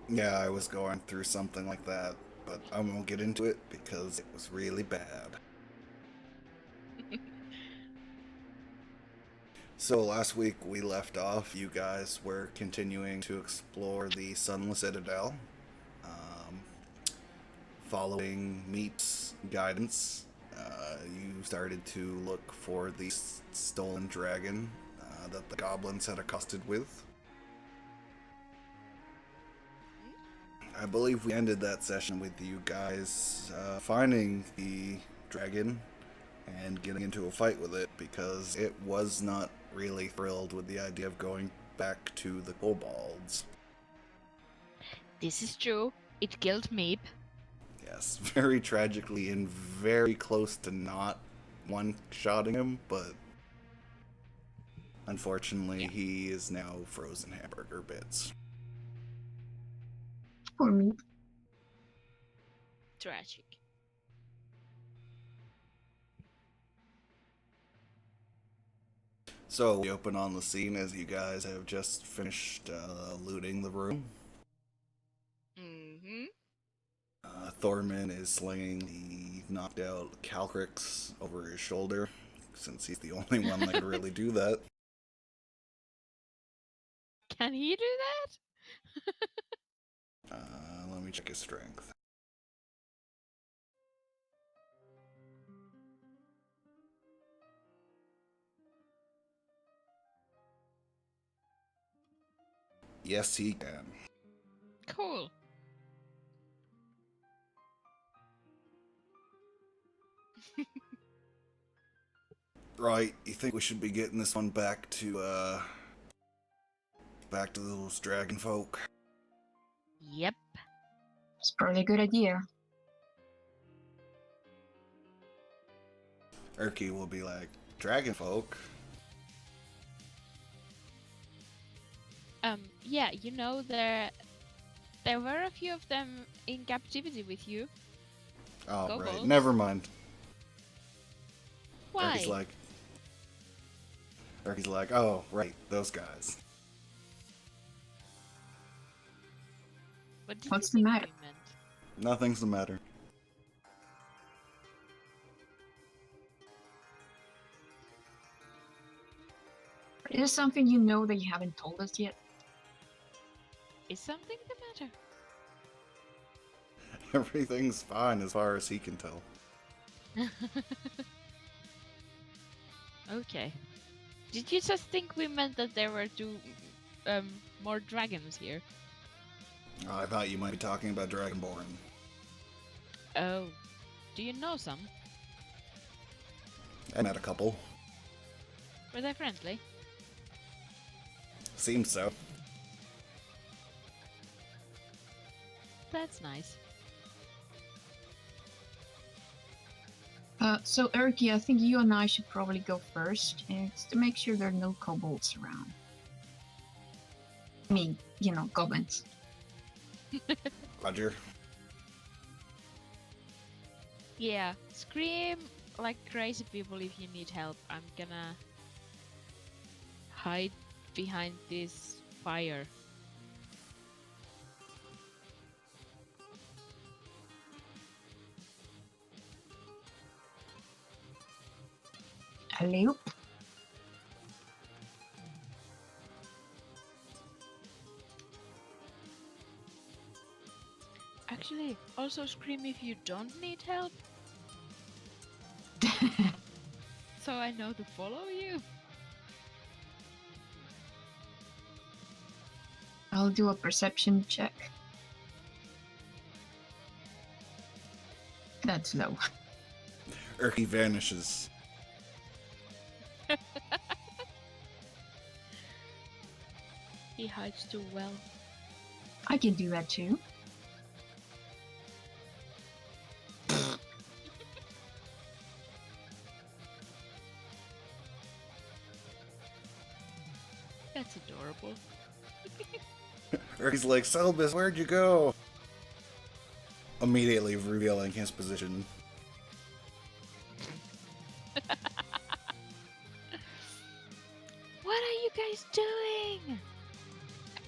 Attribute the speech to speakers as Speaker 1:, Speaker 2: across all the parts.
Speaker 1: Yeah, I was going through something like that, but I won't get into it because it was really bad. So last week we left off. You guys were continuing to explore the Sunless Citadel, um, following Meat's guidance. You started to look for the stolen dragon that the goblins had accosted with. I believe we ended that session with you guys finding the dragon and getting into a fight with it because it was not really thrilled with the idea of going back to the kobolds.
Speaker 2: This is true. It killed Meep.
Speaker 1: Yes, very tragically and very close to not one-shotting him, but unfortunately he is now frozen hamburger bits.
Speaker 3: For me.
Speaker 2: Tragic.
Speaker 1: So we open on the scene as you guys have just finished looting the room.
Speaker 2: Mm-hmm.
Speaker 1: Thorman is slinging the knocked out Calcrix over his shoulder, since he's the only one that could really do that.
Speaker 2: Can he do that?
Speaker 1: Let me check his strength. Yes, he can.
Speaker 2: Cool.
Speaker 1: Right, you think we should be getting this one back to those dragon folk?
Speaker 2: Yep.
Speaker 3: It's probably a good idea.
Speaker 1: Erky will be like, dragon folk?
Speaker 2: Yeah, you know, there were a few of them in captivity with you.
Speaker 1: Oh, right,
Speaker 2: Kobolds.
Speaker 1: never mind.
Speaker 2: Why?
Speaker 1: Erky's like, oh, right, those guys.
Speaker 2: What did
Speaker 3: What's
Speaker 2: you
Speaker 3: the
Speaker 2: think
Speaker 3: matter?
Speaker 2: we meant?
Speaker 1: Nothing's the matter.
Speaker 3: Is there something you know that you haven't told us yet?
Speaker 2: Is something the matter?
Speaker 1: Everything's fine as far as he can tell.
Speaker 2: Okay. Did you just think we meant that there were more dragons here?
Speaker 1: Oh, I thought you might be talking about Dragonborn.
Speaker 2: Oh. Do you know some?
Speaker 1: I met a couple.
Speaker 2: Were they friendly?
Speaker 1: Seems so.
Speaker 2: That's nice.
Speaker 3: So Erky, I think you and I should probably go first. It's to make sure there are no kobolds around. I mean, you know, goblins.
Speaker 1: Roger.
Speaker 2: Yeah, scream like crazy people if you need help. I'm gonna hide behind this fire.
Speaker 3: Hello?
Speaker 2: Actually, also scream if you don't need help, so I know to follow you.
Speaker 3: I'll do a perception check. That's low.
Speaker 1: Erky vanishes.
Speaker 2: He hides too well.
Speaker 3: I can do that too.
Speaker 2: That's adorable.
Speaker 1: Erky's like, Selbus, where'd you go? Immediately revealing his position.
Speaker 2: What are you guys doing?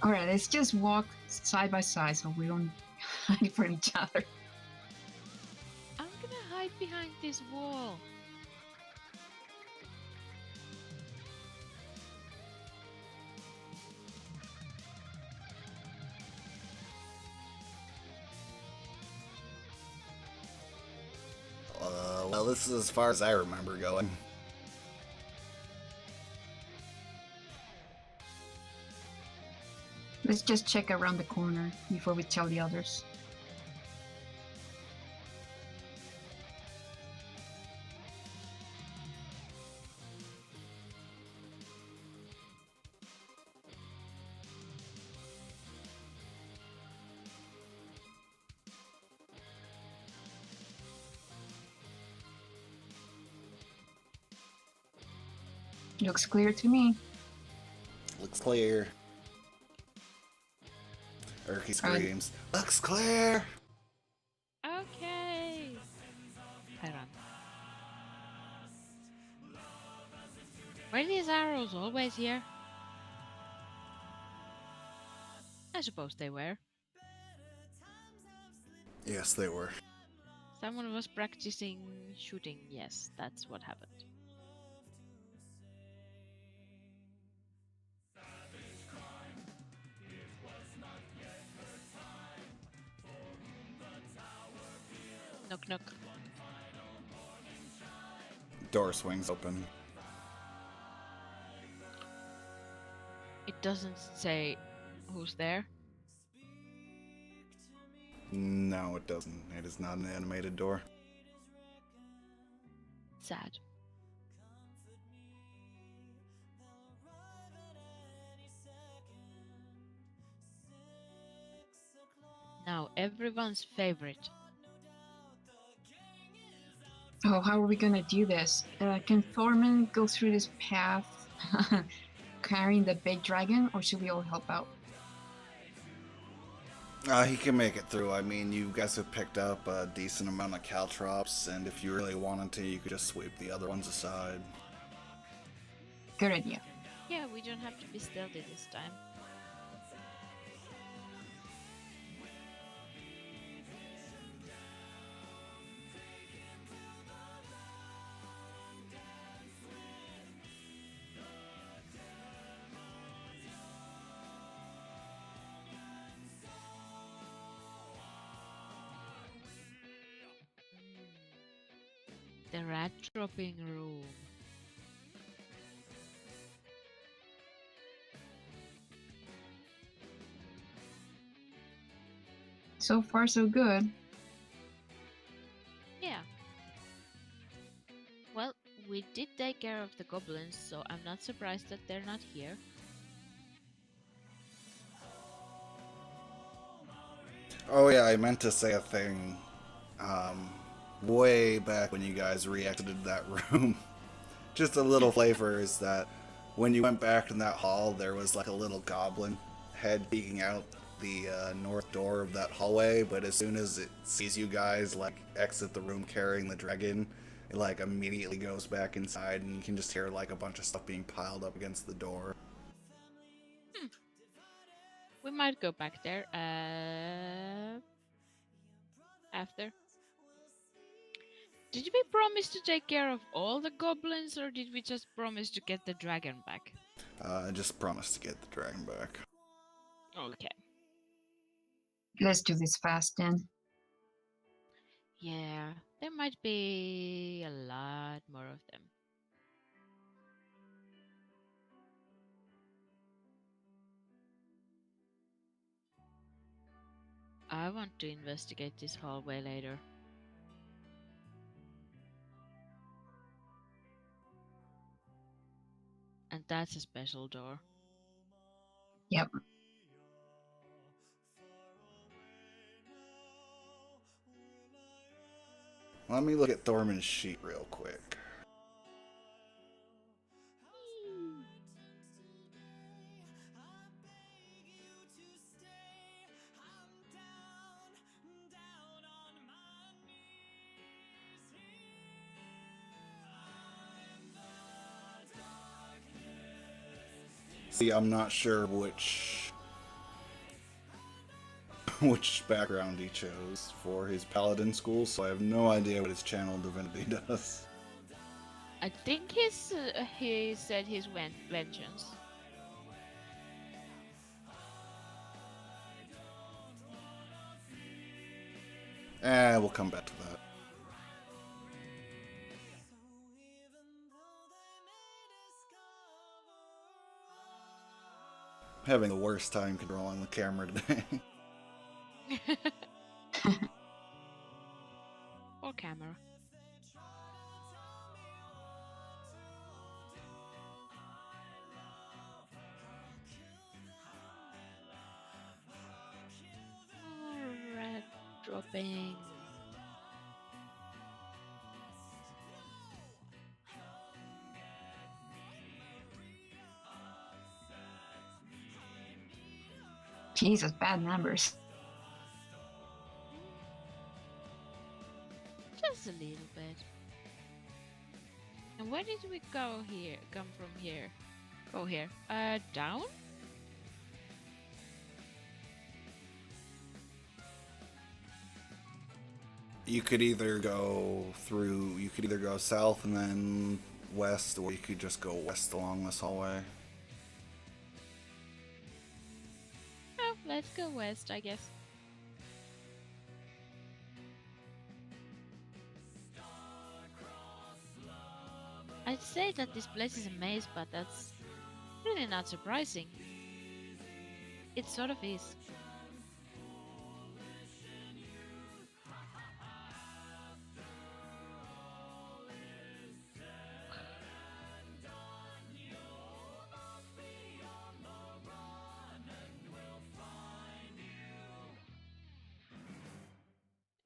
Speaker 3: Alright, let's just walk side by side so we don't hide from each other.
Speaker 2: I'm gonna hide behind this wall.
Speaker 1: Well, this is as far as I remember going.
Speaker 3: Let's just check around the corner before we tell the others. Looks clear to me.
Speaker 1: Looks clear. Erky screams, looks clear!
Speaker 2: Okay. I run. Were these arrows always here? I suppose they were.
Speaker 1: Yes, they were.
Speaker 2: Someone was practicing shooting. Yes, that's what happened. Knock knock.
Speaker 1: Door swings open.
Speaker 2: It doesn't say who's there.
Speaker 1: No, it doesn't. It is not an animated door.
Speaker 2: Sad. Now everyone's favorite.
Speaker 3: Oh, how are we gonna do this? Can Thorman go through this path carrying the big dragon, or should we all help out?
Speaker 1: He can make it through. I mean, you guys have picked up a decent amount of caltrops, and if you really wanted to, you could just sweep the other ones aside.
Speaker 3: Good idea.
Speaker 2: Yeah, we don't have to be stealthy this time. The rat dropping room.
Speaker 3: So far, so good.
Speaker 2: Yeah. Well, we did take care of the goblins, so I'm not surprised that they're not here.
Speaker 1: Oh yeah, I meant to say a thing. Way back when you guys re-exited that room. Just a little flavor is that when you went back in that hall, there was like a little goblin head peeking out the north door of that hallway, but as soon as it sees you guys like exit the room carrying the dragon, it like immediately goes back inside, and you can just hear like a bunch of stuff being piled up against the door.
Speaker 2: We might go back there after. Did we promise to take care of all the goblins, or did we just promise to get the dragon back?
Speaker 1: I just promised to get the dragon back.
Speaker 2: Okay.
Speaker 3: Let's do this fast then.
Speaker 2: Yeah, there might be a lot more of them. I want to investigate this hallway later. And that's a special door.
Speaker 3: Yep.
Speaker 1: Let me look at Thorman's sheet real quick. See, I'm not sure which which background he chose for his paladin school, so I have no idea what his channel divinity does.
Speaker 2: I think he said his vengeance.
Speaker 1: We'll come back to that. Having the worst time controlling the camera today.
Speaker 2: Or camera. Oh, red dropping.
Speaker 3: Jesus, bad numbers.
Speaker 2: Just a little bit. And where did we go here? Come from here? Go here. Down?
Speaker 1: You could either go south and then west, or you could just go west along this hallway.
Speaker 2: Oh, let's go west, I guess. I'd say that this place is a maze, but that's really not surprising. It sort of is.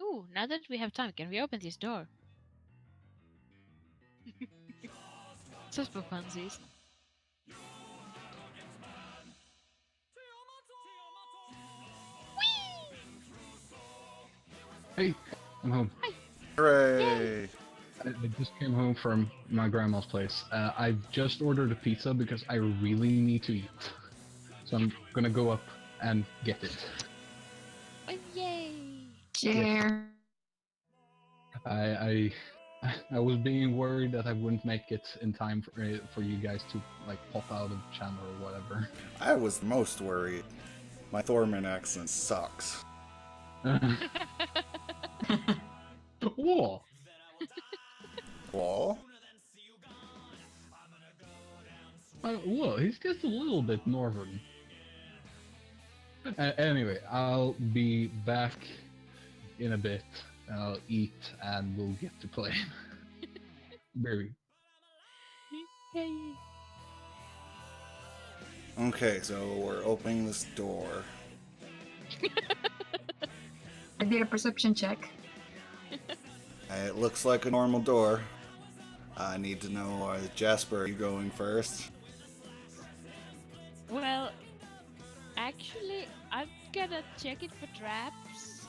Speaker 2: Ooh, now that we have time, can we open this door? Just for funsies.
Speaker 4: Hey, I'm home.
Speaker 1: Hooray!
Speaker 4: I just came home from my grandma's place. I just ordered a pizza because I really need to eat. So I'm gonna go up and get it.
Speaker 2: Oh, yay!
Speaker 3: Share.
Speaker 4: I was being worried that I wouldn't make it in time for you guys to like pop out of the channel or whatever.
Speaker 1: I was most worried. My Thorman accent sucks.
Speaker 4: Whoa!
Speaker 1: Wall?
Speaker 4: Whoa, he's just a little bit northern. Anyway, I'll be back in a bit. I'll eat and we'll get to play. Very.
Speaker 2: Yay!
Speaker 1: Okay, so we're opening this door.
Speaker 3: I did a perception check.
Speaker 1: It looks like a normal door. I need to know, Jasper, are you going first?
Speaker 2: Well, actually, I'm gonna check it for traps.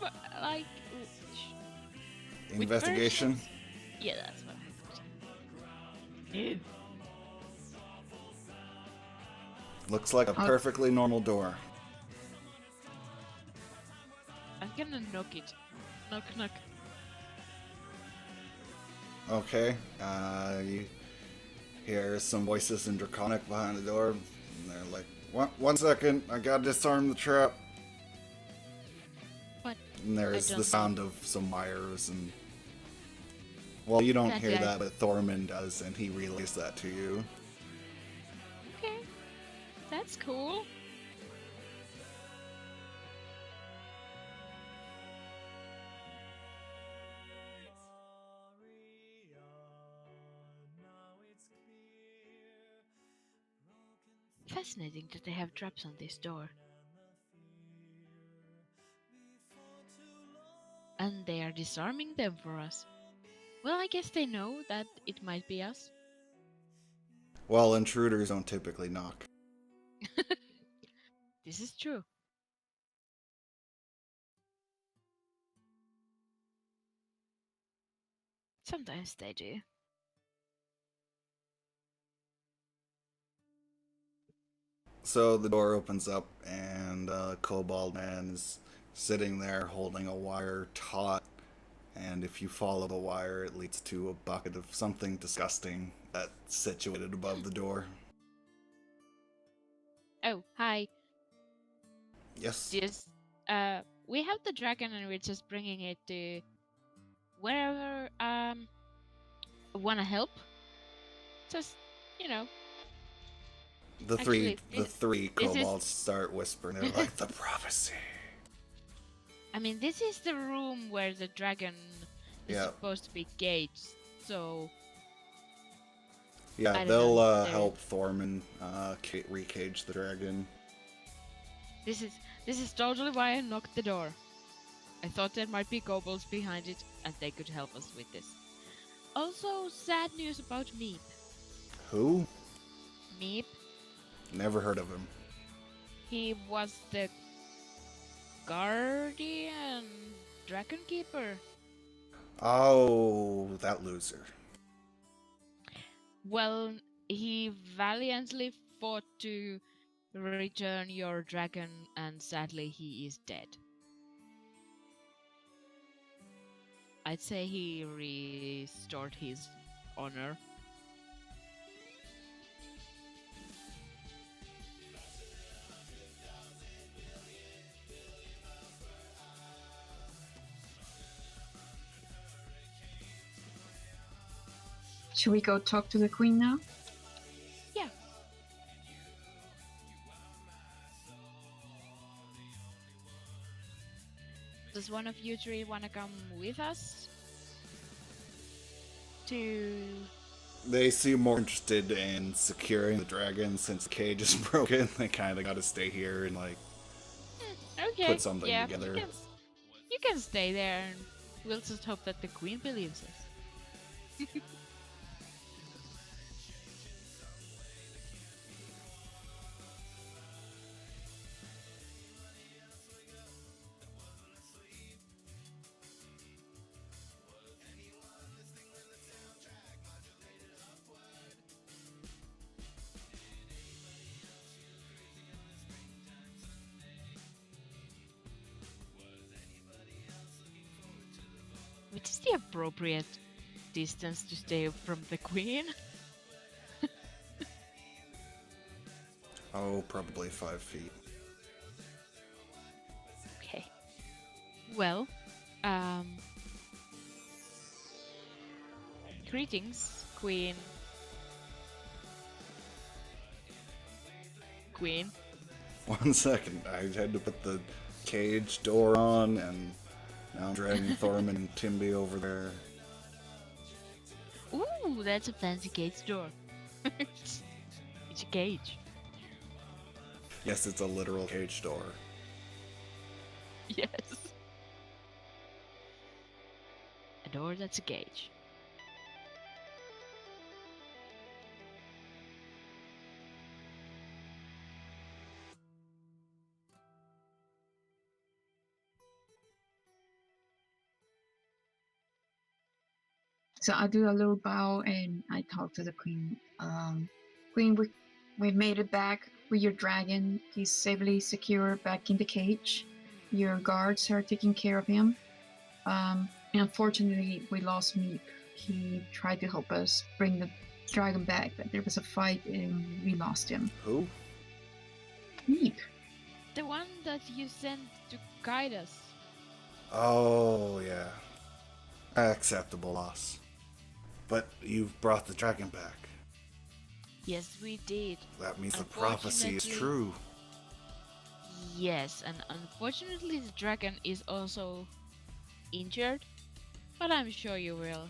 Speaker 2: But, like, with
Speaker 1: Investigation?
Speaker 2: versions- Yeah, that's what I thought.
Speaker 1: Looks like a perfectly normal door.
Speaker 2: I'm gonna knock it. Knock, knock.
Speaker 1: Okay, you hear some voices in Draconic behind the door, and they're like, one second, I gotta disarm the trap.
Speaker 2: What?
Speaker 1: And there's
Speaker 2: I
Speaker 1: the
Speaker 2: don't
Speaker 1: sound of some wires, and... Well, you don't
Speaker 2: That
Speaker 1: hear
Speaker 2: guy.
Speaker 1: that, but Thorman does, and he relays that to you.
Speaker 2: Okay. That's cool. Fascinating that they have traps on this door. And they are disarming them for us. Well, I guess they know that it might be us.
Speaker 1: Well, intruders don't typically knock.
Speaker 2: This is true. Sometimes they do.
Speaker 1: So the door opens up, and Kobold Man is sitting there holding a wire taut. And if you follow the wire, it leads to a bucket of something disgusting that's situated above the door.
Speaker 2: Oh, hi.
Speaker 1: Yes.
Speaker 2: Just, we have the dragon and we're just bringing it to wherever, wanna help? Just, you know,
Speaker 1: The
Speaker 2: actually,
Speaker 1: three
Speaker 2: this is,
Speaker 1: kobolds start whispering. They're like, the prophecy.
Speaker 2: I mean, this is the room where the dragon is
Speaker 1: Yeah.
Speaker 2: supposed to be caged, so
Speaker 1: Yeah,
Speaker 2: I don't
Speaker 1: they'll
Speaker 2: know.
Speaker 1: help Thorman recage the dragon.
Speaker 2: This is totally why I knocked the door. I thought there might be kobolds behind it, and they could help us with this. Also, sad news about Meep.
Speaker 1: Who?
Speaker 2: Meep,
Speaker 1: Never heard of him.
Speaker 2: he was the guardian dragon keeper.
Speaker 1: Oh, that loser.
Speaker 2: Well, he valiantly fought to return your dragon, and sadly he is dead. I'd say he restored his honor.
Speaker 3: Should we go talk to the queen now?
Speaker 2: Yeah. Does one of you three want to come with us? To...
Speaker 1: They seem more interested in securing the dragon since the cage is broken. They kind of got to stay here and like
Speaker 2: Okay.
Speaker 1: put something
Speaker 2: yeah,
Speaker 1: together.
Speaker 2: You can stay there, and we'll just hope that the queen believes us. Which is the appropriate distance to stay from the queen?
Speaker 1: Oh, probably 5 feet.
Speaker 2: Okay. Well, greetings, queen. Queen.
Speaker 1: 1 second. I had to put the cage door on, and now I'm dragging Thorman and Timby over there.
Speaker 2: Ooh, that's a fancy cage door. It's a cage.
Speaker 1: Yes, it's a literal cage door.
Speaker 2: Yes. A door that's a cage.
Speaker 3: So I do a little bow and I talk to the queen. Queen, we've made it back with your dragon. He's safely secure back in the cage. Your guards are taking care of him. And unfortunately, we lost Meep. He tried to help us bring the dragon back, but there was a fight and we lost him.
Speaker 1: Who?
Speaker 3: Meep.
Speaker 2: The one that you sent to guide us.
Speaker 1: Oh, yeah. Acceptable loss. But you've brought the dragon back.
Speaker 2: Yes, we did.
Speaker 1: That means the prophecy is
Speaker 2: Unfortunately-
Speaker 1: true.
Speaker 2: Yes, and unfortunately the dragon is also injured, but I'm sure you will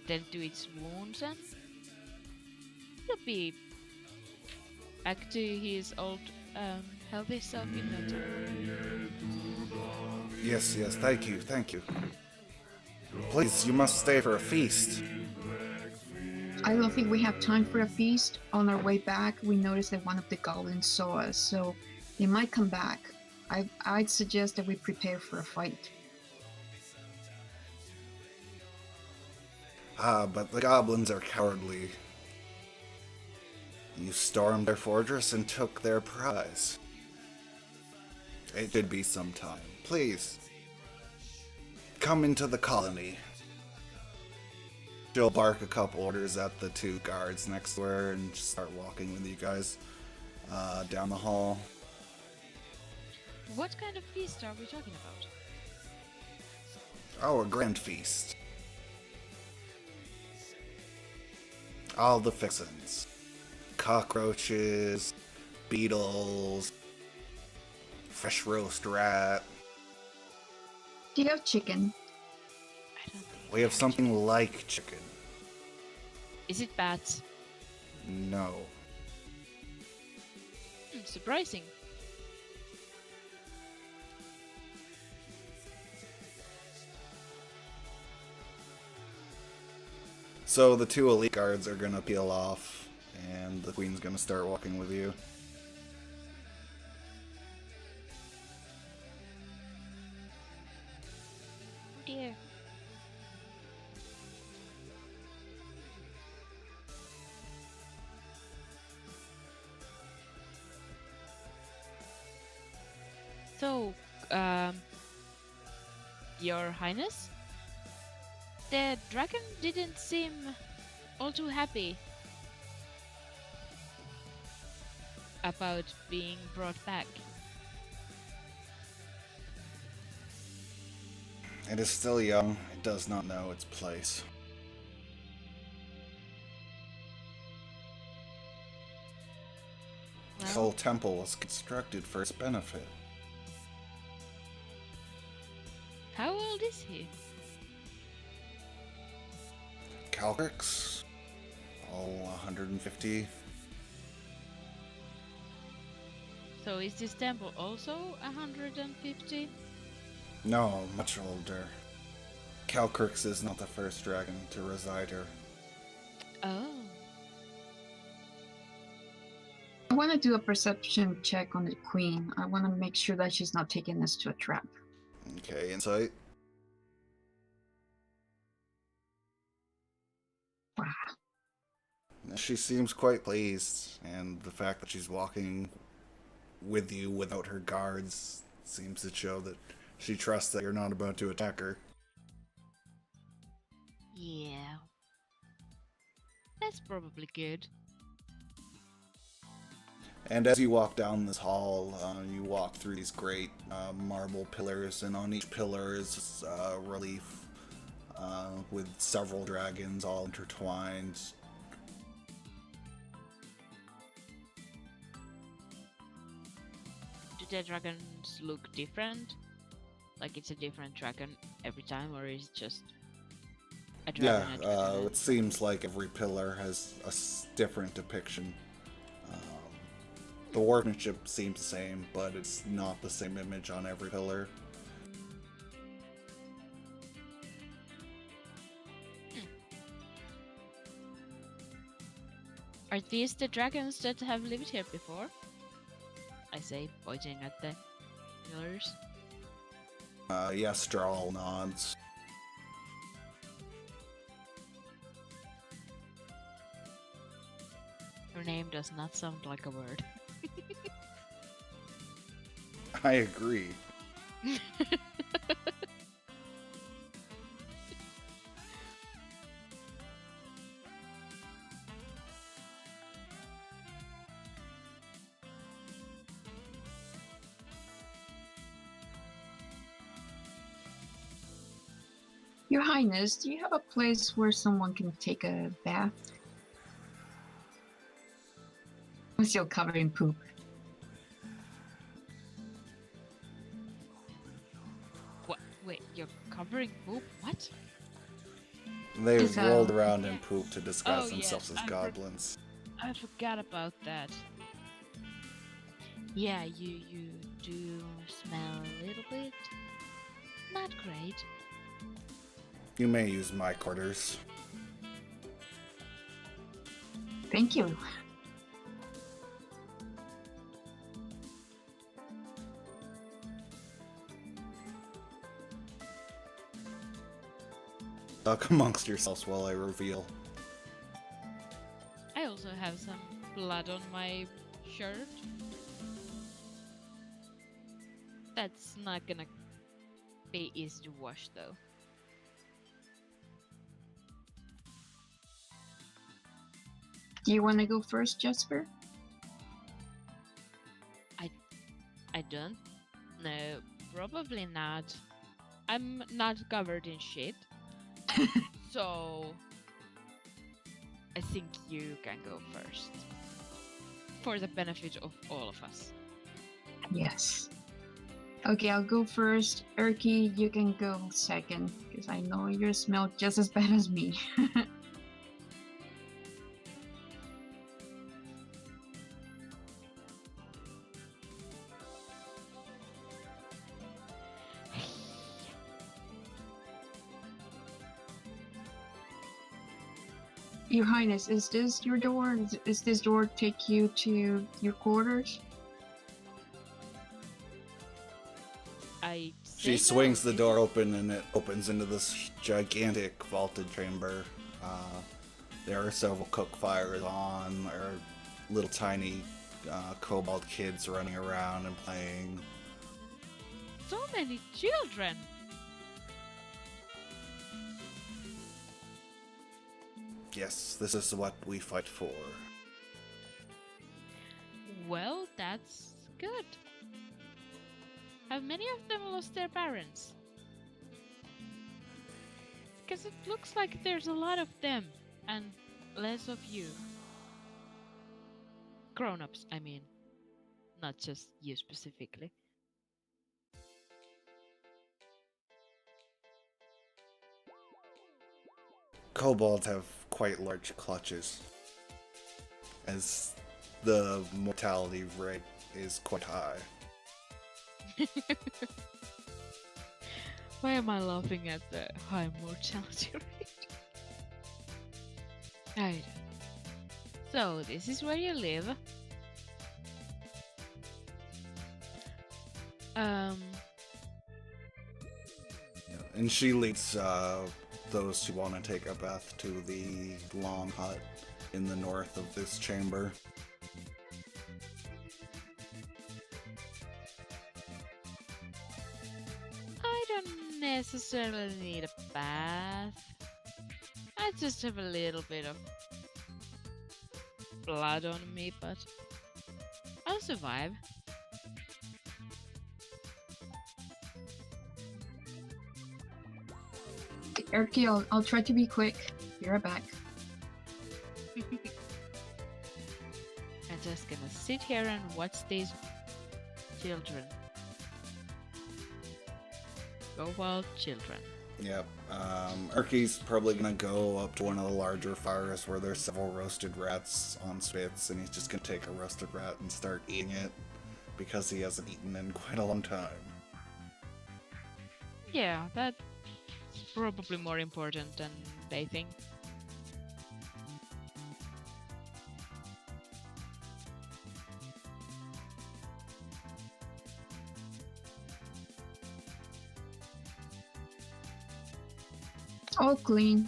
Speaker 2: tend to its wounds and he'll be back to his old healthy self in no time.
Speaker 1: Yes, thank you. Please, you must stay for a feast.
Speaker 3: I don't think we have time for a feast. On our way back, we noticed that one of the goblins saw us, so they might come back. I'd suggest that we prepare for a fight.
Speaker 1: But the goblins are cowardly. You stormed their fortress and took their prize. It should be some time. Please, come into the colony. She'll bark a couple orders at the two guards next to her and just start walking with you guys down the hall.
Speaker 2: What kind of feast are we talking about?
Speaker 1: Oh, a grand feast. All the fixins. Cockroaches, beetles, fresh roast rat.
Speaker 3: Do you have chicken?
Speaker 2: I don't think
Speaker 1: We have something like chicken.
Speaker 2: Is it bats?
Speaker 1: No.
Speaker 2: Surprising.
Speaker 1: So the two elite guards are gonna peel off, and the queen's gonna start walking with you.
Speaker 2: Oh dear. So, Your Highness? The dragon didn't seem all too happy about being brought back.
Speaker 1: It is still young. It does not know its place. The
Speaker 2: Well,
Speaker 1: whole temple was constructed for its benefit.
Speaker 2: how old is he?
Speaker 1: Calcrix? All 150.
Speaker 2: So is this temple also 150?
Speaker 1: No, much older. Calcrix is not the first dragon to reside here.
Speaker 2: Oh.
Speaker 3: I want to do a perception check on the queen. I want to make sure that she's not taking us to a trap.
Speaker 1: Okay, insight.
Speaker 3: Wow.
Speaker 1: She seems quite pleased, and the fact that she's walking with you without her guards seems to show that she trusts that you're not about to attack her.
Speaker 2: Yeah. That's probably good.
Speaker 1: And as you walk down this hall, you walk through these great marble pillars, and on each pillar is a relief with several dragons all intertwined.
Speaker 2: Do the dragons look different? Like it's a different dragon every time, or is it just a
Speaker 1: Yeah,
Speaker 2: dragon? a dragon?
Speaker 1: it seems like every pillar has a different depiction. The workmanship seems the same, but it's not the same image on every pillar.
Speaker 2: Are these the dragons that have lived here before? I say, pointing at the pillars.
Speaker 1: Yes, Strahl nods.
Speaker 2: Your name does not sound like a word.
Speaker 1: I agree.
Speaker 3: Your Highness, do you have a place where someone can take a bath? I'm still covered in poop.
Speaker 2: What? Wait, you're covering poop? What?
Speaker 1: They've
Speaker 3: Is,
Speaker 1: rolled around in poop to disguise
Speaker 2: Oh,
Speaker 1: themselves
Speaker 2: yes,
Speaker 1: as goblins.
Speaker 2: I forgot about that. Yeah, you do smell a little bit. Not great.
Speaker 1: You may use my quarters.
Speaker 3: Thank you.
Speaker 1: Talk amongst yourselves while I reveal.
Speaker 2: I also have some blood on my shirt. That's not gonna be easy to wash though.
Speaker 3: Do you want to go first, Jasper?
Speaker 2: I don't know. Probably not. I'm not covered in shit. So I think you can go first. For the benefit of all of us.
Speaker 3: Yes. Okay, I'll go first. Erky, you can go second, because I know you smell just as bad as me. Your Highness, is this your door? Is this door take you to your quarters?
Speaker 1: She swings the door open and it opens into this gigantic vaulted chamber. There are several cook fires on. There are little tiny kobold kids running around and playing.
Speaker 2: So many children!
Speaker 1: Yes, this is what we fight for.
Speaker 2: Well, that's good. Have many of them lost their parents? Because it looks like there's a lot of them and less of you. Grown-ups, I mean. Not just you specifically.
Speaker 1: Kobolds have quite large clutches, as the mortality rate is quite high.
Speaker 2: Why am I laughing at the high mortality rate? Alright. So, this is where you live.
Speaker 1: And she leads those who want to take a bath to the long hut in the north of this chamber.
Speaker 2: I don't necessarily need a bath. I just have a little bit of blood on me, but I'll survive.
Speaker 3: Erky, I'll try to be quick. Be right back.
Speaker 2: I'm just gonna sit here and watch these children. Go wild, children.
Speaker 1: Yep. Erky's probably gonna go up to one of the larger fires where there's several roasted rats on spits, and he's just gonna take a roasted rat and start eating it because he hasn't eaten in quite a long time.
Speaker 2: Yeah, that's probably more important than they think.
Speaker 3: All clean.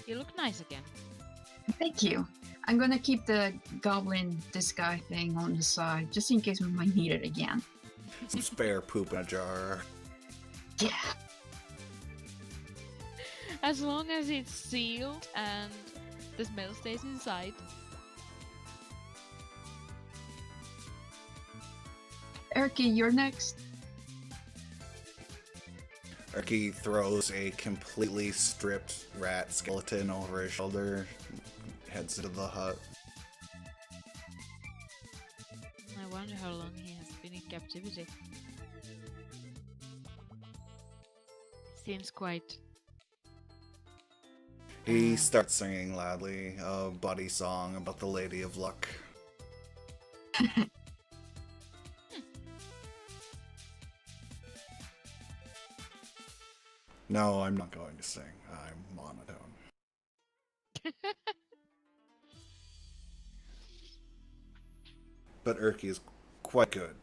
Speaker 2: You look nice again.
Speaker 3: Thank you. I'm gonna keep the goblin disguise thing on the side, just in case we might need it again.
Speaker 1: Some spare poop in a jar.
Speaker 3: Yeah.
Speaker 2: As long as it's sealed and the smell stays inside.
Speaker 3: Erky, you're next.
Speaker 1: Erky throws a completely stripped rat skeleton over his shoulder, heads into the hut.
Speaker 2: I wonder how long he has been in captivity. Seems quite...
Speaker 1: He starts singing loudly a buddy song about the Lady of Luck. No, I'm not going to sing. I'm monotone. But Erky is quite good.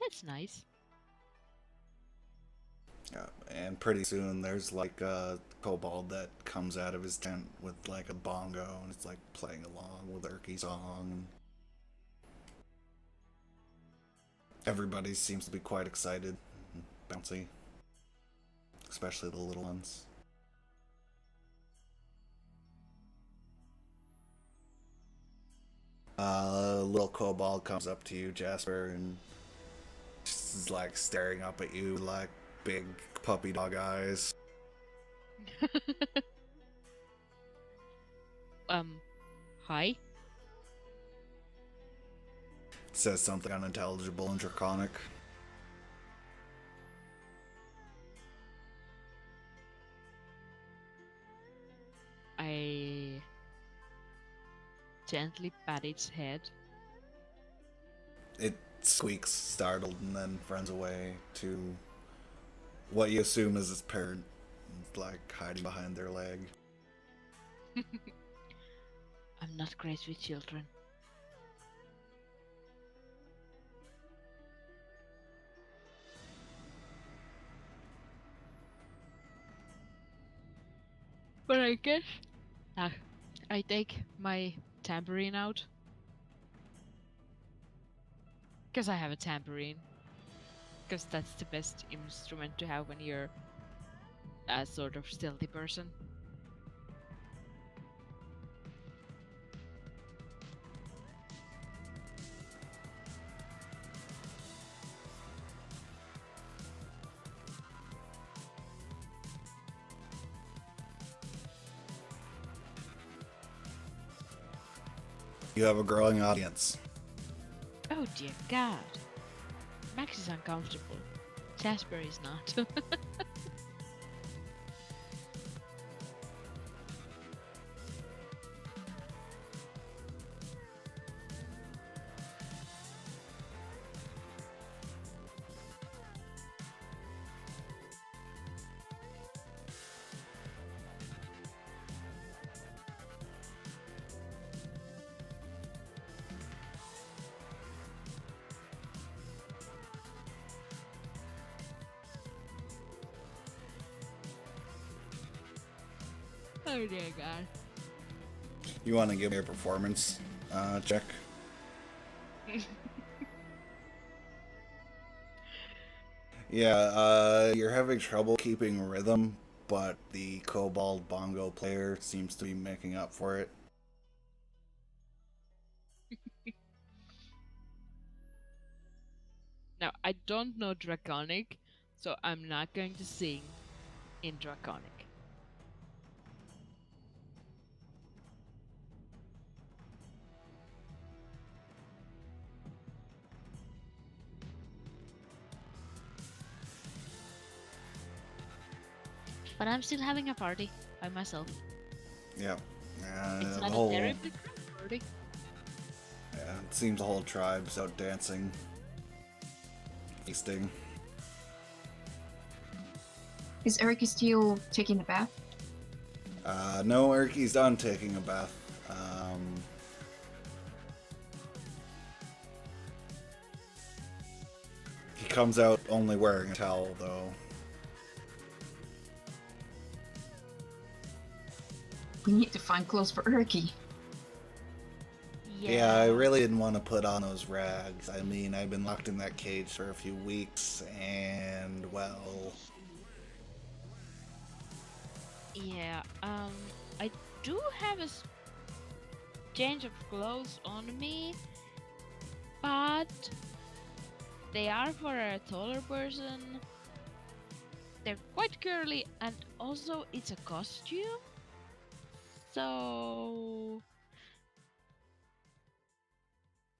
Speaker 2: That's nice.
Speaker 1: Yeah, and pretty soon there's like a kobold that comes out of his tent with like a bongo and it's like playing along with Erky's song. Everybody seems to be quite excited and bouncy, especially the little ones. A little kobold comes up to you, Jasper, and just is like staring up at you like big puppy dog eyes.
Speaker 2: Hi.
Speaker 1: Says something unintelligible and draconic.
Speaker 2: I gently pat its head.
Speaker 1: It squeaks, startled, and then runs away to what you assume is its parent, like hiding behind their leg.
Speaker 2: I'm not great with children. But I guess I take my tambourine out. Because I have a tambourine. Because that's the best instrument to have when you're a sort of stealthy person.
Speaker 1: You have a growing audience.
Speaker 2: Oh dear God. Max is uncomfortable. Jasper is not. Oh dear God.
Speaker 1: You want to give me a performance check? Yeah, you're having trouble keeping rhythm, but the kobold bongo player seems to be making up for it.
Speaker 2: Now, I don't know Draconic, so I'm not going to sing in Draconic. But I'm still having a party by myself.
Speaker 1: Yeah.
Speaker 2: It's
Speaker 1: The
Speaker 2: not a
Speaker 1: whole,
Speaker 2: terribly good party.
Speaker 1: yeah, it seems the whole tribe's out dancing, feasting.
Speaker 3: Is Eric still taking a bath?
Speaker 1: No, Erky's done taking a bath. He comes out only wearing a towel, though.
Speaker 3: We need to find clothes for Erky.
Speaker 1: Yeah, I really didn't want to put on those rags. I mean, I've been locked in that cage for a few weeks, and, well...
Speaker 2: Yeah, I do have a change of clothes on me, but they are for a taller person. They're quite curly, and also it's a costume. So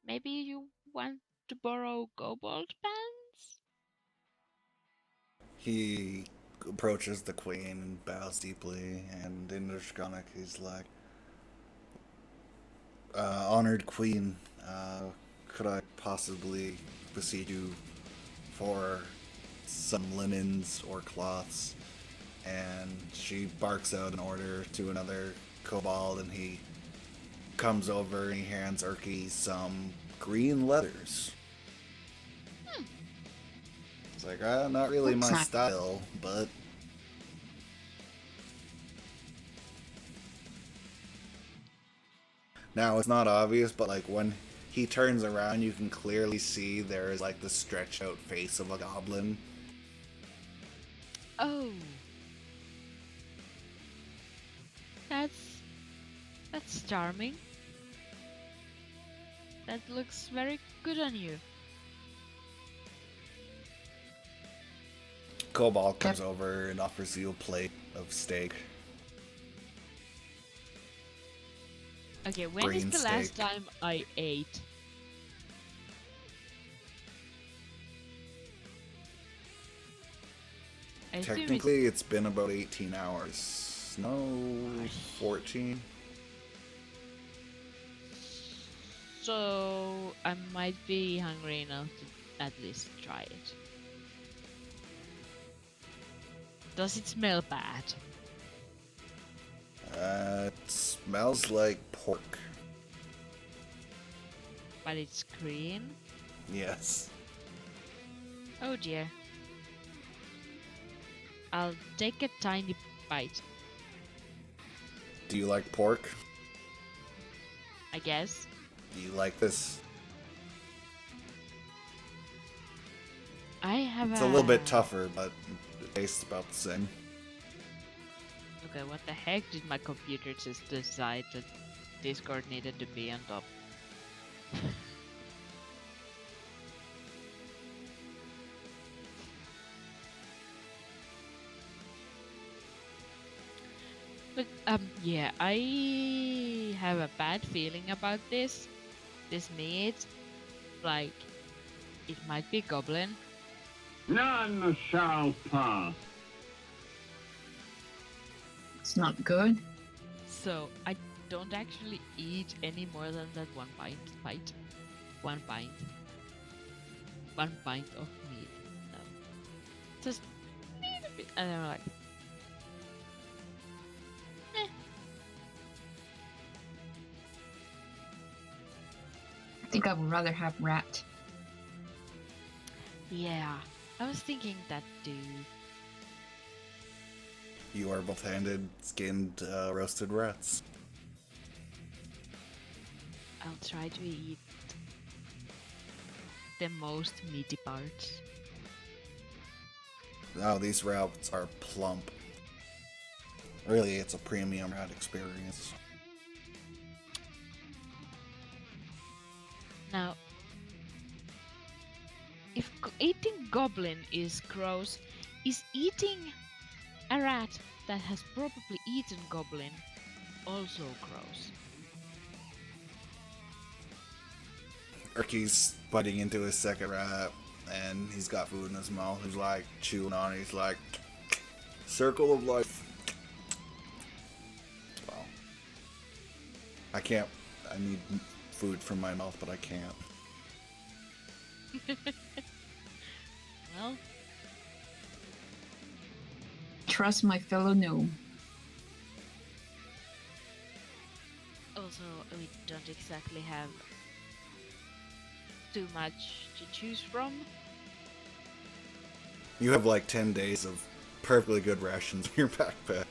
Speaker 2: maybe you want to borrow kobold pants?
Speaker 1: He approaches the queen and bows deeply, and in Draconic he's like, Honored queen, could I possibly beseech you for some linens or cloths? And she barks out an order to another kobold, and he comes over and he hands Erky some green letters. It's like, not really
Speaker 3: That's
Speaker 1: my
Speaker 3: not-
Speaker 1: style, but now it's not obvious, but like when he turns around, you can clearly see there is like the stretched out face of a goblin.
Speaker 2: Oh. That's charming. That looks very good on you.
Speaker 1: Cobalt comes over and offers you a plate of steak.
Speaker 2: Okay, when is
Speaker 1: Brain
Speaker 2: the last
Speaker 1: steak.
Speaker 2: time I ate? I assume it's-
Speaker 1: Technically, it's been about 18 hours. No, 14.
Speaker 2: So I might be hungry enough to at least try it. Does it smell bad?
Speaker 1: It smells like pork.
Speaker 2: But it's green?
Speaker 1: Yes.
Speaker 2: Oh dear. I'll take a tiny bite,
Speaker 1: Do you like pork?
Speaker 2: I guess.
Speaker 1: Do you like this?
Speaker 2: I have
Speaker 1: It's a little bit tougher, but it tastes about the same.
Speaker 2: Okay, what the heck did my computer just decide that Discord needed to be on top? But yeah, I have a bad feeling about this meat. Like, it might be goblin.
Speaker 5: None shall pass.
Speaker 3: It's not good.
Speaker 2: So I don't actually eat any more than that one pint. One pint. One pint of meat. No. Just a little bit. And I'm like,
Speaker 3: I think I would rather have rat.
Speaker 2: yeah. I was thinking that too.
Speaker 1: You are both-handed, skinned, roasted rats.
Speaker 2: I'll try to eat the most meaty parts.
Speaker 1: Now these rats are plump. Really, it's a premium rat experience.
Speaker 2: Now, if eating goblin is gross, is eating a rat that has probably eaten goblin also gross?
Speaker 1: Erky's biting into his second rat, and he's got food in his mouth. He's like chewing on it. He's like, circle of life. Well, I can't. I need food from my mouth, but I can't.
Speaker 2: Well,
Speaker 3: Trust my fellow gnome.
Speaker 2: also, we don't exactly have too much to choose from.
Speaker 1: You have like 10 days of perfectly good rations in your backpack.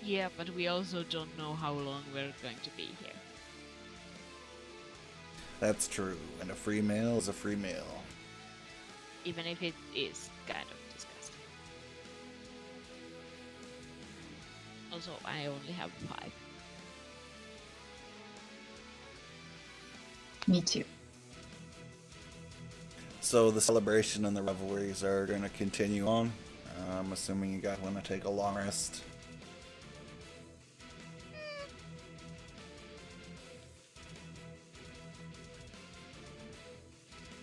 Speaker 2: Yeah, but we also don't know how long we're going to be here.
Speaker 1: That's true, and a free meal is a free meal.
Speaker 2: Even if it is kind of disgusting. Also, I only have 5.
Speaker 3: Me too.
Speaker 1: So the celebration and the revelries are going to continue on. I'm assuming you guys want to take a long rest.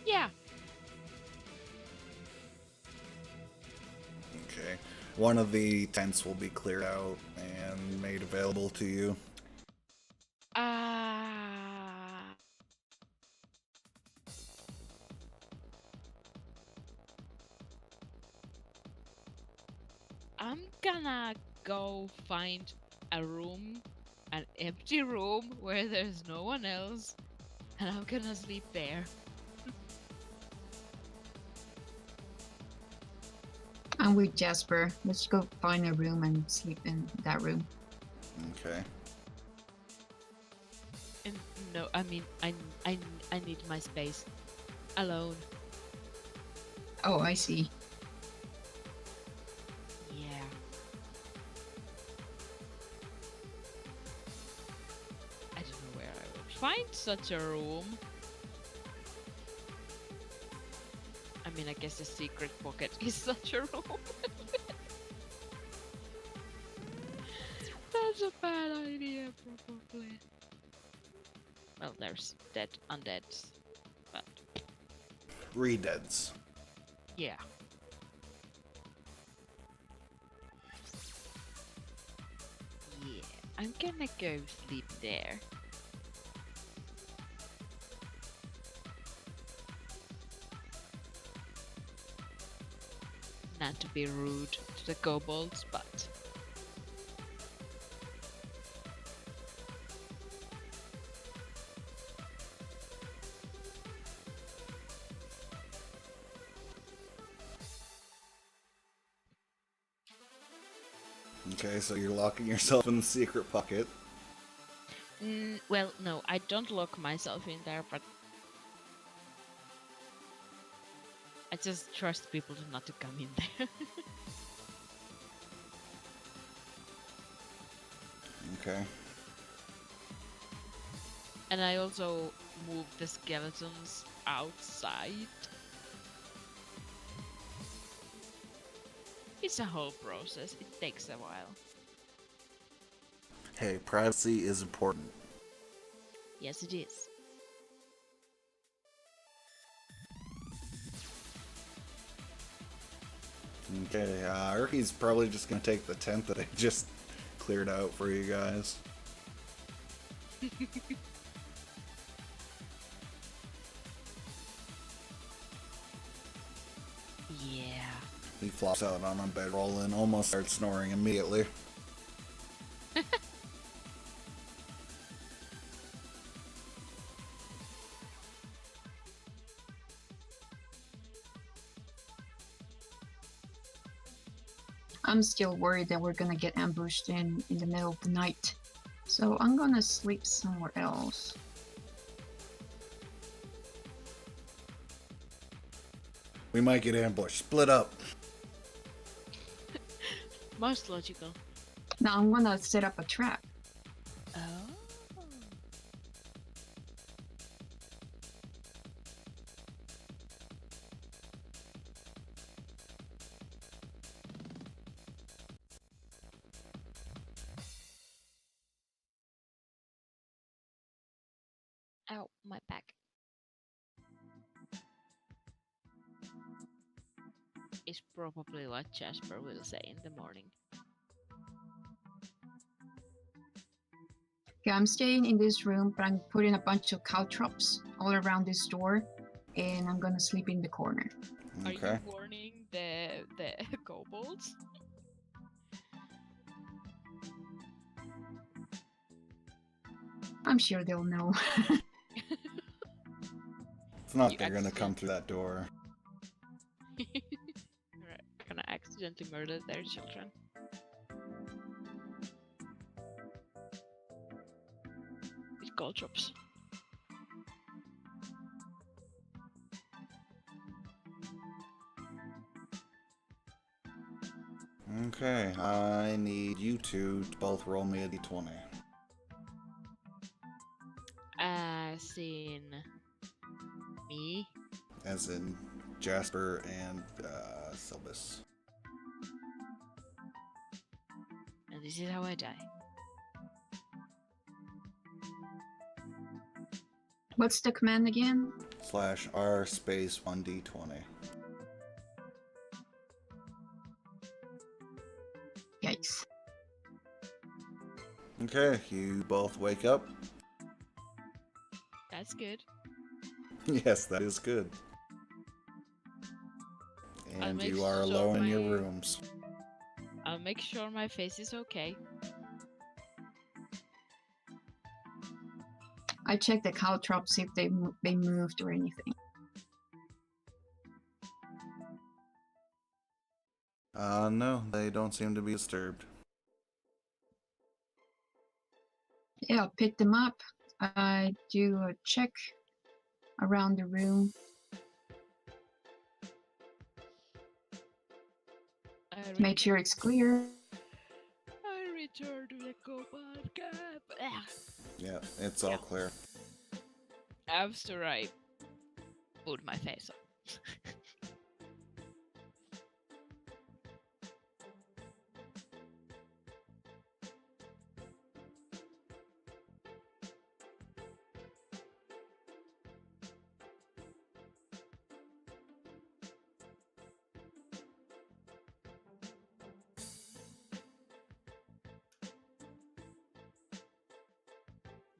Speaker 2: Yeah.
Speaker 1: Okay. One of the tents will be cleared out and made available to you.
Speaker 2: I'm gonna go find a room, an empty room where there's no one else, and I'm gonna sleep there.
Speaker 3: I'm with Jasper. Let's go find a room and sleep in that room.
Speaker 1: Okay.
Speaker 2: And no, I mean, I need my space alone.
Speaker 3: Oh, I see.
Speaker 2: Yeah. I don't know where I would find such a room. I mean, I guess a secret pocket is such a room. That's a bad idea, probably. Well, there's dead undeads, but
Speaker 1: Redeads.
Speaker 2: yeah. Yeah, I'm gonna go sleep there. Not to be rude to the kobolds, but
Speaker 1: Okay, so you're locking yourself in the secret pocket.
Speaker 2: well, no, I don't lock myself in there, but I just trust people not to come in there.
Speaker 1: Okay.
Speaker 2: And I also move the skeletons outside. It's a whole process. It takes a while.
Speaker 1: Hey, privacy is important.
Speaker 2: Yes, it is.
Speaker 1: Okay, Erky's probably just gonna take the tent that I just cleared out for you guys.
Speaker 2: Yeah.
Speaker 1: He flops out on a bedroll and almost starts snoring immediately.
Speaker 3: I'm still worried that we're gonna get ambushed in the middle of the night. So I'm gonna sleep somewhere else.
Speaker 1: We might get ambushed. Split up.
Speaker 2: Most logical.
Speaker 3: Now I'm gonna set up a trap.
Speaker 2: Oh. Ow, my back. Is probably what Jasper will say in the morning.
Speaker 3: Yeah, I'm staying in this room, but I'm putting a bunch of caltrops all around this door, and I'm gonna sleep in the corner.
Speaker 2: Are
Speaker 1: Okay.
Speaker 2: you warning the kobolds?
Speaker 3: I'm sure they'll know.
Speaker 1: If not,
Speaker 2: You
Speaker 1: they're gonna come
Speaker 2: accident-
Speaker 1: through that door.
Speaker 2: Right, gonna accidentally murder their children. With gold drops.
Speaker 1: Okay, I need you two to both roll me a d20.
Speaker 2: Seen me.
Speaker 1: As in Jasper and Silbus.
Speaker 2: And this is how I die.
Speaker 3: What's the command again?
Speaker 1: /R space 1d20.
Speaker 3: Yikes.
Speaker 1: Okay, you both wake up.
Speaker 2: That's good.
Speaker 1: Yes, that is good.
Speaker 2: I'll
Speaker 1: And
Speaker 2: make
Speaker 1: you are
Speaker 2: sure
Speaker 1: alone in your
Speaker 2: my-
Speaker 1: rooms.
Speaker 2: I'll make sure my face is okay.
Speaker 3: I checked the caltrops, see if they moved or anything.
Speaker 1: No, they don't seem to be disturbed.
Speaker 3: Yeah, I'll pick them up. I do a check around the room. Make sure it's clear.
Speaker 2: I return to the combat camp.
Speaker 1: Yeah, it's all
Speaker 2: Yeah.
Speaker 1: clear.
Speaker 2: After I put my face up.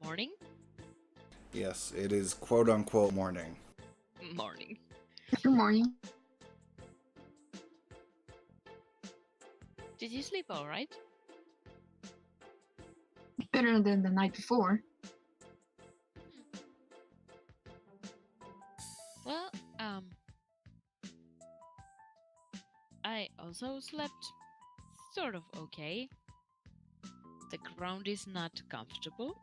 Speaker 2: Morning?
Speaker 1: Yes, it is quote unquote morning.
Speaker 2: Morning.
Speaker 3: Good morning.
Speaker 2: Did you sleep alright?
Speaker 3: Better than the night before.
Speaker 2: Well, I also slept sort of okay. The ground is not comfortable.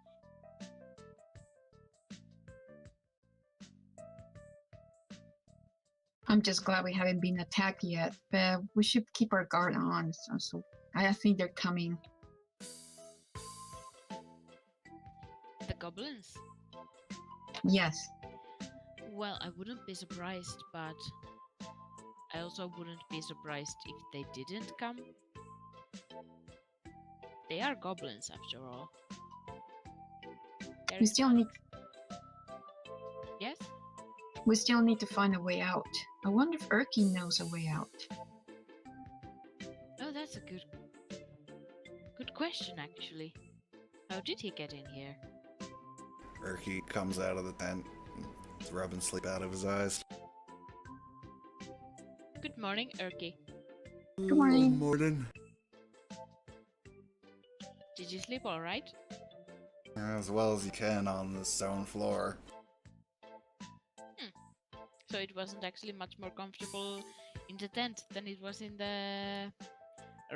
Speaker 3: I'm just glad we haven't been attacked yet, but we should keep our guard on. So I think they're coming.
Speaker 2: The goblins?
Speaker 3: Yes.
Speaker 2: Well, I wouldn't be surprised, but I also wouldn't be surprised if they didn't come. They are goblins after all.
Speaker 3: We still need
Speaker 2: Yes?
Speaker 3: we still need to find a way out. I wonder if Erky knows a way out.
Speaker 2: Oh, that's a good question actually. How did he get in here?
Speaker 1: Erky comes out of the tent, rubbing sleep out of his eyes.
Speaker 2: Good morning, Erky.
Speaker 3: Good morning.
Speaker 1: Good morning.
Speaker 2: Did you sleep alright?
Speaker 1: As well as you can on the stone floor.
Speaker 2: So it wasn't actually much more comfortable in the tent than it was in the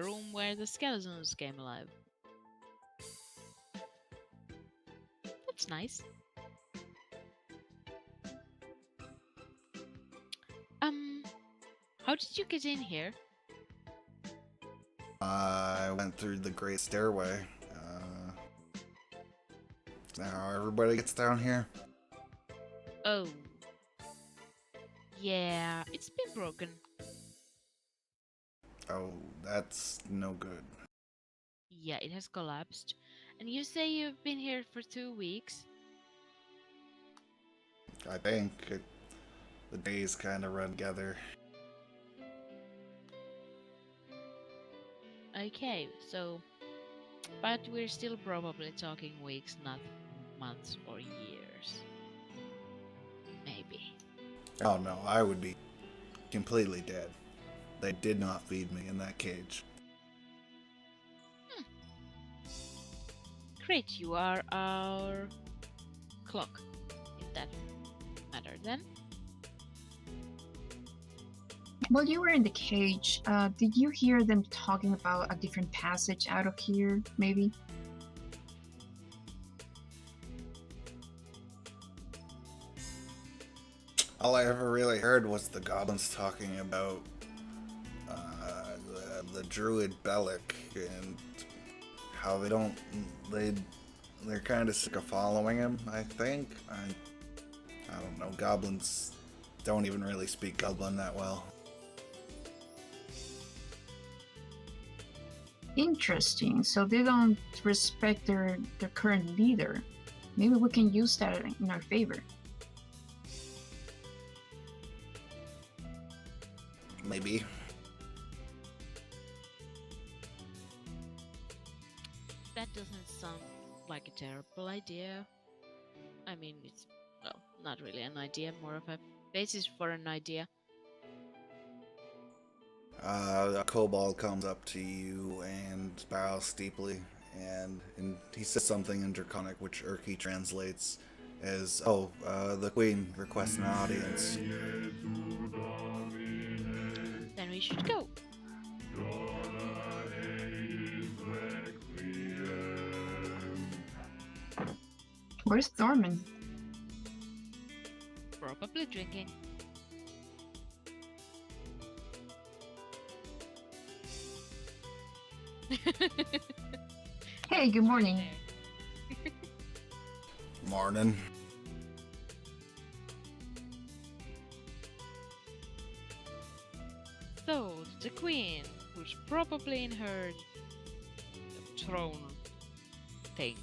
Speaker 2: room where the skeletons came alive. That's nice. How did you get in here?
Speaker 1: I went through the great stairway. Now everybody gets down here.
Speaker 2: Oh. Yeah, it's been broken.
Speaker 1: Oh, that's no good.
Speaker 2: Yeah, it has collapsed. And you say you've been here for 2 weeks?
Speaker 1: I think the days kind of run together.
Speaker 2: Okay, so... But we're still probably talking weeks, not months or years. Maybe.
Speaker 1: Oh no, I would be completely dead. They did not feed me in that cage.
Speaker 2: Great, you are our clock, if that mattered then.
Speaker 3: While you were in the cage, did you hear them talking about a different passage out of here, maybe?
Speaker 1: All I ever really heard was the goblins talking about the druid Bellic and how they're kind of sick of following him. I think I don't know. Goblins don't even really speak Goblin that well.
Speaker 3: Interesting. So they don't respect their current leader. Maybe we can use that in our favor.
Speaker 1: Maybe.
Speaker 2: That doesn't sound like a terrible idea. I mean, it's, well, not really an idea, more of a basis for an idea.
Speaker 1: A kobold comes up to you and bows steeply, and he says something in Draconic, which Erky translates as, "Oh, the Queen requests an audience."
Speaker 2: Then we should go.
Speaker 3: Where's Thorman?
Speaker 2: Probably drinking.
Speaker 3: Hey, good morning.
Speaker 2: There.
Speaker 1: Morning.
Speaker 2: So, the queen, who's probably in her throne thing.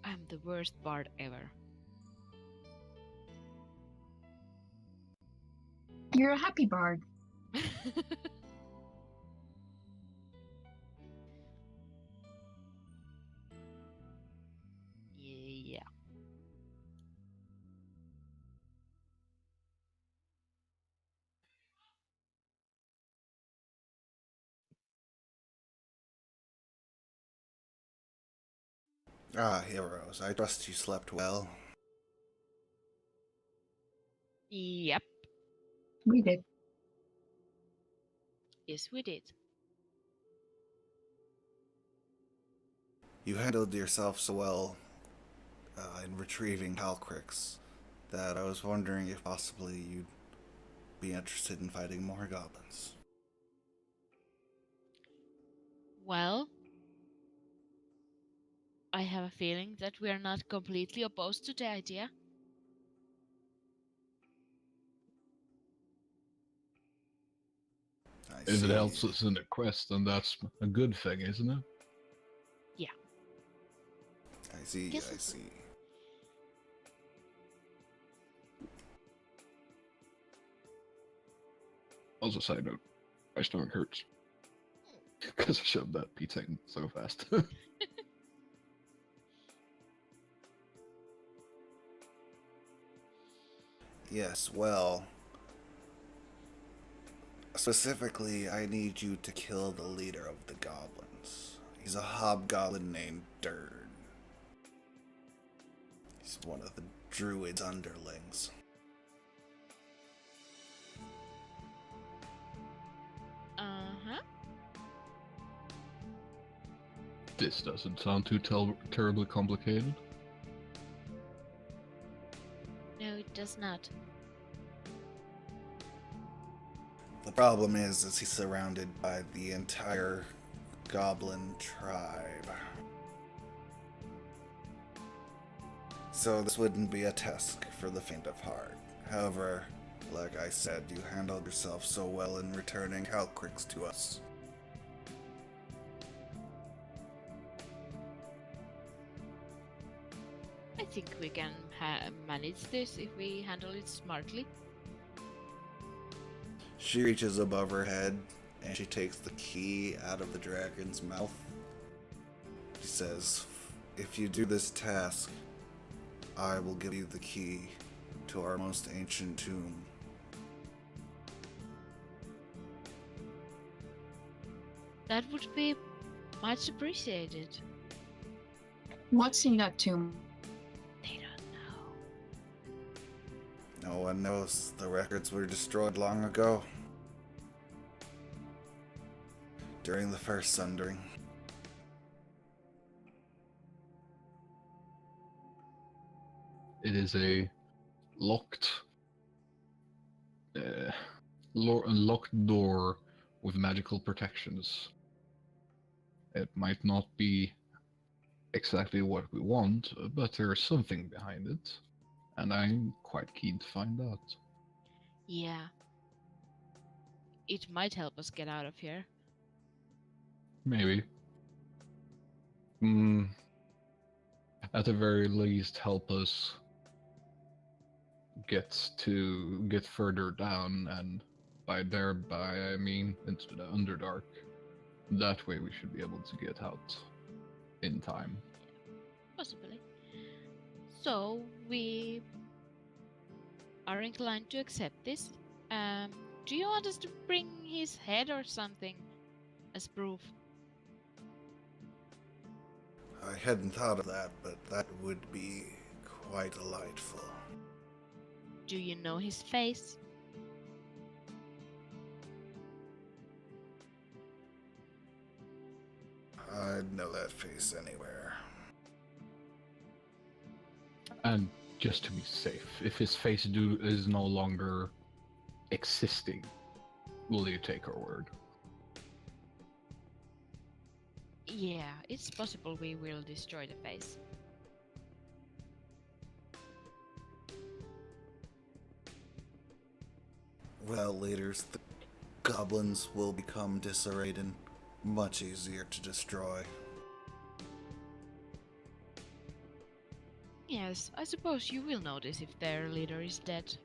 Speaker 2: I'm the worst bard ever.
Speaker 3: You're a happy bard.
Speaker 2: Yeah.
Speaker 1: Ah, heroes, I trust you slept well.
Speaker 2: Yep.
Speaker 3: We did.
Speaker 2: Yes, we did.
Speaker 1: You handled yourself so well in retrieving Halcrix that I was wondering if possibly you'd be interested in fighting more goblins.
Speaker 2: Well, I have a feeling that we are not completely opposed to the idea.
Speaker 1: I
Speaker 4: If
Speaker 1: see.
Speaker 4: it helps us in the quest, then that's a good thing, isn't it?
Speaker 1: I see.
Speaker 2: Guess
Speaker 1: I
Speaker 2: it's-
Speaker 1: see.
Speaker 4: Also, side note, my stomach hurts. Because I shoved that pizza in so fast.
Speaker 1: Yes, well, specifically, I need you to kill the leader of the goblins. He's a hobgoblin named Dern. He's one of the druid's underlings.
Speaker 2: Uh-huh.
Speaker 4: This doesn't sound too terribly complicated.
Speaker 2: No, it does not.
Speaker 1: The problem is he's surrounded by the entire goblin tribe. So this wouldn't be a task for the faint of heart. However, like I said, you handled yourself so well in returning Halcrix to us.
Speaker 2: I think we can manage this if we handle it smartly.
Speaker 1: She reaches above her head and she takes the key out of the dragon's mouth. She says, "If you do this task, I will give you the key to our most ancient tomb."
Speaker 2: That would be much appreciated.
Speaker 3: What's in that tomb?
Speaker 2: They don't know.
Speaker 1: No one knows. The records were destroyed long ago. During the first Sundering.
Speaker 4: It is a locked, locked door with magical protections. It might not be exactly what we want, but there's something behind it, and I'm quite keen to find out.
Speaker 2: Yeah. It might help us get out of here.
Speaker 4: Maybe. At the very least, help us get further down, and thereby I mean into the Underdark. That way we should be able to get out in time.
Speaker 2: Possibly. So, we are inclined to accept this. Do you want us to bring his head or something as proof?
Speaker 1: I hadn't thought of that, but that would be quite delightful.
Speaker 2: Do you know his face?
Speaker 1: I'd know that face anywhere.
Speaker 4: And just to be safe, if his face is no longer existing, will you take our word?
Speaker 2: Yeah, it's possible we will destroy the face.
Speaker 1: Well, leaders, the goblins will become disarrayed and much easier to destroy.
Speaker 2: Yes, I suppose you will notice if their leader is dead.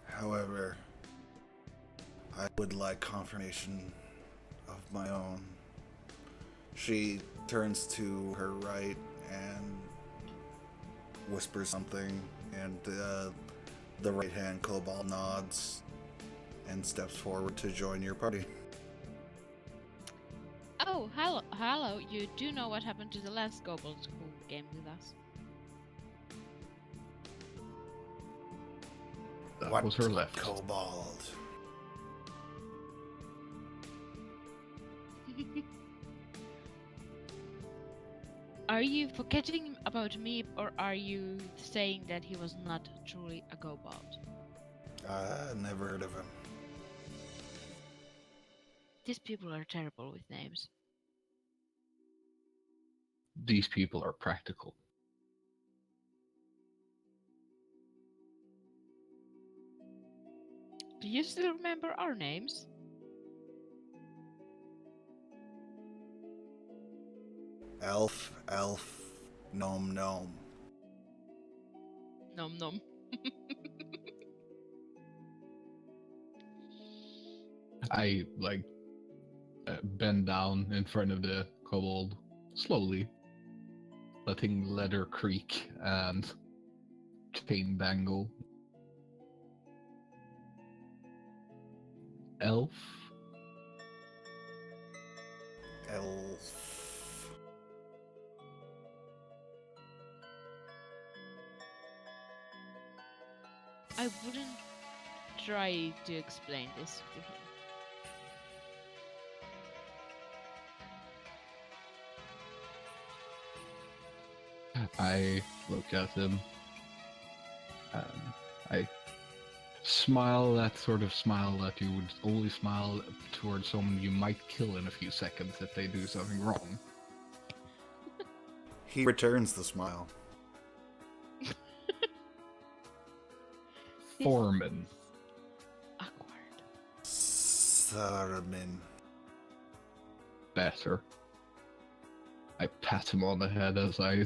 Speaker 1: However, I would like confirmation of my own. She turns to her right and whispers something, and the right-hand kobold nods and steps forward to join your party.
Speaker 2: Oh, hello, you do know what happened to the last kobold who came with us?
Speaker 4: That
Speaker 1: What
Speaker 4: was her left.
Speaker 1: kobold?
Speaker 2: Are you forgetting about me, or are you saying that he was not truly a kobold?
Speaker 1: Never heard of him.
Speaker 2: These people are terrible with names.
Speaker 4: These people are practical.
Speaker 2: Do you still remember our names?
Speaker 1: Elf, gnome.
Speaker 2: Nom nom.
Speaker 4: I bend down in front of the kobold slowly, letting leather creak and chain dangle. Elf?
Speaker 1: Elf.
Speaker 2: I wouldn't try to explain this to him.
Speaker 4: I look at him and I smile that sort of smile that you would only smile towards someone you might kill in a few seconds if they do something wrong.
Speaker 1: He returns the smile.
Speaker 4: Foreman.
Speaker 2: Awkward.
Speaker 1: Saruman.
Speaker 4: Better. I pat him on the head as I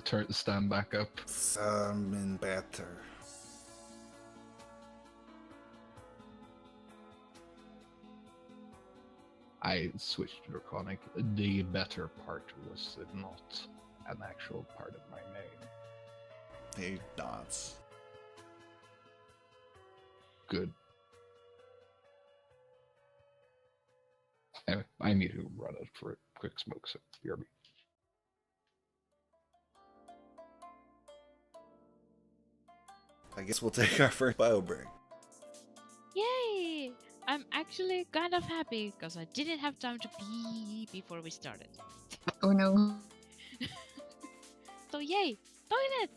Speaker 4: turn to stand back up.
Speaker 1: Saruman better.
Speaker 4: I switched to Draconic. The better part was not an actual part of my name.
Speaker 1: He nods.
Speaker 4: Good. Anyway, I need to run out for a quick smoke, so hear me.
Speaker 1: I guess we'll take our first bio break.
Speaker 2: Yay! I'm actually kind of happy because I didn't have time to pee before we started.
Speaker 3: Oh no.
Speaker 2: So yay! Toilet!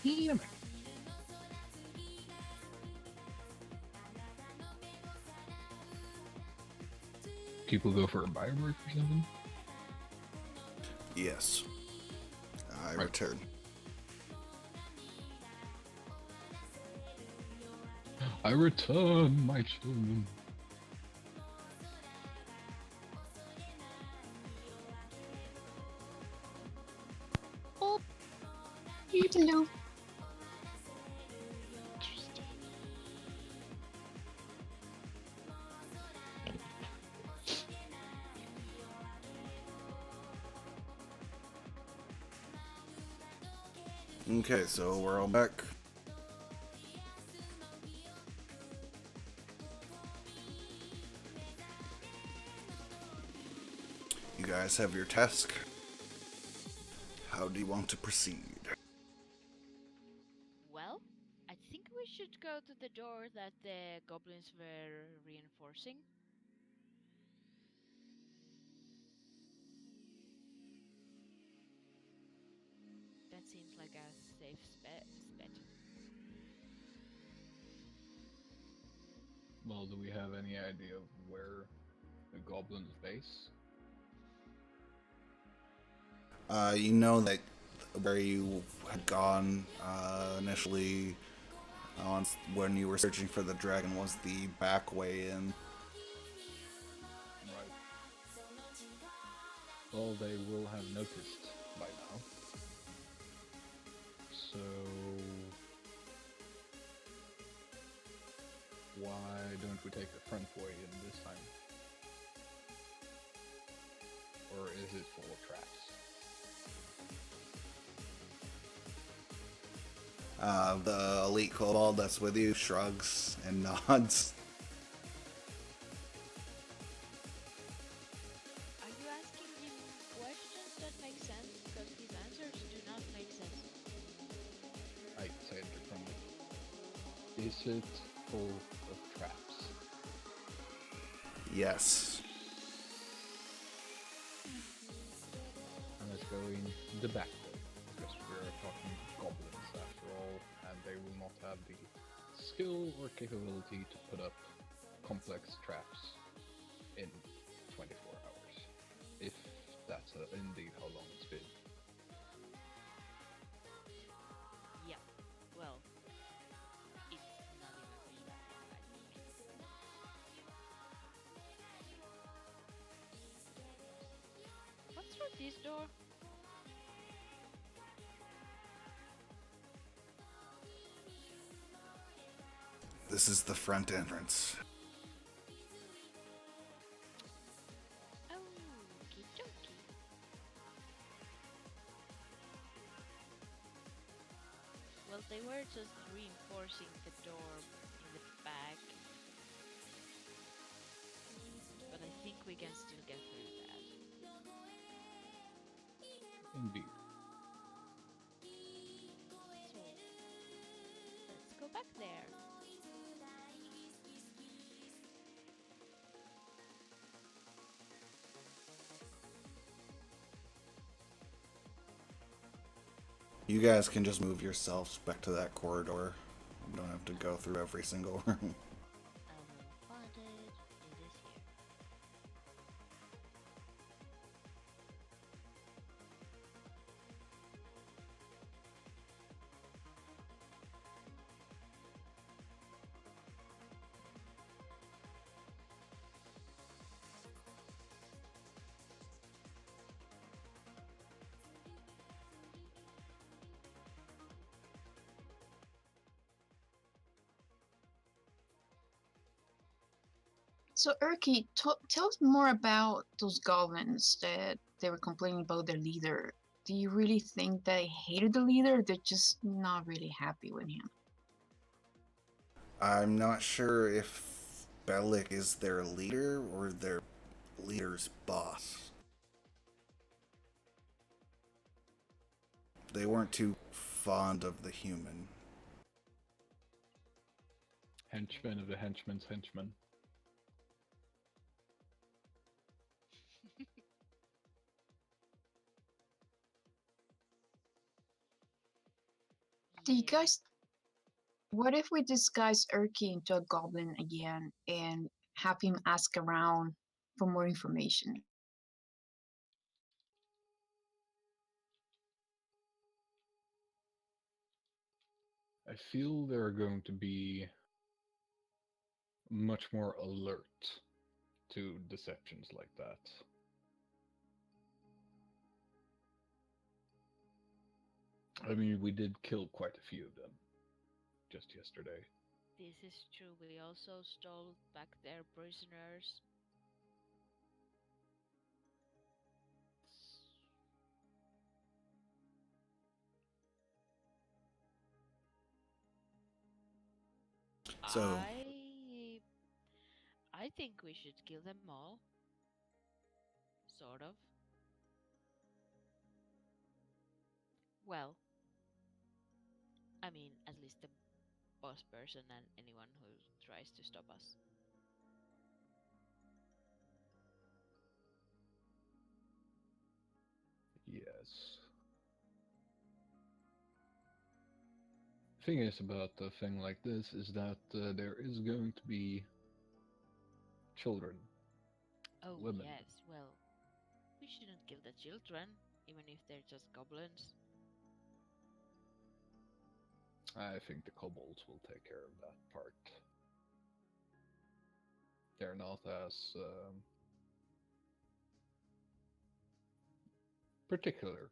Speaker 4: Damn it. People go for a biowork or something?
Speaker 1: Yes. I
Speaker 4: Right.
Speaker 1: return.
Speaker 4: I return, my children.
Speaker 2: Oh,
Speaker 3: Hello.
Speaker 2: interesting.
Speaker 1: Okay, so we're all back. You guys have your task. How do you want to proceed?
Speaker 2: Well, I think we should go to the door that the goblins were reinforcing. That seems like a safe bet.
Speaker 4: Well, do we have any idea of where the goblin's base?
Speaker 1: You know that where you had gone initially on when you were searching for the dragon was the back way in.
Speaker 4: Right. Well, they will have noticed by now. So... why don't we take the front way in this time? Or is it full of traps?
Speaker 1: The elite kobold that's with you shrugs and nods.
Speaker 2: Are you asking him questions that make sense? Because his answers do not make sense.
Speaker 4: I say it differently. Is it full of traps?
Speaker 1: Yes.
Speaker 4: And let's go in the back way, because we're talking goblins after all, and they will not have the skill or capability to put up complex traps in 24 hours. If that's indeed how long it's been.
Speaker 2: Yeah. Well, it's not even that long, I think. What's through this door?
Speaker 1: This is the front entrance.
Speaker 2: Okie dokie. Well, they were just reinforcing the door in the back. But I think we can still get through that.
Speaker 4: Indeed.
Speaker 2: So, let's go back there.
Speaker 1: You guys can just move yourselves back to that corridor. You don't have to go through every single room.
Speaker 2: I will find it. It is here.
Speaker 3: So, Erky, tell us more about those goblins that they were complaining about their leader. Do you really think they hated the leader? Or they're just not really happy with him.
Speaker 1: I'm not sure if Bellic is their leader or their leader's boss. They weren't too fond of the human.
Speaker 4: Henchman of the henchman's henchman.
Speaker 3: Do you
Speaker 2: Yeah.
Speaker 3: guys? What if we disguise Erky into a goblin again and have him ask around for more information?
Speaker 4: I feel they're going to be much more alert to deceptions like that. I mean, we did kill quite a few of them just yesterday.
Speaker 2: This is true. We also stole back their prisoners.
Speaker 1: So,
Speaker 2: I think we should kill them all. Sort of. Well, I mean, at least the boss person and anyone who tries to stop us.
Speaker 4: Yes. Thing is about a thing like this is that there is going to be children,
Speaker 2: Oh,
Speaker 4: women.
Speaker 2: yes, well, we shouldn't kill the children, even if they're just goblins.
Speaker 4: I think the kobolds will take care of that part. They're not as particular.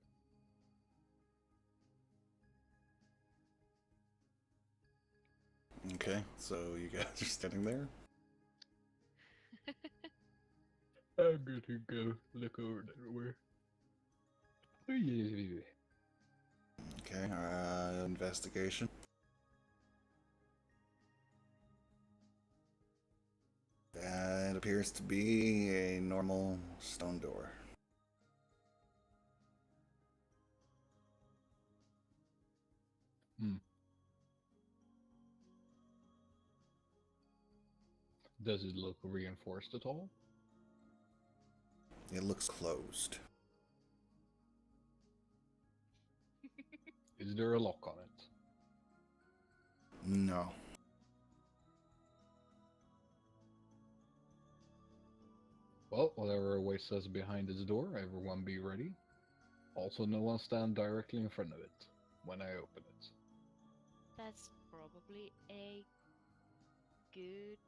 Speaker 1: okay, so you guys are standing there.
Speaker 4: I'm going to go look over everywhere.
Speaker 1: Okay, investigation. That appears to be a normal stone door.
Speaker 4: Hmm. Does it look reinforced at all?
Speaker 1: It looks closed.
Speaker 4: Is there a lock on it?
Speaker 1: No.
Speaker 4: Well, whatever awaits us behind its door, everyone be ready. Also, no one stand directly in front of it when I open it.
Speaker 2: That's probably a good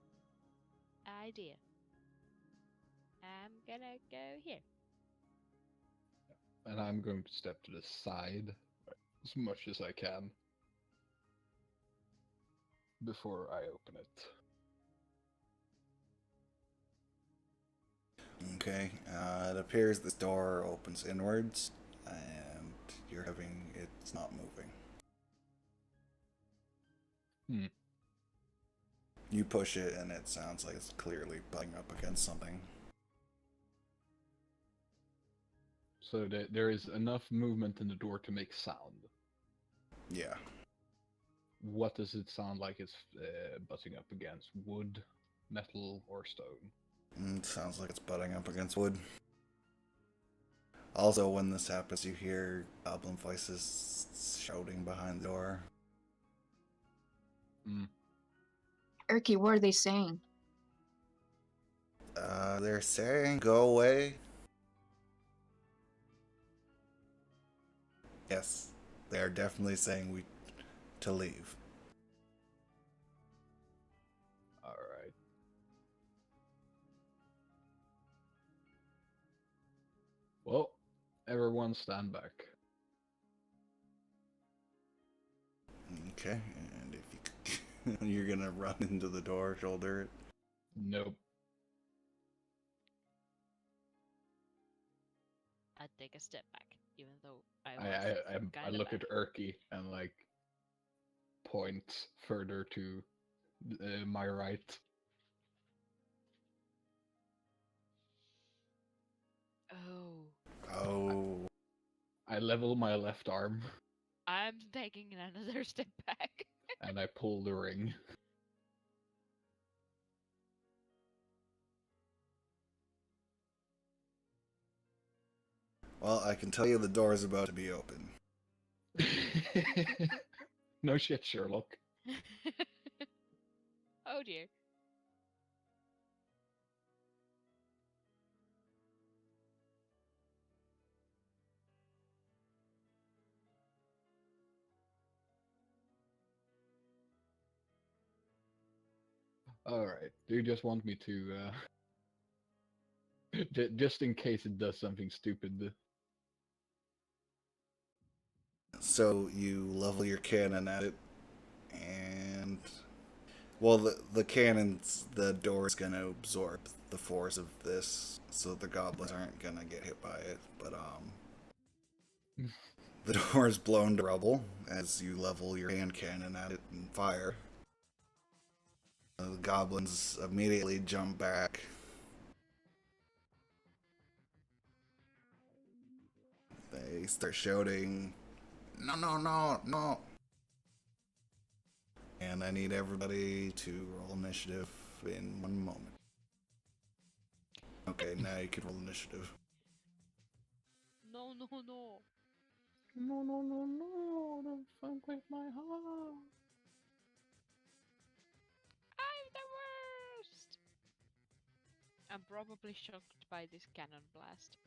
Speaker 2: idea. I'm gonna go here.
Speaker 4: And I'm going to step to the side as much as I can before I open it.
Speaker 1: Okay, it appears this door opens inwards, and you're having it's not moving.
Speaker 4: Hmm.
Speaker 1: You push it, and it sounds like it's clearly butting up against something.
Speaker 4: So there is enough movement in the door to make sound.
Speaker 1: Yeah.
Speaker 4: What does it sound like it's butting up against? Wood, metal, or stone?
Speaker 1: It sounds like it's butting up against wood. Also, when this happens, you hear goblin voices shouting behind the door.
Speaker 4: Hmm.
Speaker 3: Erky, what are they saying?
Speaker 1: They're saying, go away. Yes, they are definitely saying we to leave.
Speaker 4: Alright. Well, everyone stand back.
Speaker 1: Okay, and if you you're gonna run into the door, shoulder it.
Speaker 4: Nope.
Speaker 2: I'd take a step back, even though I was
Speaker 4: I
Speaker 2: kind of
Speaker 4: look
Speaker 2: back.
Speaker 4: at Erky and like point further to my right.
Speaker 2: Oh,
Speaker 1: Oh,
Speaker 4: I level my left arm
Speaker 2: I'm taking another step back.
Speaker 4: and I pull the ring.
Speaker 1: well, I can tell you the door is about to be open.
Speaker 4: No shit, Sherlock.
Speaker 2: Oh dear.
Speaker 4: Alright, do you just want me to, just in case it does something stupid?
Speaker 1: So you level your cannon at it, and well, the cannon's the door is gonna absorb the force of this, so the goblins aren't gonna get hit by it. But the door is blown to rubble as you level your hand cannon at it and fire. The goblins immediately jump back. They start shouting, "No, no, no, no!" And I need everybody to roll initiative in 1 moment. Okay, now you can roll initiative.
Speaker 2: No, no, no.
Speaker 4: No, no, no, no, don't fuck with my heart.
Speaker 2: I'm the worst. I'm probably shocked by this cannon blast.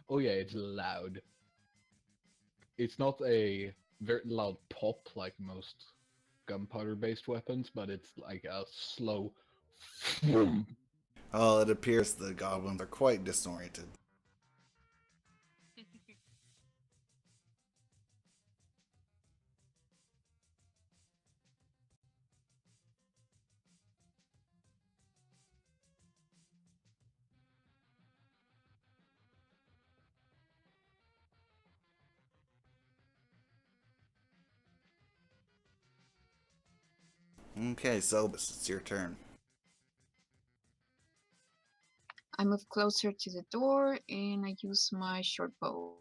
Speaker 4: Oh yeah, it's loud. It's not a very loud pop like most gunpowder-based weapons, but it's like a slow.
Speaker 1: Well, it appears the goblins are quite disoriented. Okay, Selbus, it's your turn.
Speaker 3: I move closer to the door and I use my short bow.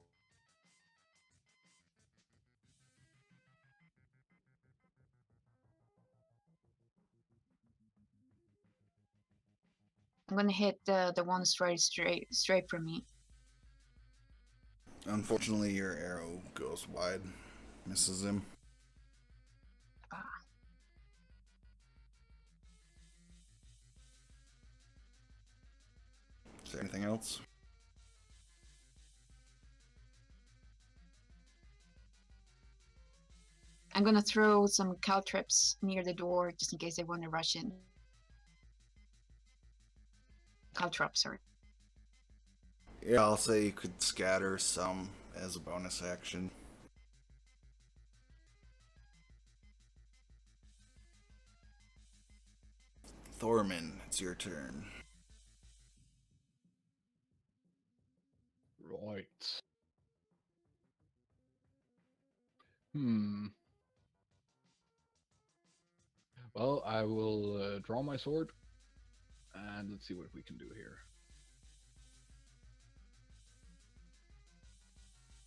Speaker 3: I'm gonna hit the one straight from me.
Speaker 1: Unfortunately, your arrow goes wide, misses him.
Speaker 3: Ah.
Speaker 1: Is there anything else?
Speaker 3: I'm gonna throw some caltrips near the door just in case they want to rush in. Caltrop, sorry.
Speaker 1: Yeah, I'll say you could scatter some as a bonus action. Thorman, it's your turn.
Speaker 4: Right. Hmm. Well, I will draw my sword, and let's see what we can do here.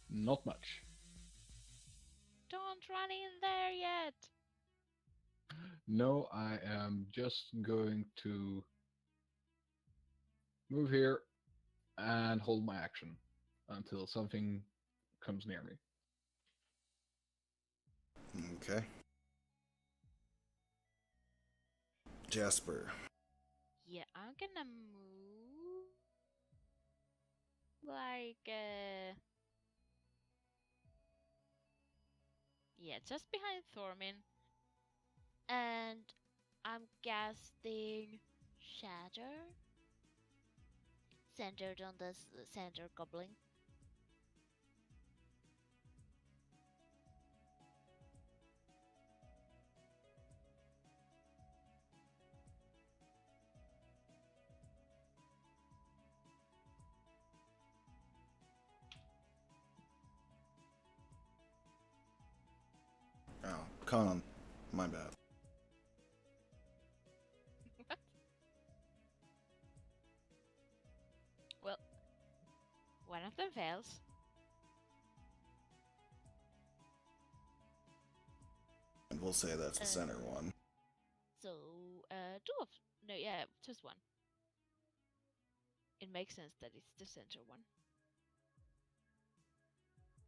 Speaker 4: Not much.
Speaker 2: Don't run in there yet.
Speaker 4: No, I am just going to move here and hold my action until something comes near me.
Speaker 1: Okay. Jasper.
Speaker 2: Yeah, I'm gonna move like yeah, just behind Thormin, and I'm casting Shatter centered on the center goblin.
Speaker 1: Oh, Con. My bad.
Speaker 2: What? Well, one of them fails.
Speaker 1: And we'll say that's the center one.
Speaker 2: So, two of no, yeah, just one. It makes sense that it's the center one.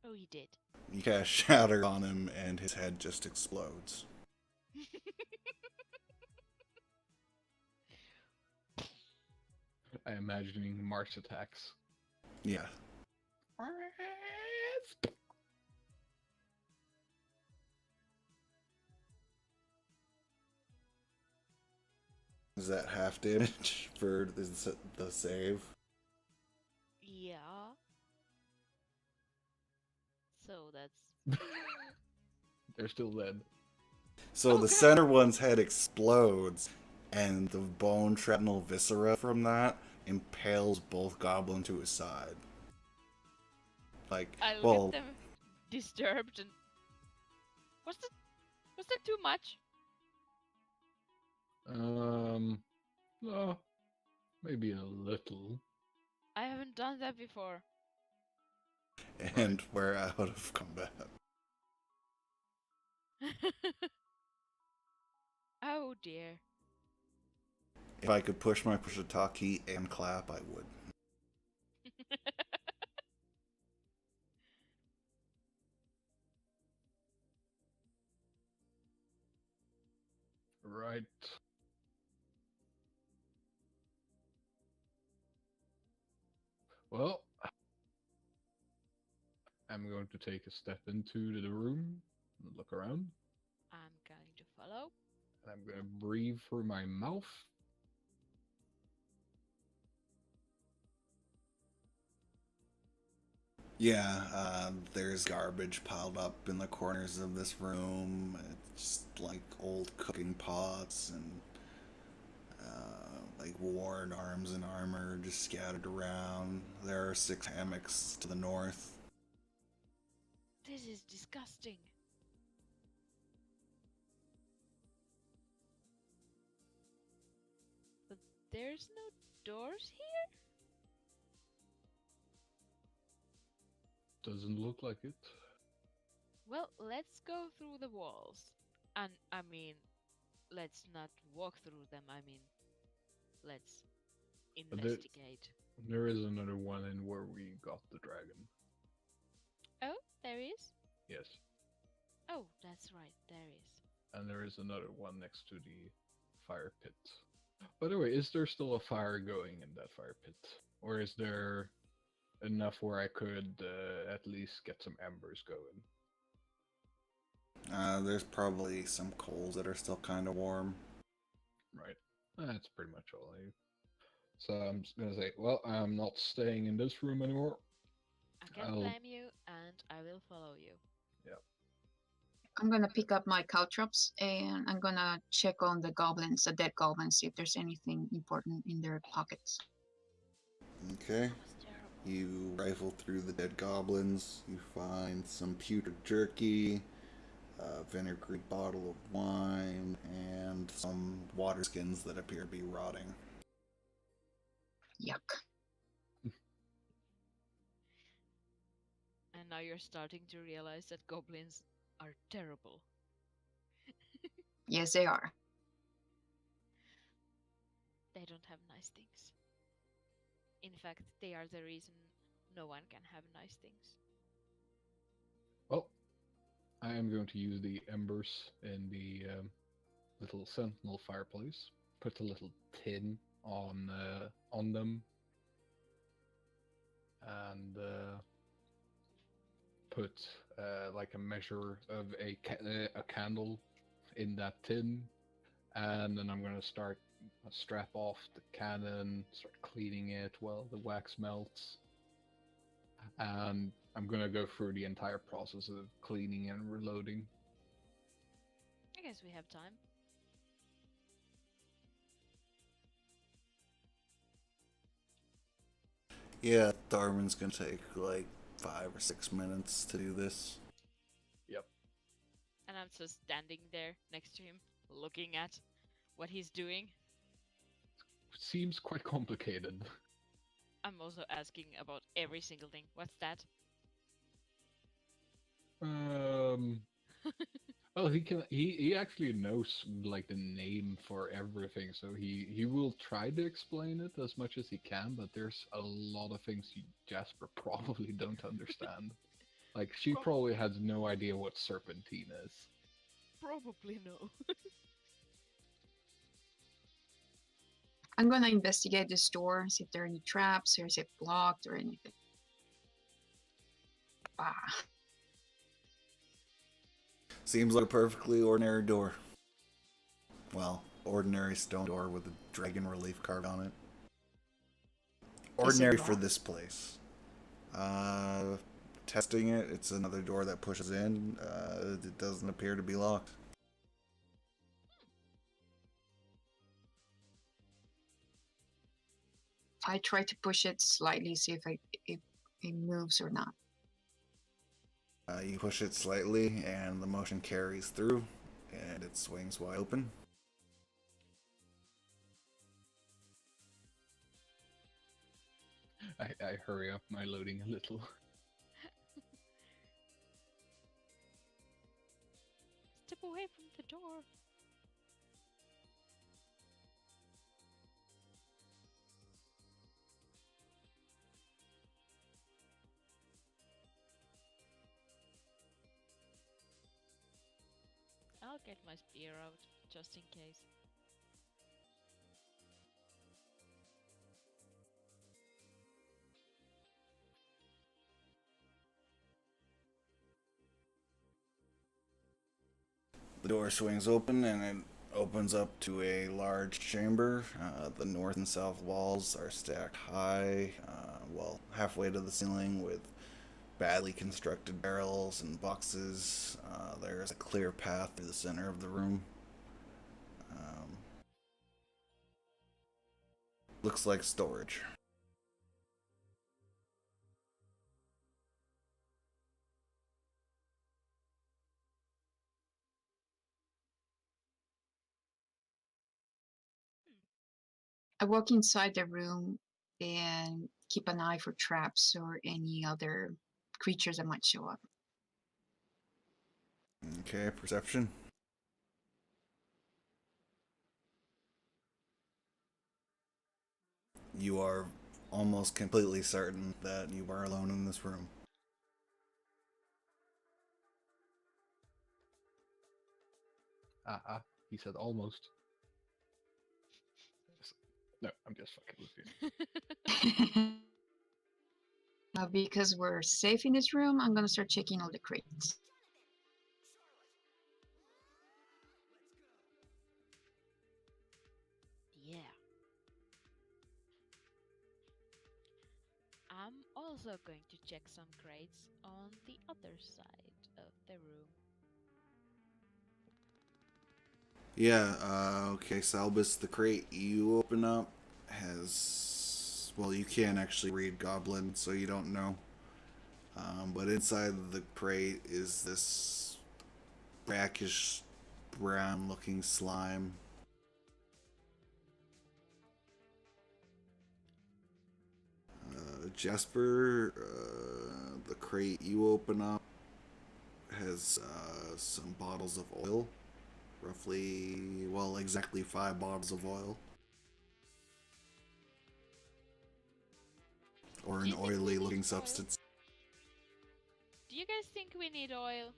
Speaker 2: Oh, he did.
Speaker 1: You cast Shatter on him, and his head just explodes.
Speaker 4: I'm imagining Mars attacks.
Speaker 1: Yeah. Is that half damage for the save?
Speaker 2: Yeah. So that's.
Speaker 4: They're still dead.
Speaker 1: So the
Speaker 2: Okay.
Speaker 1: center one's head explodes, and the bone shrapnel viscera from that impales both goblin to his side. Like,
Speaker 2: I look
Speaker 1: well,
Speaker 2: at them disturbed and. Was that too much?
Speaker 4: No, maybe a little.
Speaker 2: I haven't done that before.
Speaker 1: and we're out of combat.
Speaker 2: Oh dear.
Speaker 1: If I could push my push to talk key and clap, I would.
Speaker 4: Right. Well, I'm going to take a step into the room and look around.
Speaker 2: I'm going to follow.
Speaker 4: And I'm going to breathe through my mouth.
Speaker 1: Yeah, there's garbage piled up in the corners of this room. It's like old cooking pots and like worn arms and armor just scattered around. There are 6 hammocks to the north.
Speaker 2: This is disgusting. But there's no doors here?
Speaker 4: Doesn't look like it.
Speaker 2: Well, let's go through the walls. And I mean, let's not walk through them. I mean, let's
Speaker 4: But
Speaker 2: investigate.
Speaker 4: there is another one in where we got the dragon.
Speaker 2: Oh, there is?
Speaker 4: Yes.
Speaker 2: Oh, that's right, there is.
Speaker 4: And there is another one next to the fire pit. By the way, is there still a fire going in that fire pit? Or is there enough where I could at least get some embers going?
Speaker 1: There's probably some coals that are still kind of warm.
Speaker 4: Right. That's pretty much all I need. So I'm just gonna say, well, I'm not staying in this room anymore.
Speaker 2: I can't
Speaker 4: I'll-
Speaker 2: blame you, and I will follow you.
Speaker 3: I'm gonna pick up my caltrops and I'm gonna check on the goblins, the dead goblins, see if there's anything important in their pockets.
Speaker 1: Okay.
Speaker 2: That was terrible.
Speaker 1: You rifle through the dead goblins. You find some putrid jerky, a vinegary bottle of wine, and some water skins that appear to be rotting.
Speaker 3: Yuck.
Speaker 2: And now you're starting to realize that goblins are terrible.
Speaker 3: Yes, they are.
Speaker 2: They don't have nice things. In fact, they are the reason no one can have nice things.
Speaker 4: Well, I am going to use the embers in the little sentinel fireplace. Put a little tin on them, and put like a measure of a candle in that tin, and then I'm gonna start strap off the cannon, start cleaning it while the wax melts, and I'm gonna go through the entire process of cleaning and reloading.
Speaker 2: I guess we have time.
Speaker 1: Yeah, Darwin's gonna take like 5 or 6 minutes to do this.
Speaker 4: Yep.
Speaker 2: And I'm just standing there next to him, looking at what he's doing.
Speaker 4: Seems quite complicated.
Speaker 2: I'm also asking about every single thing. What's that?
Speaker 4: Well, he can. He actually knows like the name for everything, so he will try to explain it as much as he can. But there's a lot of things Jasper probably don't understand. Like, she probably had no idea what serpentine is.
Speaker 2: Probably no.
Speaker 3: I'm gonna investigate this door, see if there are any traps, or is it blocked or anything. Ah,
Speaker 1: Seems like a perfectly ordinary door. Well, ordinary stone door with a dragon relief carved on it. Ordinary for
Speaker 3: locked?
Speaker 1: this place. Testing it, it's another door that pushes in. It doesn't appear to be locked.
Speaker 3: I try to push it slightly, see if it moves or not.
Speaker 1: You push it slightly, and the motion carries through, and it swings wide open.
Speaker 4: I hurry up my loading a little.
Speaker 2: Step away from the door. I'll get my spear out, just in case.
Speaker 1: The door swings open, and it opens up to a large chamber. The north and south walls are stacked high, well, halfway to the ceiling, with badly constructed barrels and boxes. There's a clear path through the center of the room. Looks like storage.
Speaker 3: I walk inside the room and keep an eye for traps or any other creatures that might show up.
Speaker 1: Okay, perception. You are almost completely certain that you are alone in this room.
Speaker 4: He said almost. No, I'm just fucking with you.
Speaker 3: Because we're safe in this room, I'm gonna start checking all the crates.
Speaker 2: Yeah. I'm also going to check some crates on the other side of the room.
Speaker 1: Yeah, okay, Salbus, the crate you open up has. Well, you can't actually read Goblin, so you don't know. But inside the crate is this brackish brown looking slime. Jasper, the crate you open up has some bottles of oil. Roughly, well, exactly 5 bottles of oil. Or
Speaker 2: Do
Speaker 1: an
Speaker 2: you think we
Speaker 1: oily
Speaker 2: need
Speaker 1: looking
Speaker 2: oil?
Speaker 1: substance.
Speaker 2: Do you guys think we need oil?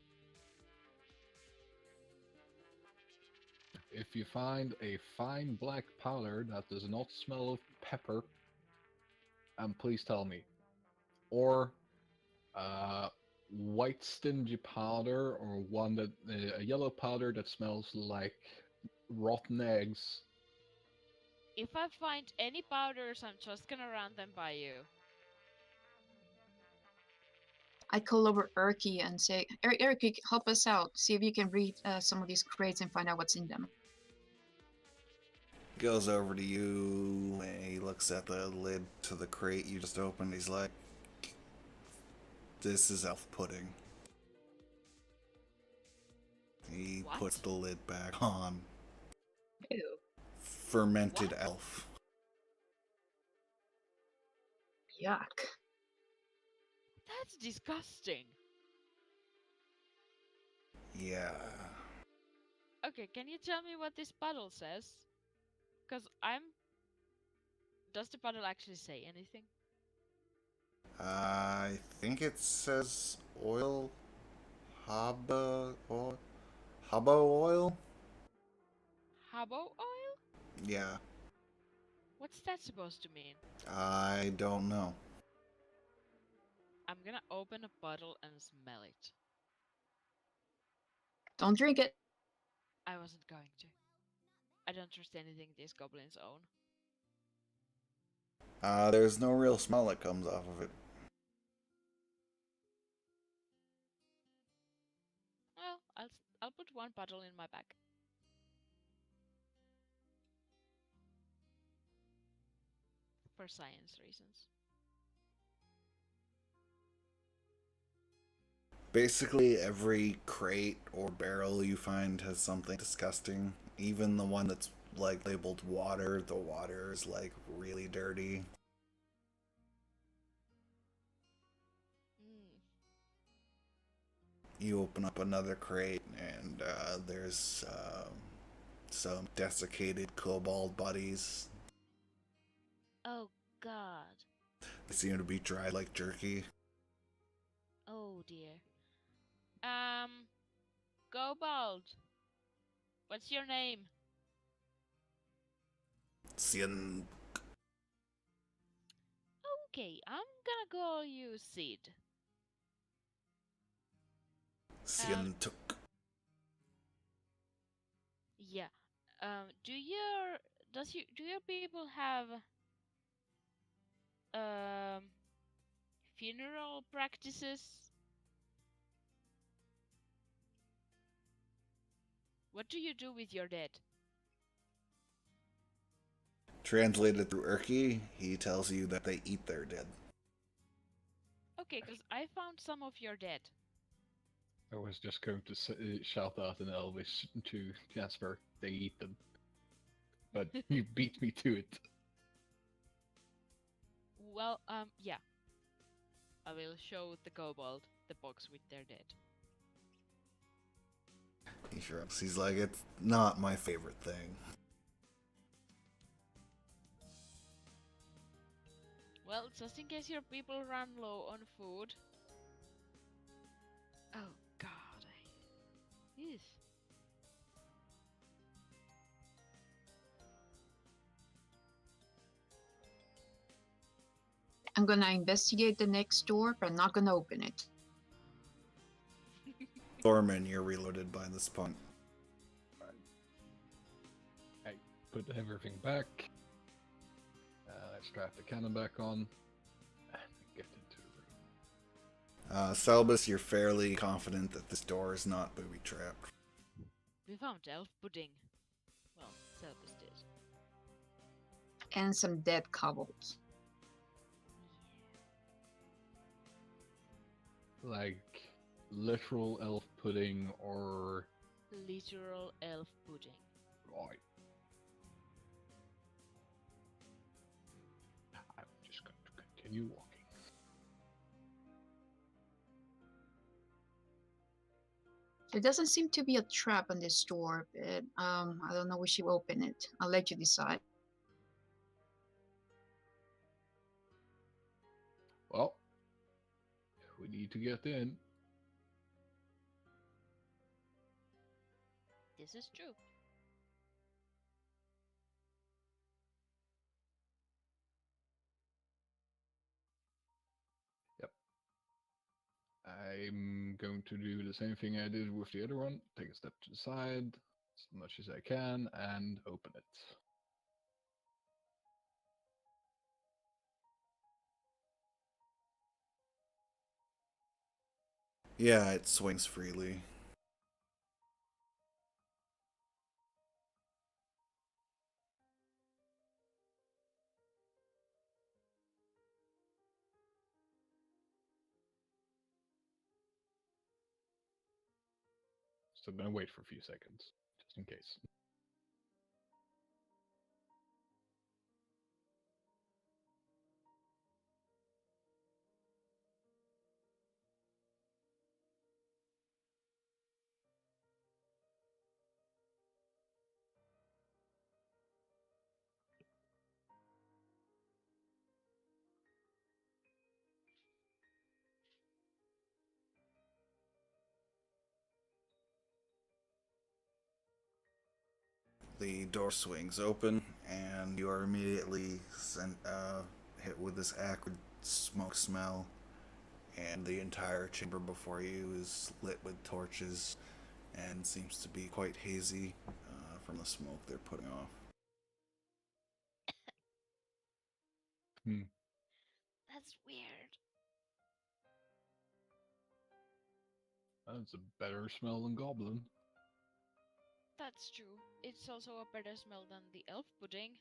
Speaker 4: If you find a fine black powder that does not smell of pepper, please tell me. Or white stingy powder, or one that a yellow powder that smells like rotten eggs.
Speaker 2: If I find any powders, I'm just gonna run them by you.
Speaker 3: I call over Erky and say, Erky, help us out. See if you can read some of these crates and find out what's in them.
Speaker 1: Goes over to you and he looks at the lid to the crate you just opened. He's like, "This is elf pudding." He
Speaker 2: What?
Speaker 1: puts the lid back on.
Speaker 3: Ew.
Speaker 1: Fermented
Speaker 2: What?
Speaker 1: elf.
Speaker 3: Yuck.
Speaker 2: That's disgusting.
Speaker 1: Yeah.
Speaker 2: Okay, can you tell me what this bottle says? Because I'm... Does the bottle actually say anything?
Speaker 1: I think it says oil? Haba oil? Habo oil?
Speaker 2: Habo oil?
Speaker 1: Yeah,
Speaker 2: What's that supposed to mean?
Speaker 1: I don't know.
Speaker 2: I'm gonna open a bottle and smell it.
Speaker 3: Don't drink it.
Speaker 2: I wasn't going to. I don't trust anything these goblins own.
Speaker 1: There's no real smell that comes off of it.
Speaker 2: Well, I'll put one bottle in my bag. For science reasons.
Speaker 1: Basically, every crate or barrel you find has something disgusting. Even the one that's like labeled water, the water is like really dirty.
Speaker 2: Mm.
Speaker 1: You open up another crate, and there's some desiccated kobold bodies.
Speaker 2: Oh god.
Speaker 1: They seem to be dry like jerky.
Speaker 2: Oh dear. Kobold. What's your name?
Speaker 1: Sien
Speaker 2: Okay, I'm gonna call you Sid.
Speaker 1: Tuk.
Speaker 2: Yeah. Do your people have um funeral practices? What do you do with your dead?
Speaker 1: Translated through Urki, he tells you that they eat their dead.
Speaker 2: Okay, because I found some of your dead.
Speaker 4: I was just going to shout out in Elvish to Jasper, they eat them. But you beat me to it.
Speaker 2: Well, yeah. I will show the kobold the box with their dead.
Speaker 1: He shrugs. He's like, it's not my favorite thing.
Speaker 2: Well, just in case your people run low on food. Oh god. Yes.
Speaker 3: I'm gonna investigate the next door, but I'm not gonna open it.
Speaker 1: Thorman, you're reloaded by this point.
Speaker 4: I put everything back. I strap the cannon back on. And get into the room.
Speaker 1: Selbus, you're fairly confident that this door is not booby-trapped.
Speaker 2: We found elf pudding. Well, Selbus did.
Speaker 3: And some dead kobolds.
Speaker 4: Like literal elf pudding or
Speaker 2: Literal elf pudding.
Speaker 4: right. I'm just going to continue walking.
Speaker 3: There doesn't seem to be a trap on this door, but I don't know if you open it. I'll let you decide.
Speaker 4: Well, we need to get in.
Speaker 2: This is true.
Speaker 4: I'm going to do the same thing I did with the other one. Take a step to the side, as much as I can, and open it.
Speaker 1: Yeah, it swings freely.
Speaker 4: So I'm gonna wait for a few seconds, just in case.
Speaker 1: The door swings open, and you are immediately hit with this acrid smoke smell, and the entire chamber before you is lit with torches and seems to be quite hazy from the smoke they're putting off.
Speaker 4: Hmm.
Speaker 2: That's weird.
Speaker 4: That's a better smell than goblin.
Speaker 2: That's true. It's also a better smell than the elf pudding.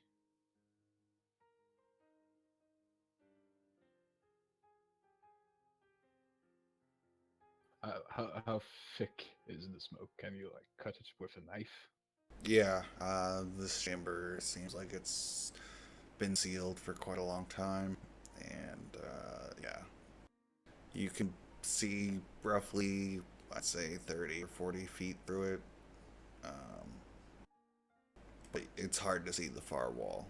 Speaker 4: How thick is the smoke? Can you like cut it with a knife?
Speaker 1: Yeah, this chamber seems like it's been sealed for quite a long time, and yeah, you can see roughly, I'd say, 30 or 40 feet through it, um, but it's hard to see the far wall.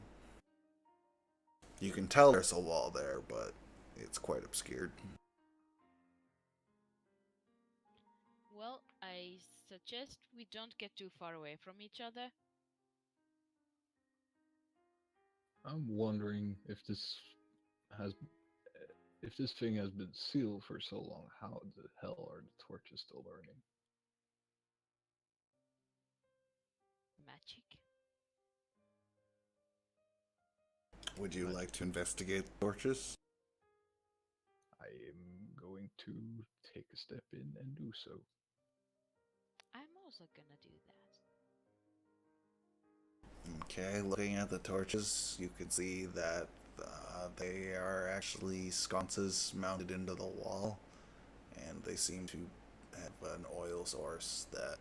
Speaker 1: You can tell there's a wall there, but it's quite obscured.
Speaker 2: Well, I suggest we don't get too far away from each other.
Speaker 4: I'm wondering has if this thing has been sealed for so long. How the hell are the torches still burning?
Speaker 2: Magic.
Speaker 1: Would you
Speaker 4: Magic.
Speaker 1: like to investigate the torches?
Speaker 4: I am going to take a step in and do so.
Speaker 2: I'm also gonna do that.
Speaker 1: Okay, looking at the torches, you can see that they are actually sconces mounted into the wall, and they seem to have an oil source uh,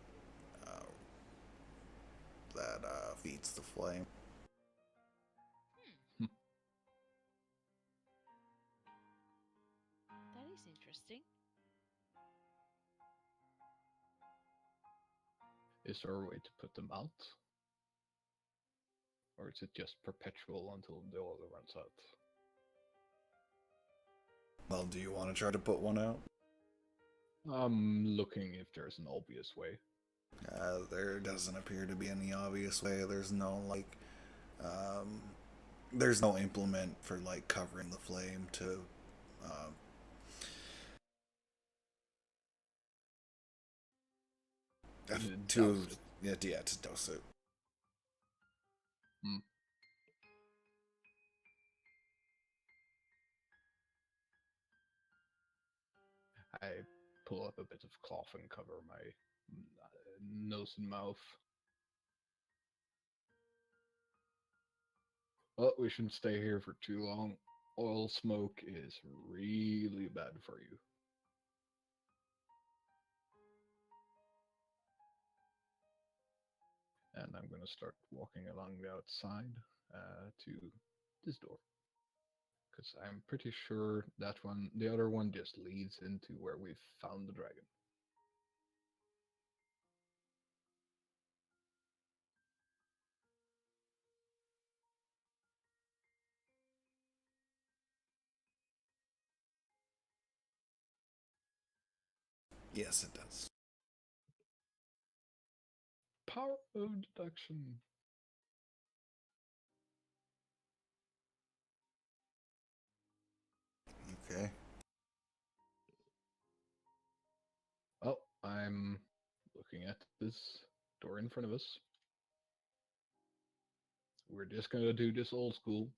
Speaker 1: that feeds the flame.
Speaker 2: Hmm, that is interesting.
Speaker 4: Is there a way to put them out? Or is it just perpetual until the oil runs out?
Speaker 1: Well, do you want to try to put one out?
Speaker 4: I'm looking if there's an obvious way.
Speaker 1: There doesn't appear to be any obvious way. Um, there's no implement for like covering the flame uh, to
Speaker 4: Douse it.
Speaker 1: yeah, to dose it.
Speaker 4: Hmm. I pull up a bit of cloth and cover my nose and mouth. Well, we shouldn't stay here for too long. Oil smoke is really bad for you. And I'm going to start walking along the outside to this door. Because I'm pretty sure the other one just leads into where we found the dragon.
Speaker 1: Yes, it does.
Speaker 4: Power of deduction.
Speaker 1: Okay.
Speaker 4: Well, I'm looking at this door in front of us. We're just gonna do this old school,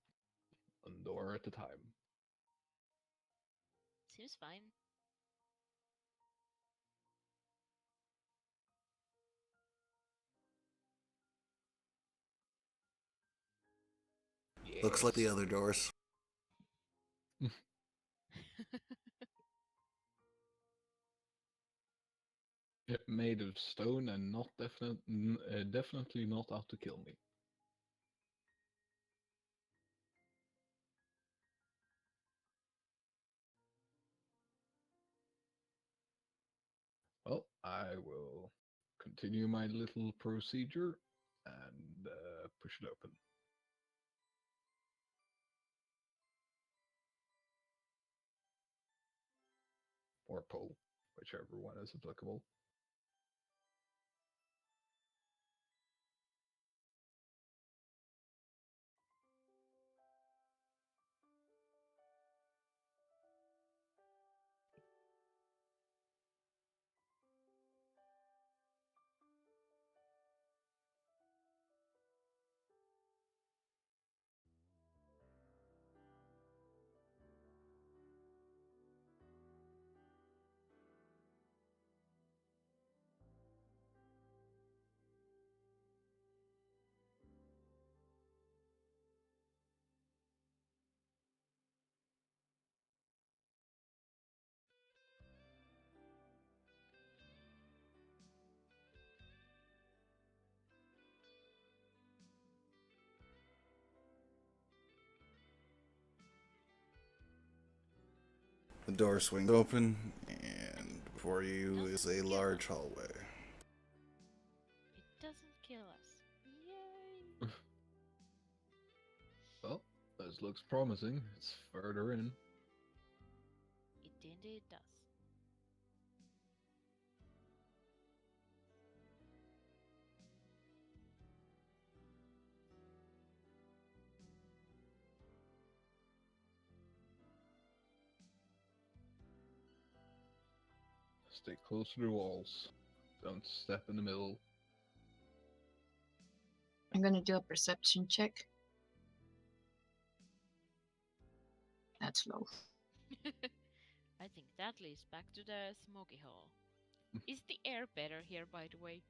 Speaker 4: one door at a time.
Speaker 2: Seems fine.
Speaker 1: Looks like the other doors.
Speaker 4: Made of stone and not definitely not out to kill me. Well, I will continue my little procedure and push it open. Or pull, whichever one is applicable.
Speaker 1: The door swings open, and before you is a large hallway.
Speaker 2: It doesn't kill us. Yay!
Speaker 4: Well, this looks promising. It's further in.
Speaker 2: It indeed does.
Speaker 4: Stay close to the walls. Don't step in the middle.
Speaker 3: I'm gonna do a perception check. That's low.
Speaker 2: I think that leads back to the smoky hall. Is the air better here, by the way?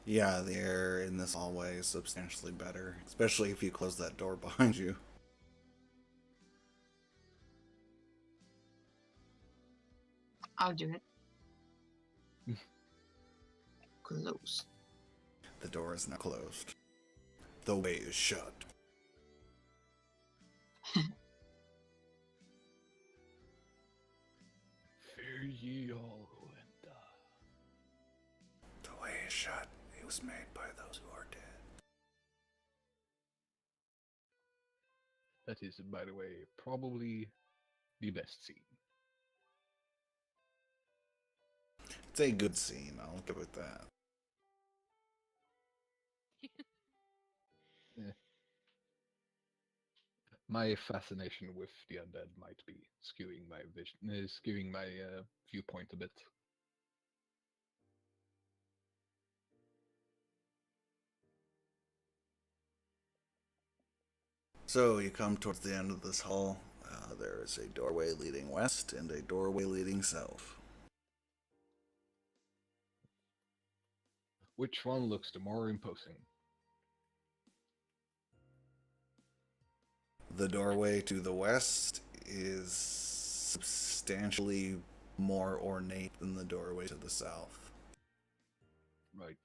Speaker 1: Yeah, the air in this hallway is substantially better, especially if you close that door behind you.
Speaker 3: I'll do it. Close.
Speaker 1: The door is now closed. The way is shut.
Speaker 4: Fear ye all who enter.
Speaker 1: The way is shut. It was made by those who are dead.
Speaker 4: That is, by the way, probably the best scene.
Speaker 1: It's a good scene, I'll give it that.
Speaker 4: My fascination with the undead might be skewing my vision, skewing my viewpoint a bit.
Speaker 1: So you come towards the end of this hall. There is a doorway leading west and a doorway leading south.
Speaker 4: Which one looks the more imposing?
Speaker 1: The doorway to the west is substantially more ornate than the doorway to the south.
Speaker 4: Right.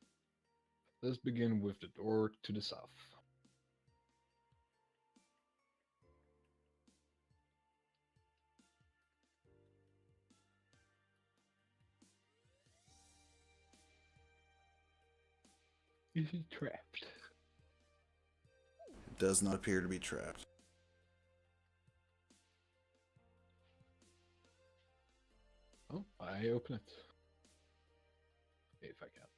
Speaker 4: Let's begin with the door to the south. Is he trapped?
Speaker 1: It does not appear to be trapped.
Speaker 4: Oh, I open it. If I can.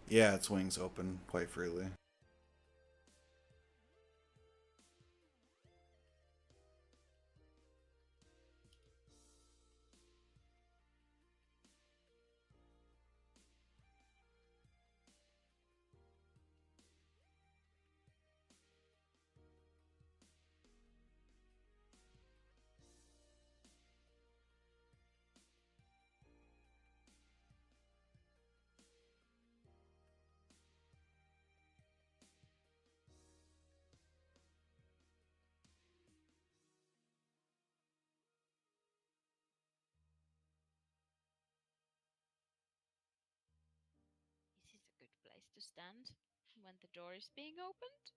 Speaker 1: Yeah, its wings open quite freely.
Speaker 2: Is this a good place to stand when the door is being opened?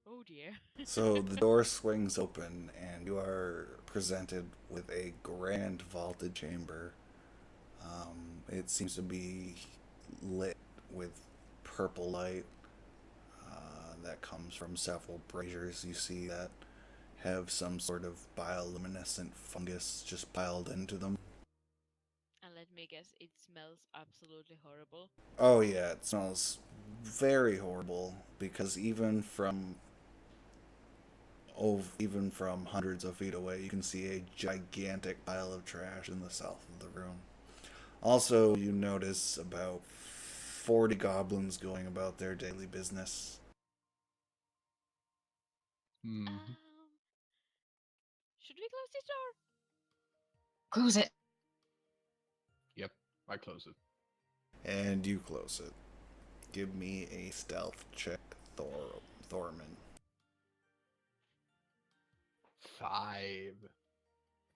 Speaker 2: Oh dear.
Speaker 1: So the door swings open, and you are presented with a grand vaulted chamber. It seems to be lit with purple light that comes from several braziers you see that have some sort of bioluminescent fungus just piled into them.
Speaker 2: And let me guess, it smells absolutely horrible.
Speaker 1: Oh yeah, it smells very horrible because even from hundreds of feet away, you can see a gigantic pile of trash in the south of the room. Also, you notice about 40 goblins going about their daily business.
Speaker 4: Hmm.
Speaker 2: Should we close this door?
Speaker 3: Close it.
Speaker 4: Yep, I close it.
Speaker 1: And you close it. Give me a stealth check, Thorman.
Speaker 4: 5.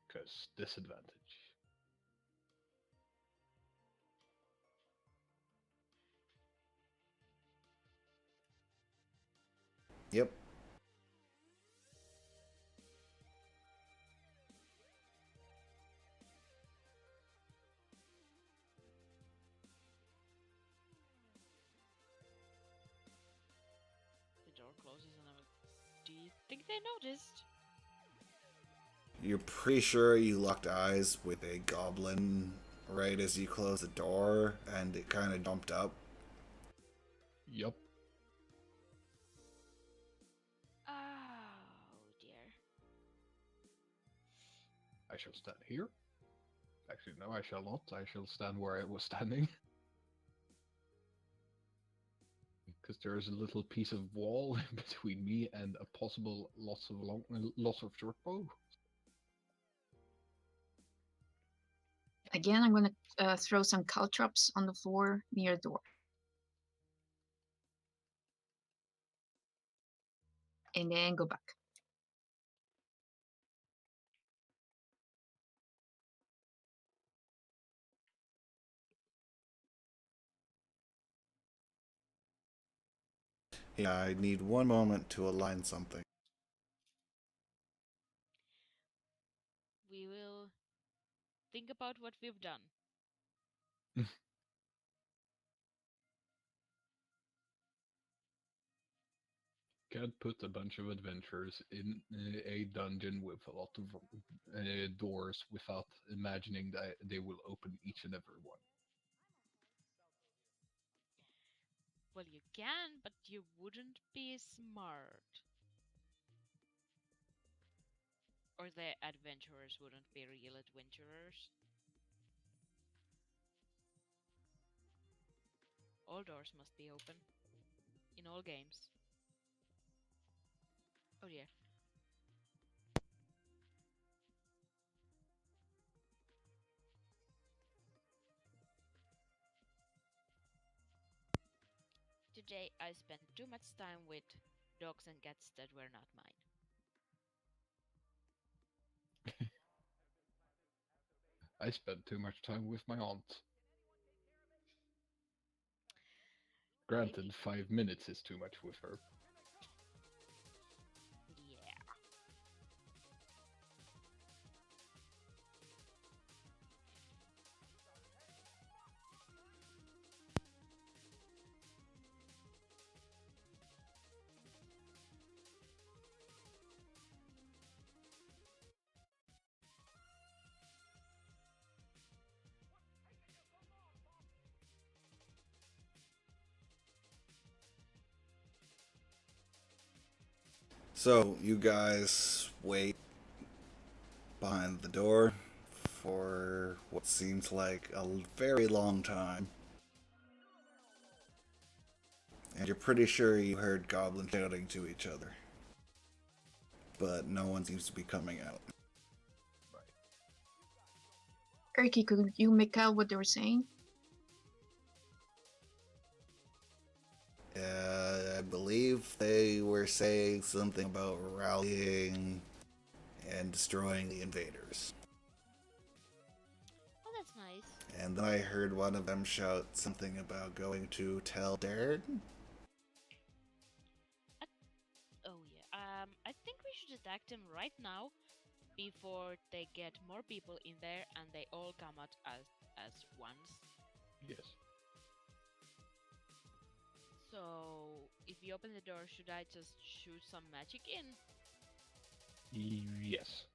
Speaker 4: Because disadvantage.
Speaker 1: Yep.
Speaker 2: The door closes and I'm like, do you think they noticed?
Speaker 1: You're pretty sure you locked eyes with a goblin right as you closed the door, and it kind of jumped up.
Speaker 4: Yup.
Speaker 2: Oh dear.
Speaker 4: I shall stand here. Actually, no, I shall not. I shall stand where I was standing. Because there is a little piece of wall between me and a possible loss of short bow.
Speaker 3: Again, I'm gonna throw some caltrops on the floor near the door. And then go back.
Speaker 1: Yeah, I need one moment to align something.
Speaker 2: We will think about what we've done.
Speaker 4: Can't put a bunch of adventurers in a dungeon with a lot of doors without imagining that they will open each and every one.
Speaker 2: Well, you can, but you wouldn't be smart. Or the adventurers wouldn't be real adventurers. All doors must be open. In all games. Oh dear. Today I spent too much time with dogs and cats that were not mine.
Speaker 4: I spent too much time with my aunt. Granted,
Speaker 2: Maybe.
Speaker 4: 5 minutes is too much with her.
Speaker 2: Yeah.
Speaker 1: So, you guys wait behind the door for what seems like a very long time. And you're pretty sure you heard goblins shouting to each other. But no one seems to be coming out.
Speaker 3: Erky, could you make out what they were saying?
Speaker 1: I believe they were saying something about rallying and destroying the invaders.
Speaker 2: Oh, that's nice.
Speaker 1: And then I heard one of them shout something about going to tell Darren.
Speaker 2: Oh yeah. I think we should attack them right now before they get more people in there and they all come out as once.
Speaker 4: Yes.
Speaker 2: So if you open the door, should I just shoot some magic in?
Speaker 4: Yes.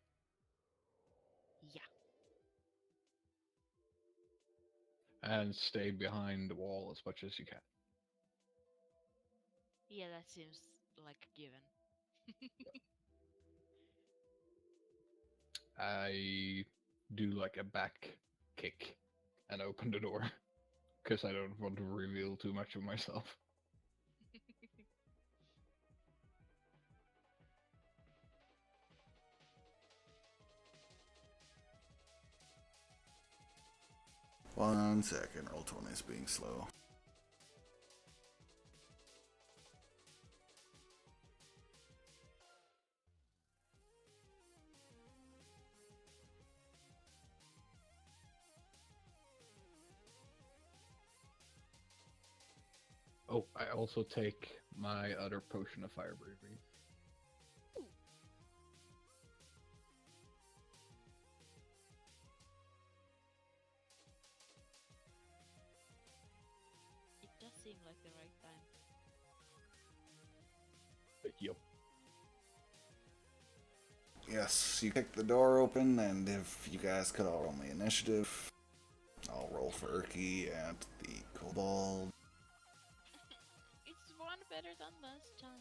Speaker 2: Yeah.
Speaker 4: And stay behind the wall as much as you can.
Speaker 2: Yeah, that seems like a given.
Speaker 4: I do like a back kick and open the door. Because I don't want to reveal too much of myself.
Speaker 1: One second, Roll20 is being slow.
Speaker 4: Oh, I also take my other potion of fire breathing.
Speaker 2: It does seem like the right time.
Speaker 4: Yup.
Speaker 1: Yes, you kick the door open, and if you guys could all roll the initiative, I'll roll for Urki and the kobold.
Speaker 2: It's one better than last time.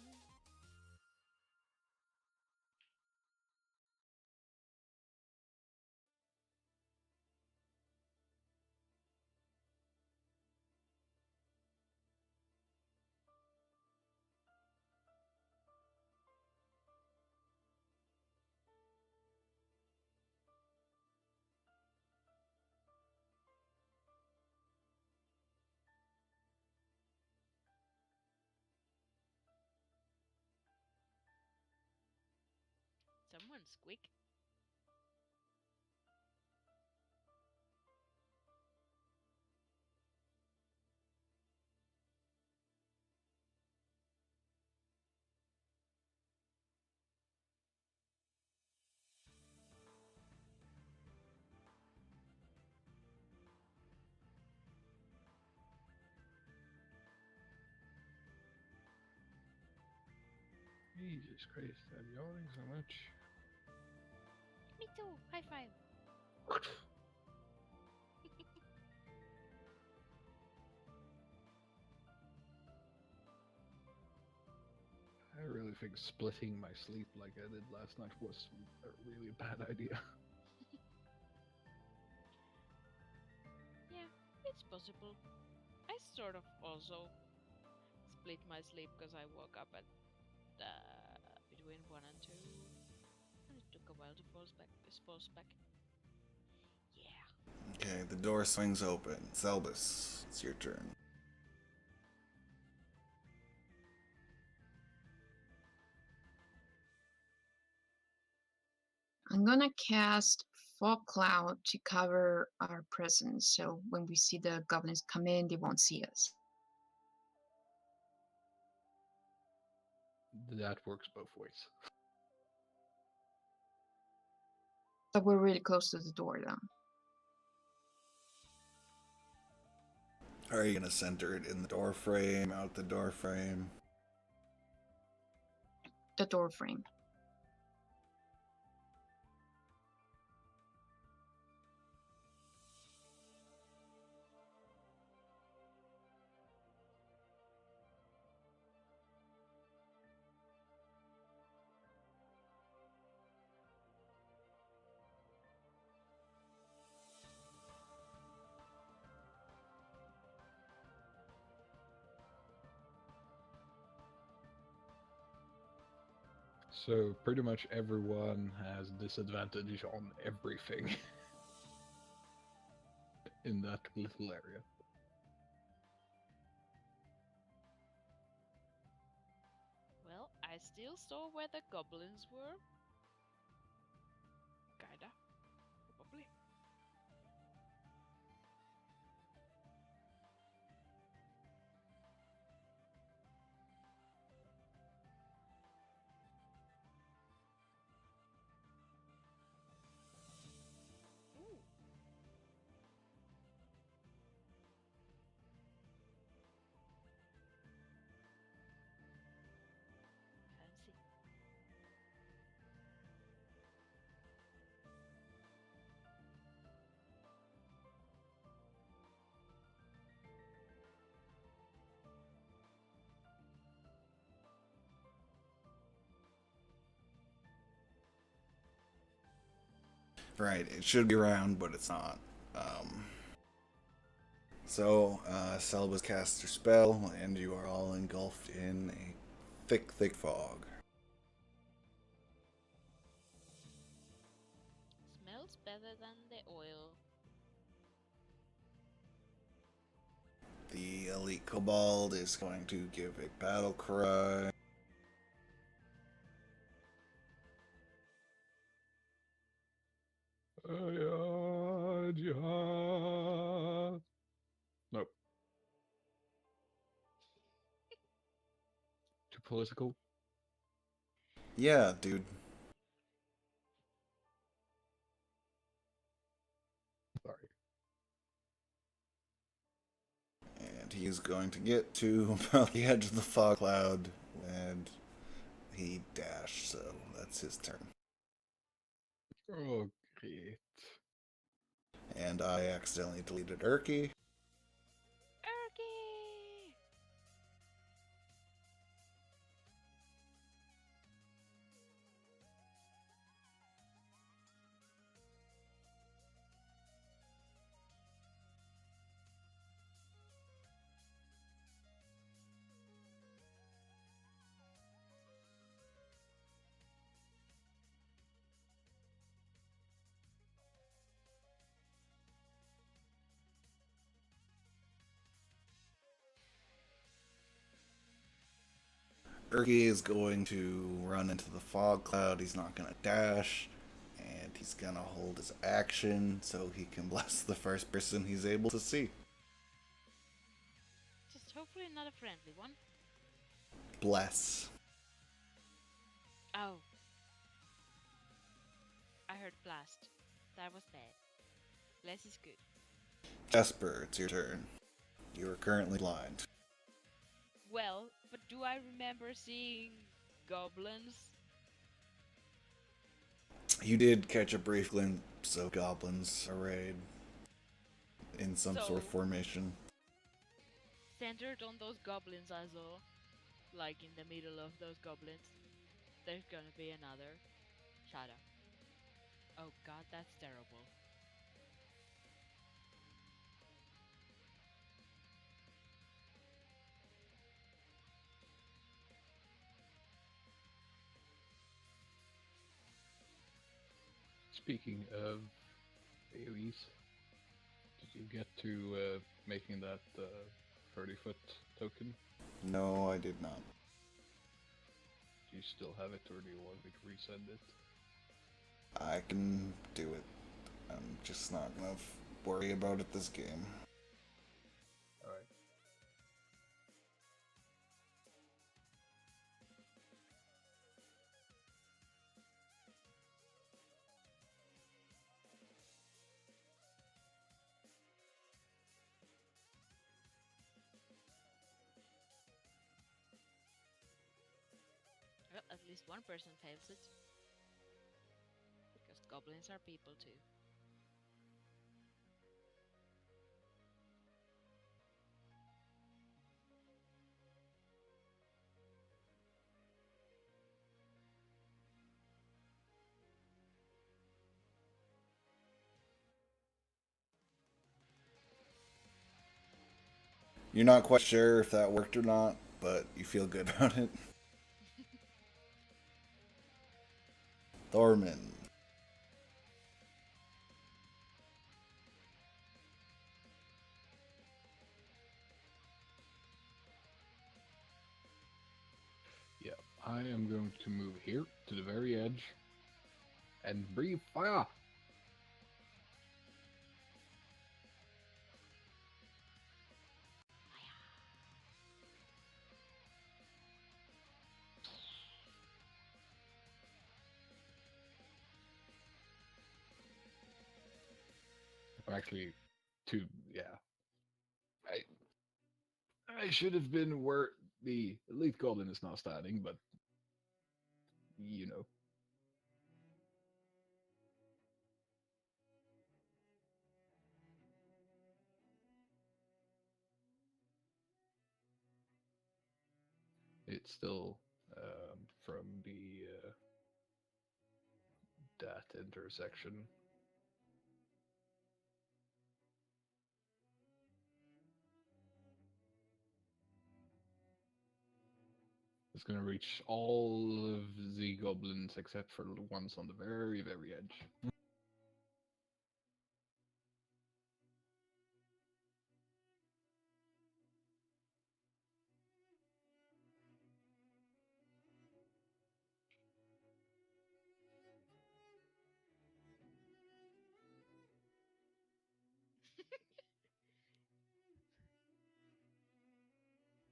Speaker 2: Someone's quick.
Speaker 4: Jesus Christ, I'm yawning so much.
Speaker 2: Me too. High five.
Speaker 4: I really think splitting my sleep like I did last night was a really bad idea.
Speaker 2: Yeah, it's possible. I sort of also split my sleep because I woke up at between 1 and 2. And it took a while to pulse back. Yeah.
Speaker 1: Okay, the door swings open. Zelbus, it's your turn.
Speaker 3: I'm gonna cast fog cloud to cover our presence, so when we see the goblins come in, they won't see us.
Speaker 4: That works both ways.
Speaker 3: But we're really close to the door, though.
Speaker 1: Are you gonna center it in the door frame, out the door frame?
Speaker 3: The door frame.
Speaker 4: So pretty much everyone has disadvantage on everything in that little area.
Speaker 2: Well, I still saw where the goblins were. Kinda. Probably. Ooh. Fancy.
Speaker 1: Right, it should be around, but it's not. Selbus casts her spell, and you are all engulfed in a thick, thick fog.
Speaker 2: Smells better than the oil.
Speaker 1: The elite kobold is going to give a battle cry.
Speaker 4: Nope. political?
Speaker 1: Yeah, dude.
Speaker 4: Sorry.
Speaker 1: And he's going to get to about the edge of the fog cloud, and he dashed, so that's his turn.
Speaker 4: Oh, great.
Speaker 1: And I accidentally deleted Erky.
Speaker 2: Erky!
Speaker 1: Erky is going to run into the fog cloud. He's not going to dash. And he's going to hold his action so he can bless the first person he's able to see.
Speaker 2: Just hopefully not a friendly one.
Speaker 1: Bless.
Speaker 2: Oh. I heard blast. That was bad. Less is good.
Speaker 1: Jasper, it's your turn. You are currently blind.
Speaker 2: Well, but do I remember seeing goblins?
Speaker 1: You did catch a brief glimpse of goblins arrayed in some sort of
Speaker 2: So-
Speaker 1: formation.
Speaker 2: Centered on those goblins I saw, like in the middle of those goblins, there's gonna be another shadow. Oh god, that's terrible.
Speaker 4: Speaking of AoEs, did you get to making that 30-foot token?
Speaker 1: No, I did not.
Speaker 4: Do you still have it, or do you want me to resend it?
Speaker 1: I can do it. I'm just not gonna worry about it this game.
Speaker 4: Alright.
Speaker 2: Well, at least one person fails it. Because goblins are people too.
Speaker 1: You're not quite sure if that worked or not, but you feel good about it. Thorman.
Speaker 4: Yeah, I am going to move here to the very edge and breathe fire. Or actually, yeah. I should have been where the elite goblin is now standing, but you know. It's still from the that intersection. It's gonna reach all of the goblins except for the ones on the very, very edge.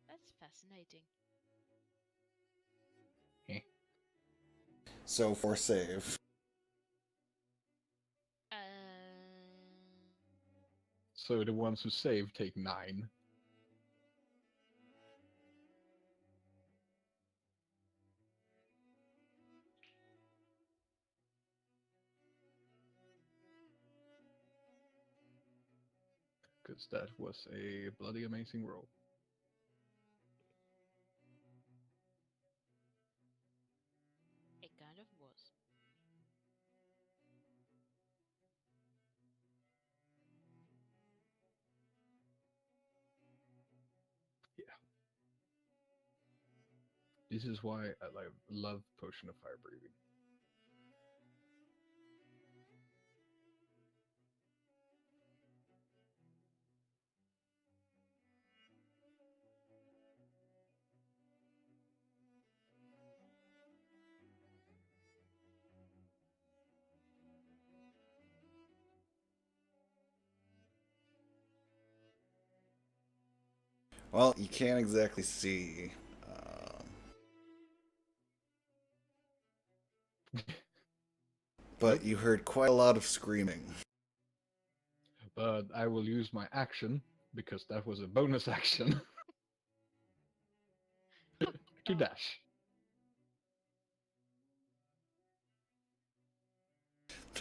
Speaker 2: That's fascinating.
Speaker 1: So for save.
Speaker 2: Um,
Speaker 4: So the ones who save take 9. Because that was a bloody amazing roll.
Speaker 2: it kind of was.
Speaker 4: Yeah. This is why I love Potion of Fire Breathing.
Speaker 1: Well, you can't exactly see. But
Speaker 4: Nope.
Speaker 1: you heard quite a lot of screaming.
Speaker 4: But I will use my action, because that was a bonus action, to
Speaker 2: Oh,
Speaker 4: dash.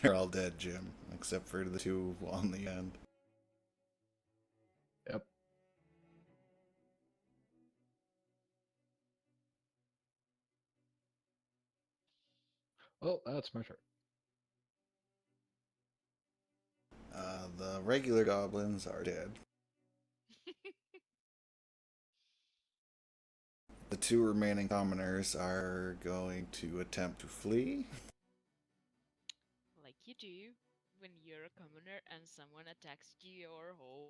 Speaker 1: They're all dead, Jim, except for the two on the end.
Speaker 4: Yep. Well, that's my turn.
Speaker 1: The regular goblins are dead. The two remaining commoners are going to attempt to flee.
Speaker 2: like you do when you're a commoner and someone attacks your home.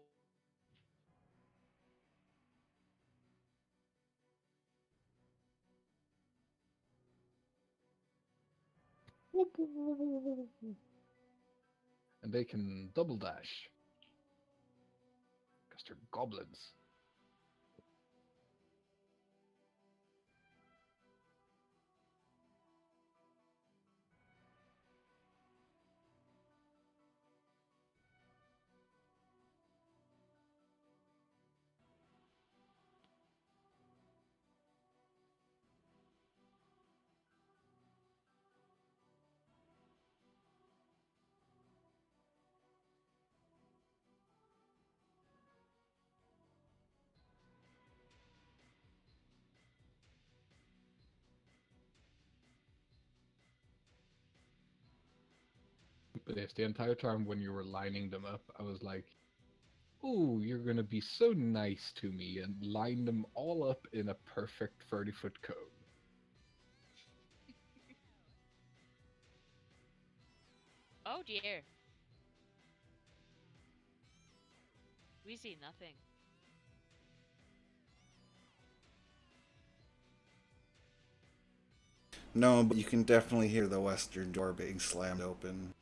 Speaker 4: And they can double dash, because they're goblins. But yes, the entire time when you were lining them up, I was like, "Ooh, you're gonna be so nice to me," and line them all up in a perfect 30-foot cone.
Speaker 2: Oh dear. We see nothing.
Speaker 1: No, but you can definitely hear the western door being slammed open.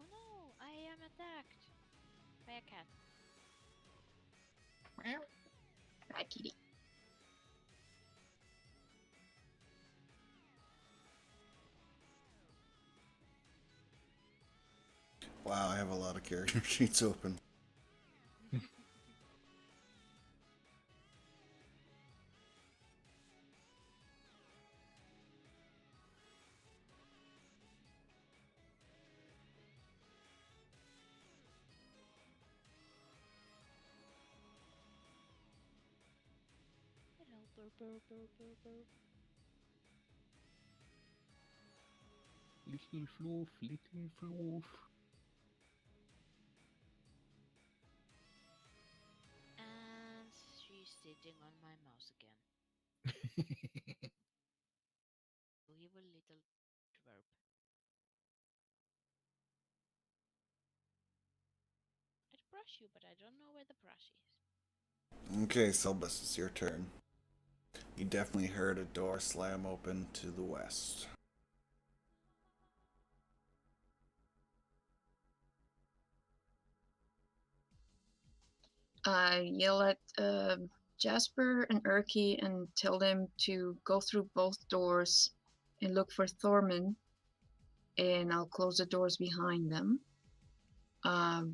Speaker 2: Oh no, I am attacked by a cat.
Speaker 3: Bye, kitty.
Speaker 1: Wow, I have a lot of character sheets open.
Speaker 2: Hello, burr, burr, burr, burr, burr.
Speaker 4: Little floof, little floof.
Speaker 2: And she's sitting on my mouse again. Evil little twerp. I'd brush you, but I don't know where the brush is.
Speaker 1: Okay, Selbus, it's your turn. You definitely heard a door slam open to the west.
Speaker 3: I yell at Jasper and Erky and tell them to go through both doors and look for Thorman, and I'll close the doors behind them.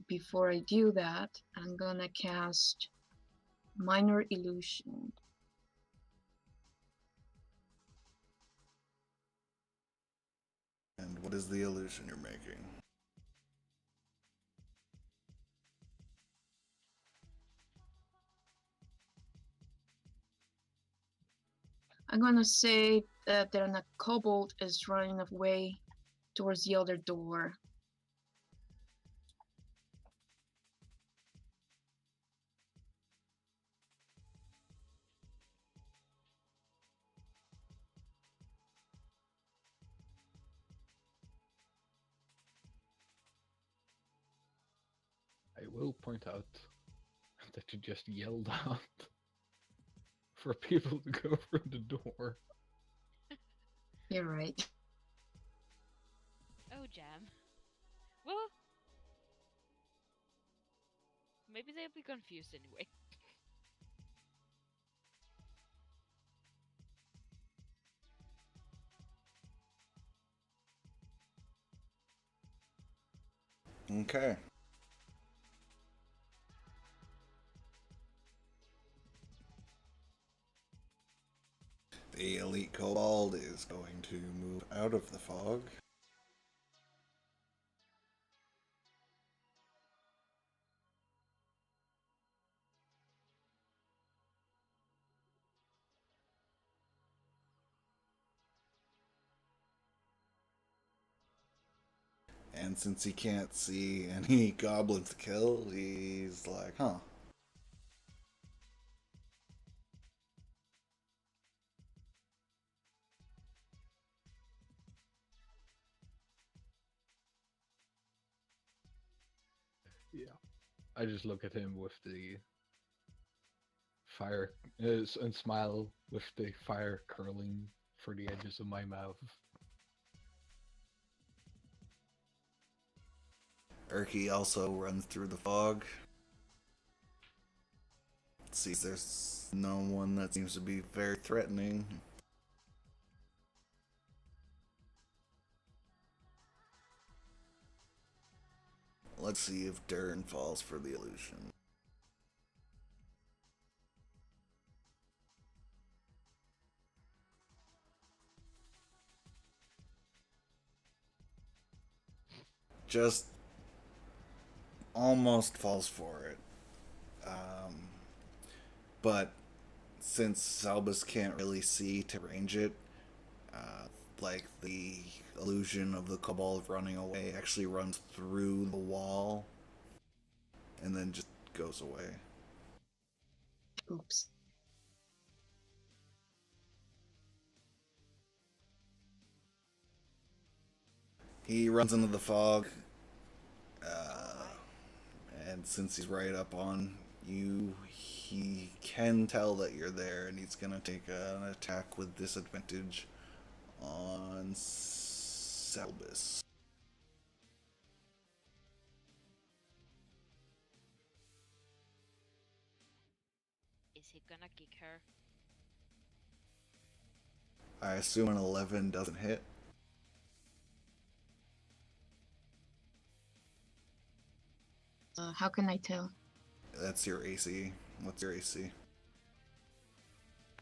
Speaker 3: Before I do that, I'm gonna cast Minor Illusion.
Speaker 1: And what is the illusion you're making?
Speaker 3: I'm gonna say that a kobold is running away towards the other door.
Speaker 4: I will point out that you just yelled out for people to go through the door.
Speaker 3: You're right.
Speaker 2: Oh, Jam. Well, maybe they'll be confused anyway.
Speaker 1: Okay. The elite kobold is going to move out of the fog. And since he can't see any goblins to kill, he's like, huh.
Speaker 4: Yeah. I just look at him with the fire and smile with the fire curling for the edges of my mouth.
Speaker 1: Erky also runs through the fog. Sees there's no one that seems to be very threatening. Let's see if Durin falls for the illusion. Just almost falls for it. But since Albus can't really see to range it, like the illusion of the kobold running away actually runs through the wall and then just goes away.
Speaker 3: Oops.
Speaker 1: He runs into the fog, and since he's right up on you, he can tell that you're there, and he's gonna take an attack with disadvantage on Selbus.
Speaker 2: Is he gonna kick her?
Speaker 1: I assume an 11 doesn't hit.
Speaker 3: How can I tell?
Speaker 1: That's your AC. What's your AC?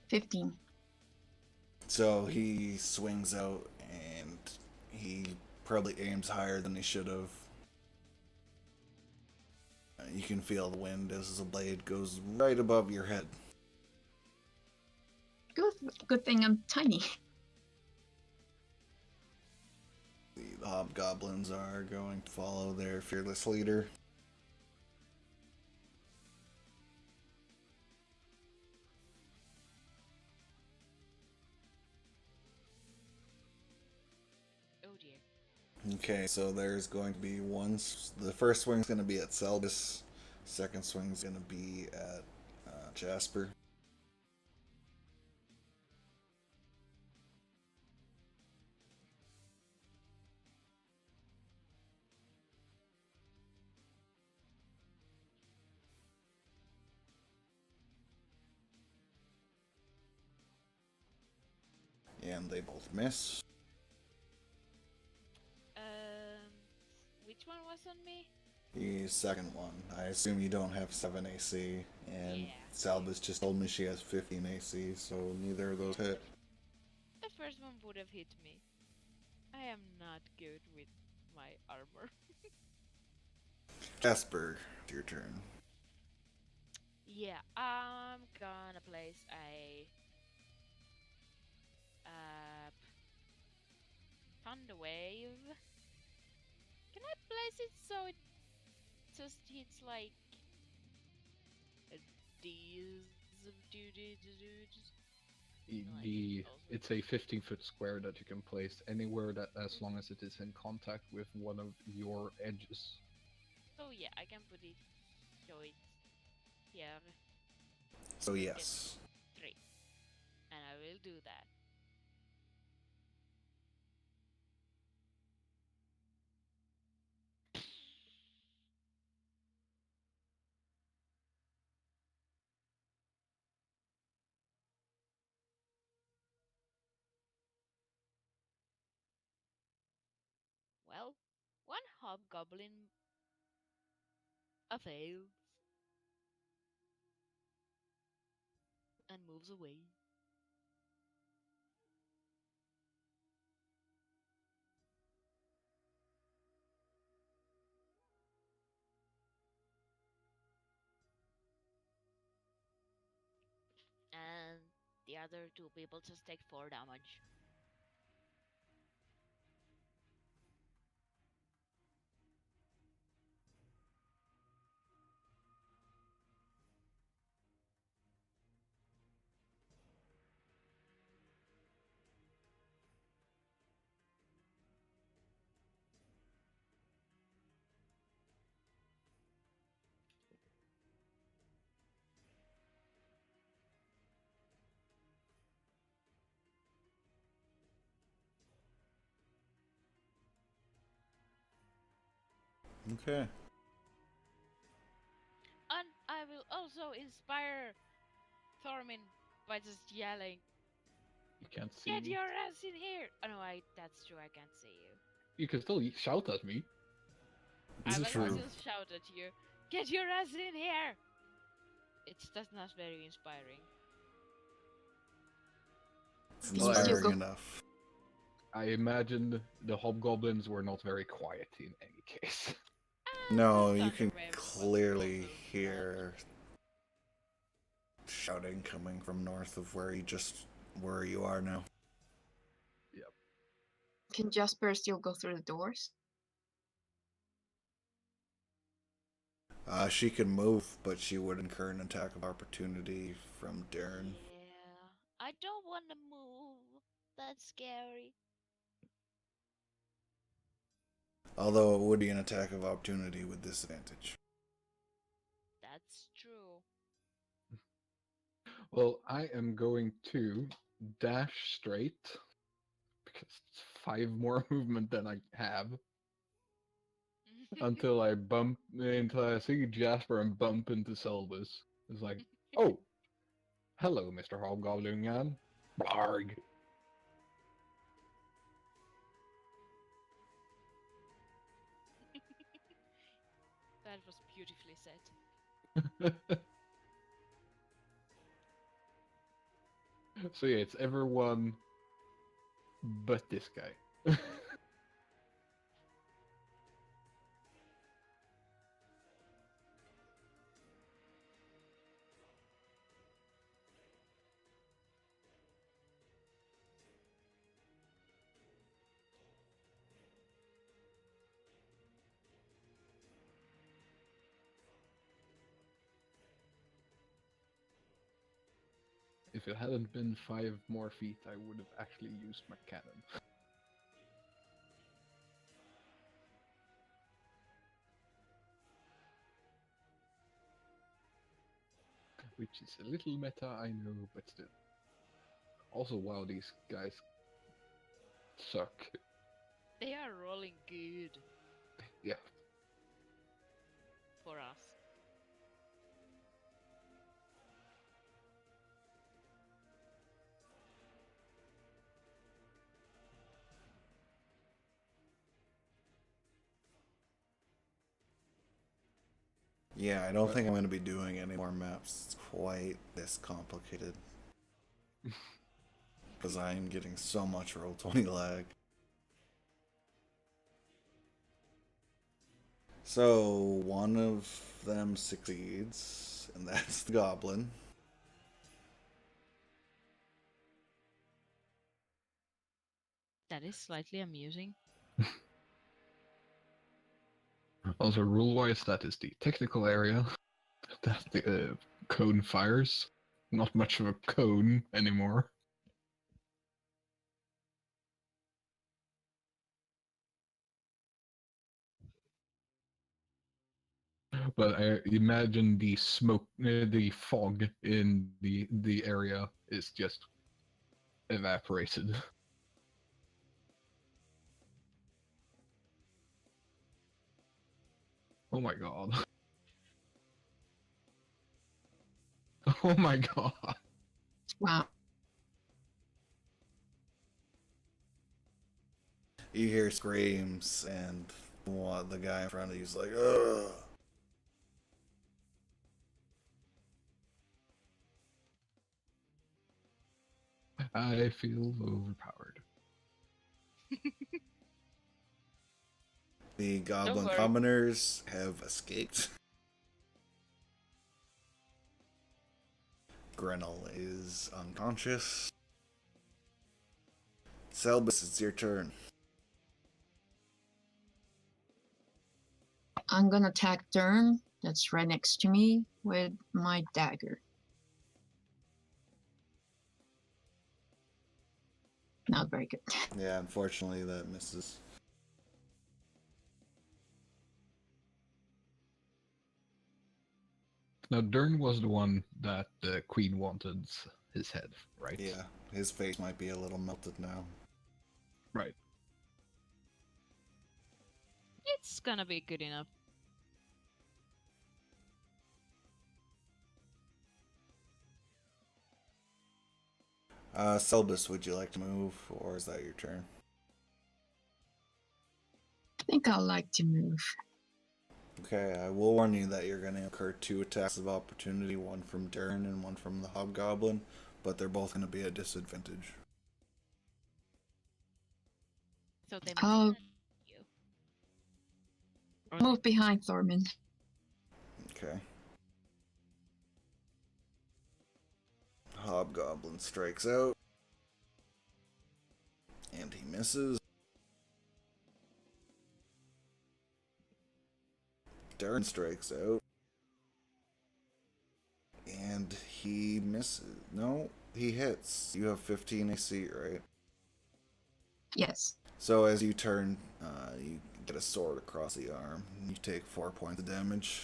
Speaker 3: 15.
Speaker 1: So he swings out and he probably aims higher than he should have. You can feel the wind as the blade goes right above your head.
Speaker 3: Good thing I'm tiny.
Speaker 1: The hobgoblins are going to follow their fearless leader.
Speaker 2: Oh dear.
Speaker 1: Okay, so there's going to be one. The first swing's going to be at Selbus. Second swing's going to be at Jasper. And they both miss.
Speaker 2: Which one was on me?
Speaker 1: The second one. I assume you don't have 7 AC, and
Speaker 2: Yeah.
Speaker 1: Salbus just told me she has 15 AC, so neither of those hit.
Speaker 2: The first one would have hit me. I am not good with my armor.
Speaker 1: Jasper, it's your turn.
Speaker 2: Yeah, I'm gonna place a thunder wave. Can I place it so it just hits like a
Speaker 4: It's a 15-foot square that you can place anywhere that, as long as it is in contact with one of your edges.
Speaker 2: So yeah, I can put it so it's here.
Speaker 1: So yes.
Speaker 2: 3. And I will do that. Well, one hobgoblin fails and moves away. And the other 2 people just take 4 damage.
Speaker 1: Okay.
Speaker 2: And I will also inspire Thormin by just yelling,
Speaker 4: You can't see
Speaker 2: "Get
Speaker 4: me.
Speaker 2: your ass in here!" Oh no, that's true, I can't see you.
Speaker 4: You can still shout at me.
Speaker 1: This
Speaker 2: I
Speaker 1: is
Speaker 2: will
Speaker 1: true.
Speaker 2: still shout at you, "Get your ass in here!" It's just not very inspiring.
Speaker 1: It's
Speaker 3: Can you still
Speaker 1: inspiring
Speaker 3: go?
Speaker 1: enough.
Speaker 4: I imagine the hobgoblins were not very quiet in any case.
Speaker 1: No,
Speaker 2: The
Speaker 1: you can
Speaker 2: Thunderwave was
Speaker 1: clearly
Speaker 2: also
Speaker 1: hear shouting coming from north of where you are now.
Speaker 3: Can Jasper still go through the doors?
Speaker 1: She can move, but she would incur an attack of opportunity from Darren.
Speaker 2: Yeah, I don't want to move. That's scary.
Speaker 1: Although it would be an attack of opportunity with disadvantage.
Speaker 2: That's true.
Speaker 4: Well, I am going to dash straight because it's 5 more movement than I have until I see Jasper and bump into Selbus. It's like, oh, Hello, Mr. Hobgoblin Man. Blarg.
Speaker 2: That was beautifully said.
Speaker 4: So yeah, it's everyone but this guy. If it hadn't been 5 more feet, I would have actually used my cannon. Which is a little meta, I know, but still. Also, wow, these guys suck.
Speaker 2: They are rolling good
Speaker 4: Yeah.
Speaker 2: for us.
Speaker 1: Yeah, I don't think I'm going to be doing any more maps. It's quite this complicated. Because I am getting so much Roll20 lag. So, one of them succeeds, and that's the goblin.
Speaker 2: That is slightly amusing.
Speaker 4: Also, rule-wise, that is the technical area that the cone fires. Not much of a cone anymore. But I imagine the smoke, the fog in the area is just evaporated. Oh my god. Oh my god.
Speaker 3: Wow.
Speaker 1: You hear screams, and the guy in front of you is like, ugh.
Speaker 4: I feel overpowered.
Speaker 1: The goblin
Speaker 2: worry.
Speaker 1: commoners have escaped. Grinnell is unconscious. Selbus, it's your turn.
Speaker 3: I'm gonna attack Dern, that's right next to me, with my dagger. Not very good.
Speaker 1: Yeah, unfortunately that misses.
Speaker 4: Now, Dern was the one that the queen wanted his head, right?
Speaker 1: Yeah, his face might be a little melted now.
Speaker 4: Right.
Speaker 2: It's gonna be good enough.
Speaker 1: Selbus, would you like to move, or is that your turn?
Speaker 3: I think I'd like to move.
Speaker 1: Okay, I will warn you that you're going to incur 2 attacks of opportunity, one from Dern and one from the Hobgoblin, but they're both going to be at disadvantage.
Speaker 2: So they
Speaker 3: I'll
Speaker 2: might you. Or
Speaker 3: move behind Thorman.
Speaker 1: Okay. Hobgoblin strikes out. And he misses. Dern strikes out. And he misses. No, he hits. You have 15 AC, right?
Speaker 3: Yes.
Speaker 1: So as you turn, you get a sword across the arm. And you take 4 points of damage.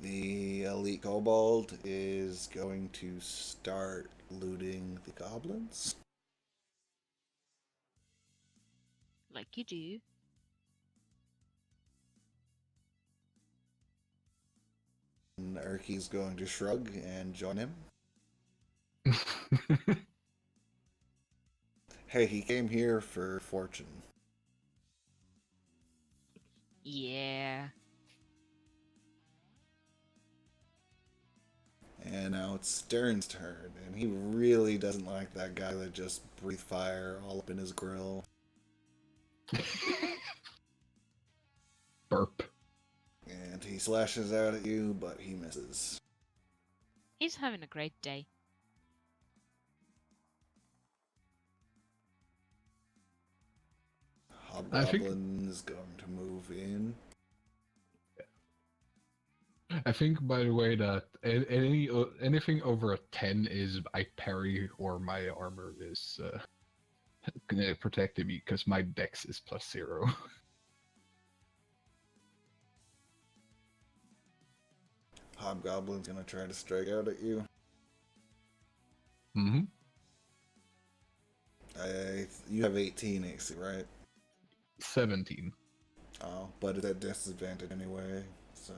Speaker 1: The elite kobold is going to start looting the goblins.
Speaker 2: Like you do.
Speaker 1: And Erky's going to shrug and join him. Hey, he came here for fortune.
Speaker 2: Yeah.
Speaker 1: And now it's Stern's turn, and he really doesn't like that guy that just breathed fire all up in his grill.
Speaker 4: Burp.
Speaker 1: And he slashes out at you, but he misses.
Speaker 2: He's having a great day.
Speaker 1: Hobgoblin is going to move in.
Speaker 4: I think, by the way, that anything over a 10 is I parry or my armor is protecting me because my dex is +0.
Speaker 1: Hobgoblin's gonna try to strike out at you.
Speaker 4: Mm-hmm.
Speaker 1: You have 18 AC, right?
Speaker 4: 17.
Speaker 1: Oh, but it's at disadvantage anyway, so...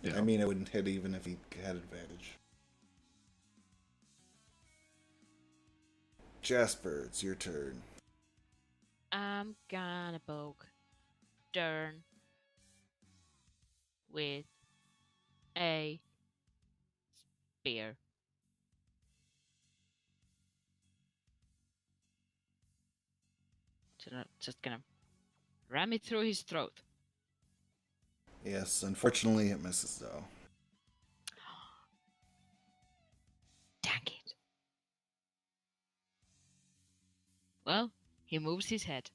Speaker 4: Yeah.
Speaker 1: I mean, it wouldn't hit even if he had advantage. Jasper, it's your turn.
Speaker 2: I'm gonna poke Dern with a spear. Just gonna ram it through his throat.
Speaker 1: Yes, unfortunately it misses though.
Speaker 2: Dang it. Well, he moves his head.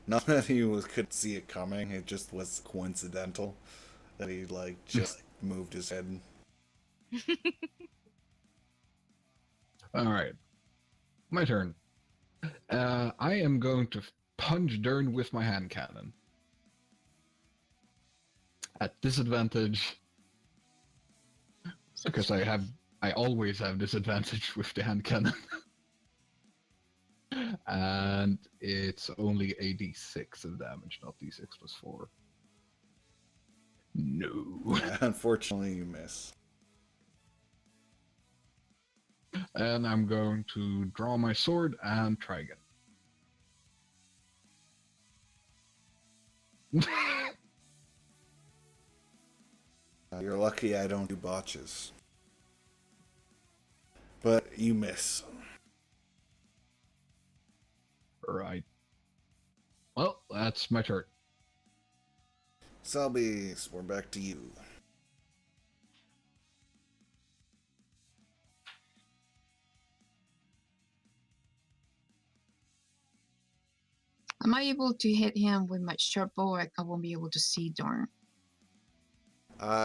Speaker 1: Not that he could see it coming, it just was coincidental that he just moved his head.
Speaker 4: Alright. My turn. I am going to punch Dern with my hand cannon. At disadvantage. Because I always have disadvantage with the hand cannon. And it's only a d6 of damage, not d6 plus 4. No.
Speaker 1: Unfortunately, you miss.
Speaker 4: And I'm going to draw my sword and try again.
Speaker 1: You're lucky I don't do botches. But you miss.
Speaker 4: Right. Well, that's my turn.
Speaker 1: Selby's, we're back to you.
Speaker 3: Am I able to hit him with my short bow? I won't be able to see Dorn.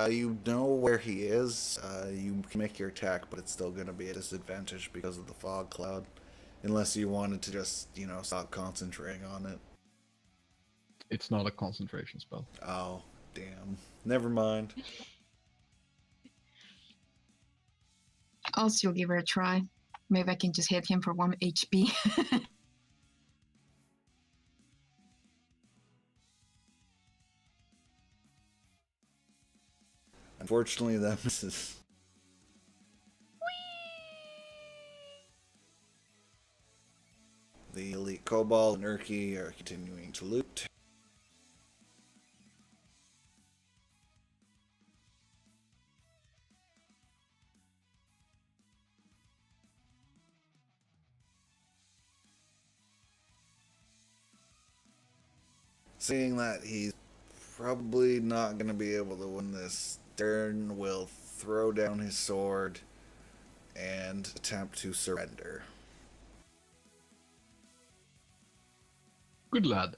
Speaker 1: You know where he is. You can make your attack, but it's still going to be a disadvantage because of the fog cloud. Unless you wanted to just, stop concentrating on it.
Speaker 4: It's not a concentration spell.
Speaker 1: Oh, damn. Never mind.
Speaker 3: I'll still give her a try. Maybe I can just hit him for 1 HP.
Speaker 1: Unfortunately, that misses. The elite Kobold and Urki are continuing to loot. Seeing that he's probably not going to be able to win this, Dern will throw down his sword and attempt to surrender.
Speaker 4: Good lad.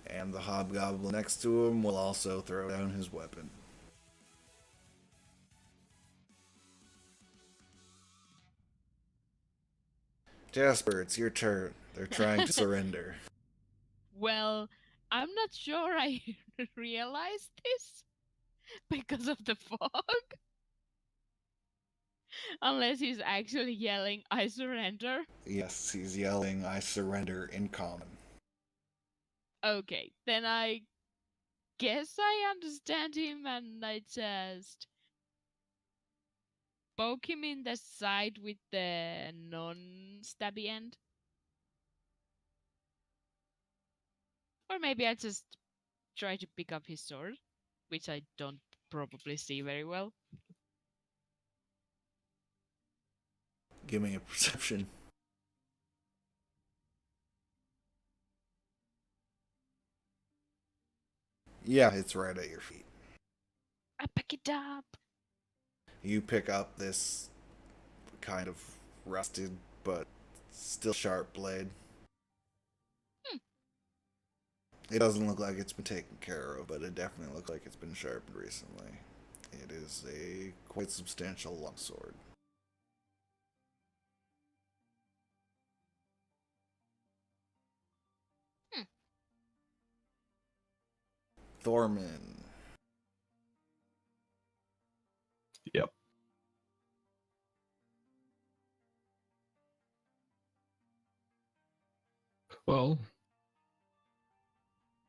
Speaker 1: And the hobgoblin next to him will also throw down his weapon. Jasper, it's your turn. They're trying to surrender.
Speaker 2: Well, I'm not sure I realized this because of the fog. Unless he's actually yelling, I surrender.
Speaker 1: Yes, he's yelling, I surrender in common.
Speaker 2: Okay, then I guess I understand him and I just poke him in the side with the non-stabby end. Or maybe I just try to pick up his sword, which I don't probably see very well.
Speaker 1: Give me a perception. Yeah, it's right at your feet.
Speaker 2: I pick it up.
Speaker 1: You pick up this kind of rusted but still sharp blade. It doesn't look like it's been taken care of, but it definitely looks like it's been sharpened recently. It is a quite substantial longsword. Thorman.
Speaker 4: Yep. Well,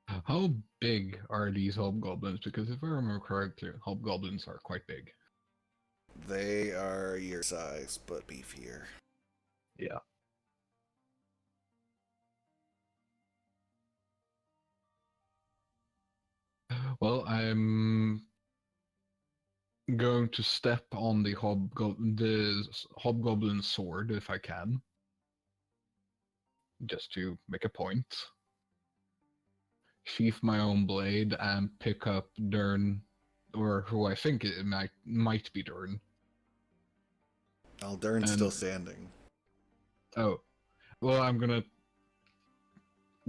Speaker 4: how big are these hobgoblins? Because if I remember correctly, hobgoblins are quite big.
Speaker 1: They are your size, but beefier.
Speaker 4: Yeah. Well, I'm going to step on the hobgoblin sword if I can, just to make a point. Sheath my own blade and pick up Dern, or who I think it might be Dern.
Speaker 1: Aldern's still standing.
Speaker 4: Oh, well, I'm gonna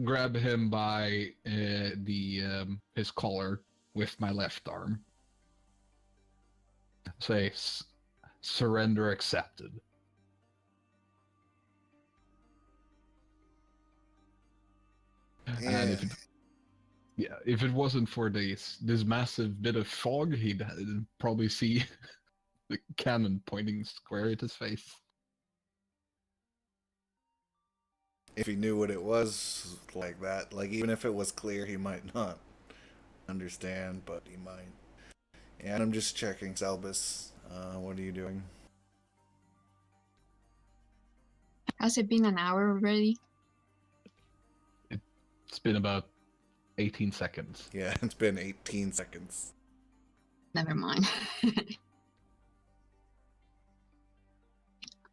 Speaker 4: grab him by his collar with my left arm. Say, surrender accepted. And if it wasn't for this massive bit of fog, he'd probably see the cannon pointing square at his face.
Speaker 1: If he knew what it was like that, like even if it was clear, he might not understand, but he might. And I'm just checking, Selbus. What are you doing?
Speaker 3: Has it been an hour already?
Speaker 4: It's been about 18 seconds.
Speaker 1: Yeah, it's been 18 seconds.
Speaker 3: Never mind.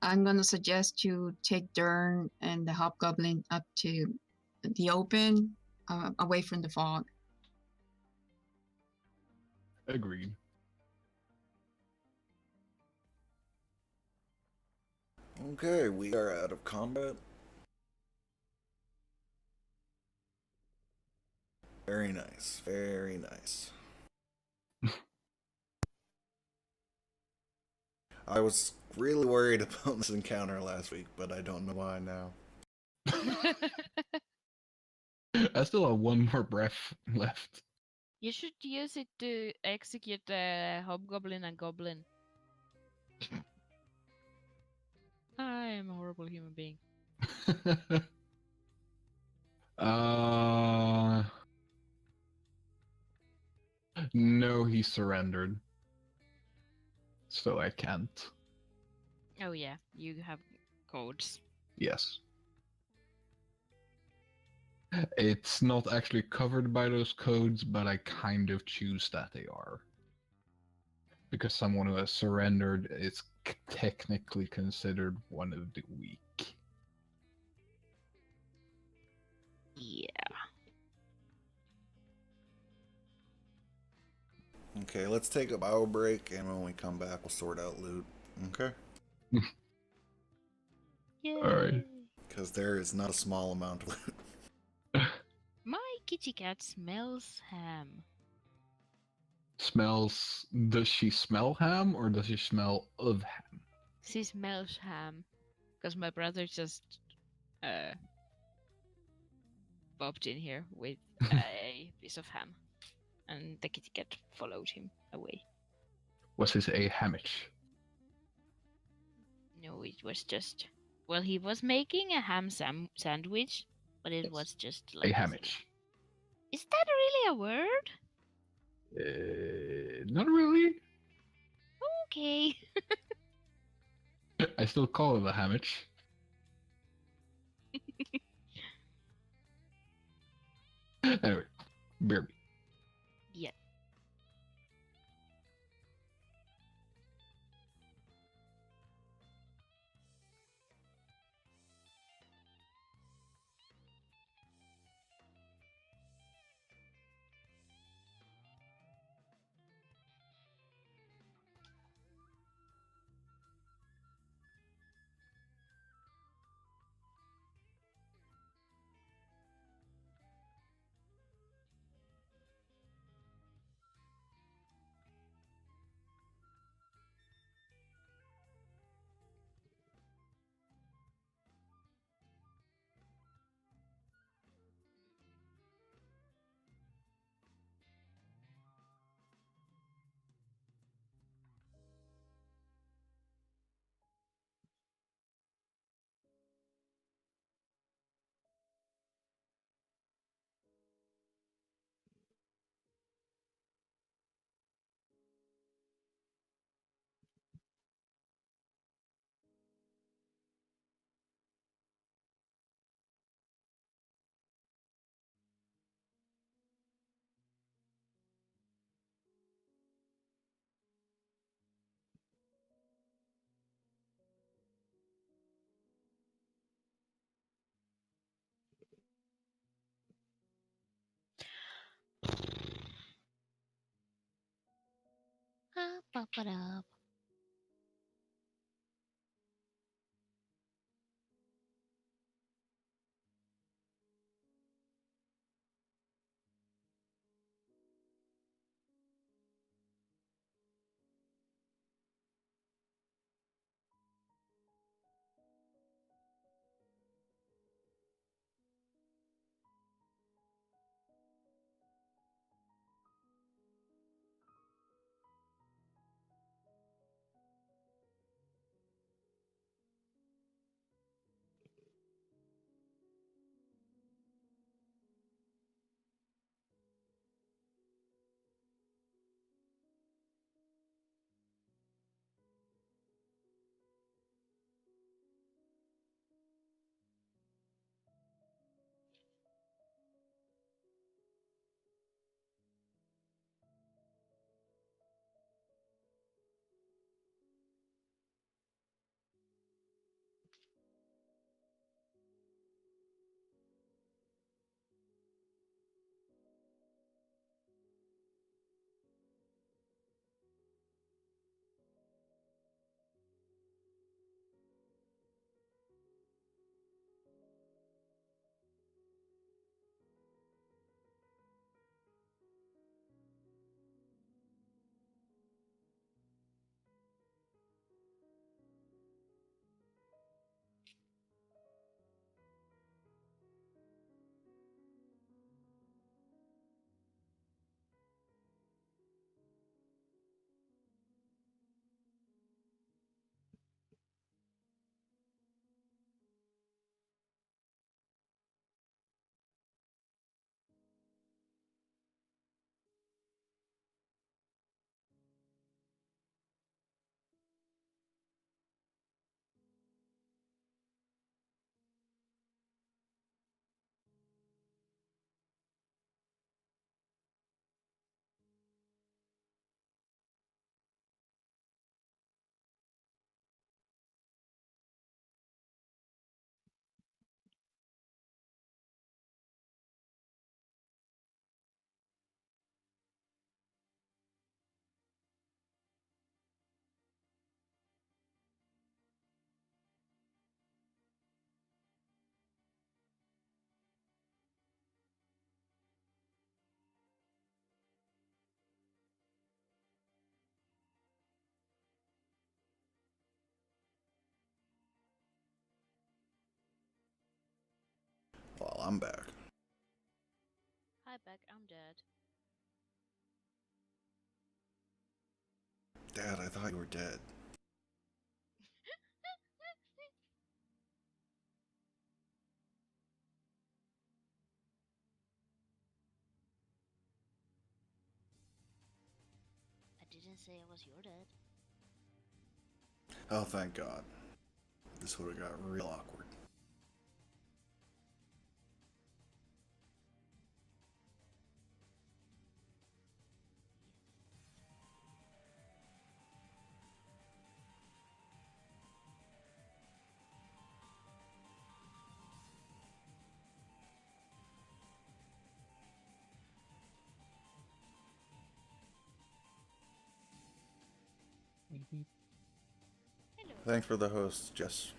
Speaker 3: I'm gonna suggest you take Dern and the hobgoblin up to the open, away from the fog.
Speaker 4: Agreed.
Speaker 1: Okay, we are out of combat. Very nice, very nice. I was really worried about this encounter last week, but I don't know why now.
Speaker 4: I still have one more breath left.
Speaker 2: You should use it to execute the hobgoblin and goblin. I'm a horrible human being.
Speaker 4: No, he surrendered. So I can't.
Speaker 2: Oh yeah, you have codes.
Speaker 4: Yes. It's not actually covered by those codes, but I kind of choose that they are. Because someone who has surrendered is technically considered one of the weak.
Speaker 2: Yeah.
Speaker 1: Okay, let's take a bio break, and when we come back, we'll sort out loot. Okay?
Speaker 2: Yay.
Speaker 4: Alright.
Speaker 1: Because there is not a small amount of loot.
Speaker 2: My kitty cat smells ham.
Speaker 4: Smells. Does she smell ham or does she smell of ham?
Speaker 2: She smells ham. Because my brother just popped in here with a piece of ham, and the kitty cat followed him away.
Speaker 4: Was this a hammock?
Speaker 2: No, it was just. Well, he was making a ham sandwich, but it
Speaker 4: Yes.
Speaker 2: was just
Speaker 4: A
Speaker 2: like.
Speaker 4: hammock.
Speaker 2: Is that really a word?
Speaker 4: Not really.
Speaker 2: Okay.
Speaker 4: I still call it a hammock. Anyway, bear me.
Speaker 2: Yeah.
Speaker 1: Well, I'm back. thought you were dead.
Speaker 2: I didn't say I was your dad.
Speaker 1: Oh, thank God. This would have got real awkward.
Speaker 2: Hello.
Speaker 1: Thanks for the host, Jess.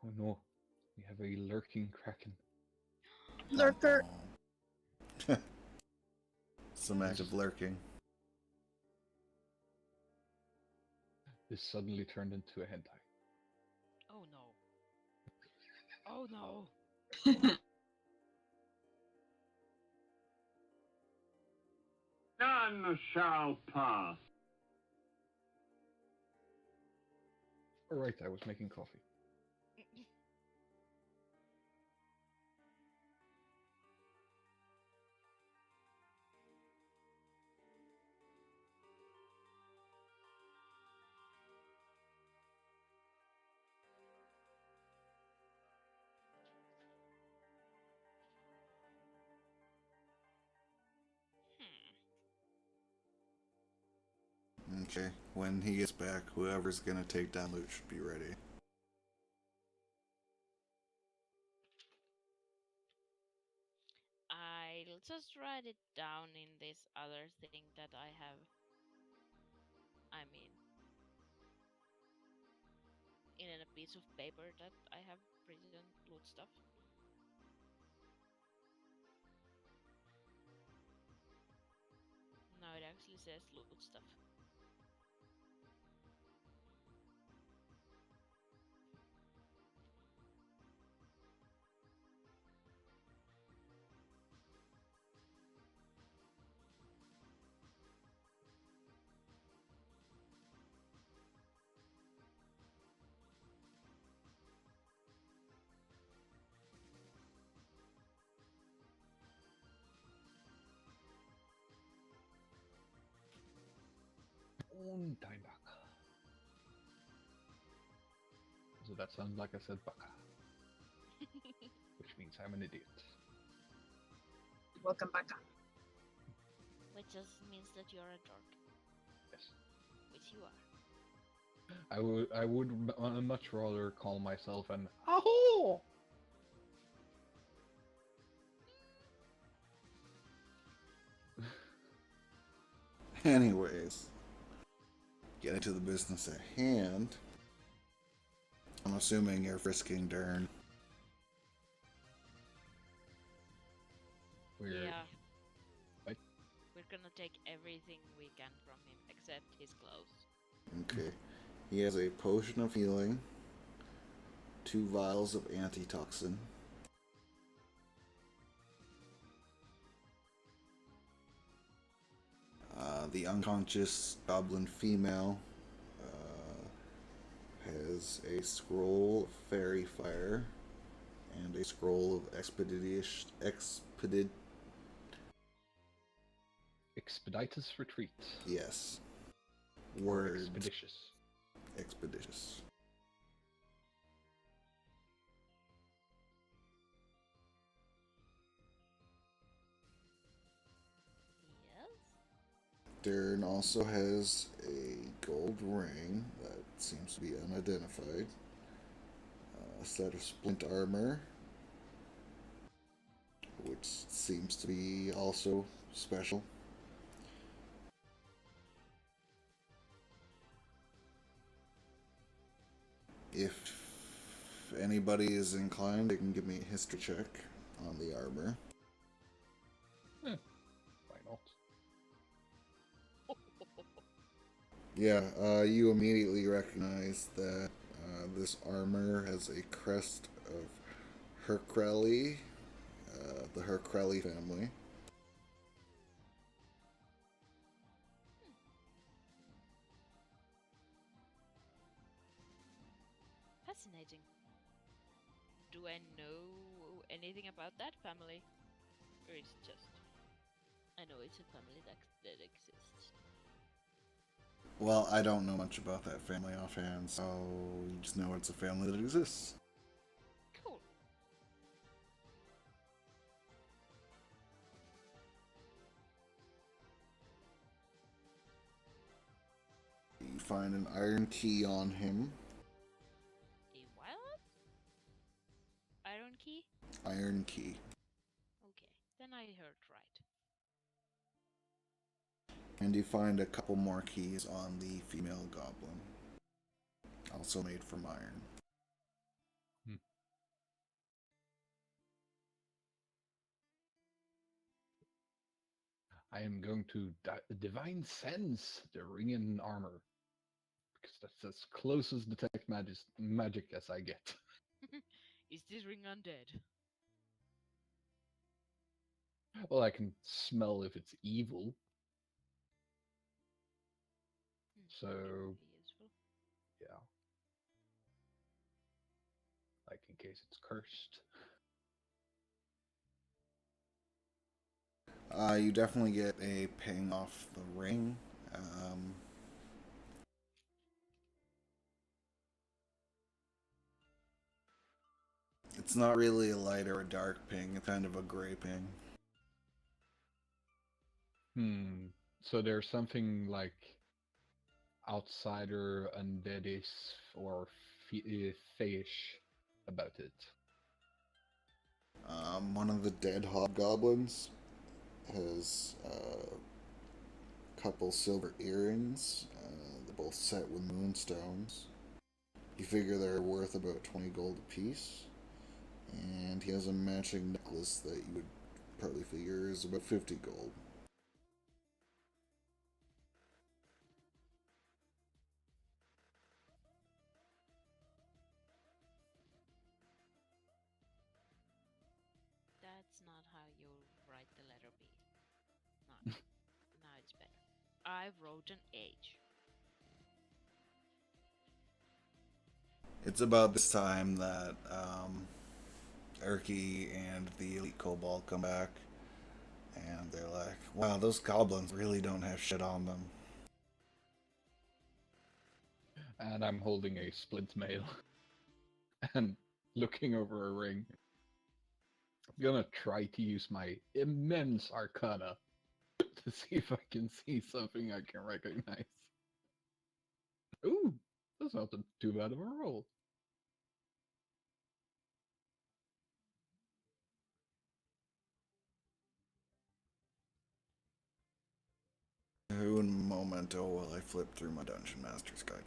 Speaker 4: Oh no, we have a lurking kraken.
Speaker 3: Lurker.
Speaker 1: Some active lurking.
Speaker 4: This suddenly turned into a hentai.
Speaker 2: Oh no. Oh no.
Speaker 5: None shall pass.
Speaker 4: Alright, I was making coffee.
Speaker 1: Okay, when he gets back, whoever's gonna take down loot should be ready.
Speaker 2: I'll just write it down in this other thing that I have. I mean, in a piece of paper that I have written loot stuff. No, it actually says loot stuff.
Speaker 4: On time baka. So that sounds like I said baka, which means I'm an idiot.
Speaker 3: Welcome back.
Speaker 2: Which just means that you're a dork.
Speaker 4: Yes.
Speaker 2: Which you are.
Speaker 4: I would much rather call myself an aho.
Speaker 1: Anyways, getting to the business at hand. I'm assuming you're frisking Dern.
Speaker 2: Yeah.
Speaker 4: What?
Speaker 2: We're gonna take everything we can from him except his clothes.
Speaker 1: Okay. He has a potion of healing, 2 vials of antitoxin, the unconscious goblin female has a scroll of fairy fire and a scroll of
Speaker 4: Expeditious retreat.
Speaker 1: yes.
Speaker 4: Or
Speaker 1: Words.
Speaker 4: expeditious.
Speaker 1: Expeditious.
Speaker 2: Yes?
Speaker 1: Dern also has a gold ring that seems to be unidentified, a set of splint armor, which seems to be also special. If anybody is inclined, they can give me a history check on the armor.
Speaker 4: Why not?
Speaker 1: Yeah, you immediately recognize that this armor has a crest of Hercreli, the Hercreli family.
Speaker 2: Fascinating. Do I know anything about that family? Or is it just I know it's a family that exists.
Speaker 1: Well, I don't know much about that family offhand, so you just know it's a family that exists.
Speaker 2: Cool.
Speaker 1: You find an iron key on him.
Speaker 2: A what? Iron key?
Speaker 1: Iron key.
Speaker 2: Okay, then I heard right.
Speaker 1: And you find a couple more keys on the female goblin, also made from iron.
Speaker 4: Hmm. I am going to divine sense the ring in armor because that's as close as detect magic as I get.
Speaker 2: Is this ring undead?
Speaker 4: Well, I can smell if it's evil,
Speaker 2: That could
Speaker 4: so
Speaker 2: be useful.
Speaker 4: yeah, like in case it's cursed.
Speaker 1: You definitely get a ping off the ring. Um, it's not really a light or a dark ping, it's kind of a gray ping.
Speaker 4: So there's something like outsider, undeadish, or fayish about it.
Speaker 1: One of the dead hobgoblins has a couple silver earrings. They're both set with moonstones. You figure they're worth about 20 gold apiece. And he has a matching necklace that you would probably figure is about 50 gold.
Speaker 2: That's not how you write the letter B. Not. Now it's better. I wrote an H.
Speaker 1: It's about this time that Erky and the Elite Cobalt come back, and they're like, wow, those goblins really don't have shit on them.
Speaker 4: And I'm holding a splint mail and looking over a ring. I'm gonna try to use my immense arcana to see if I can see something I can recognize. Ooh, that's not too bad of a roll.
Speaker 1: Un momento while I flip through my Dungeon Master's Guide.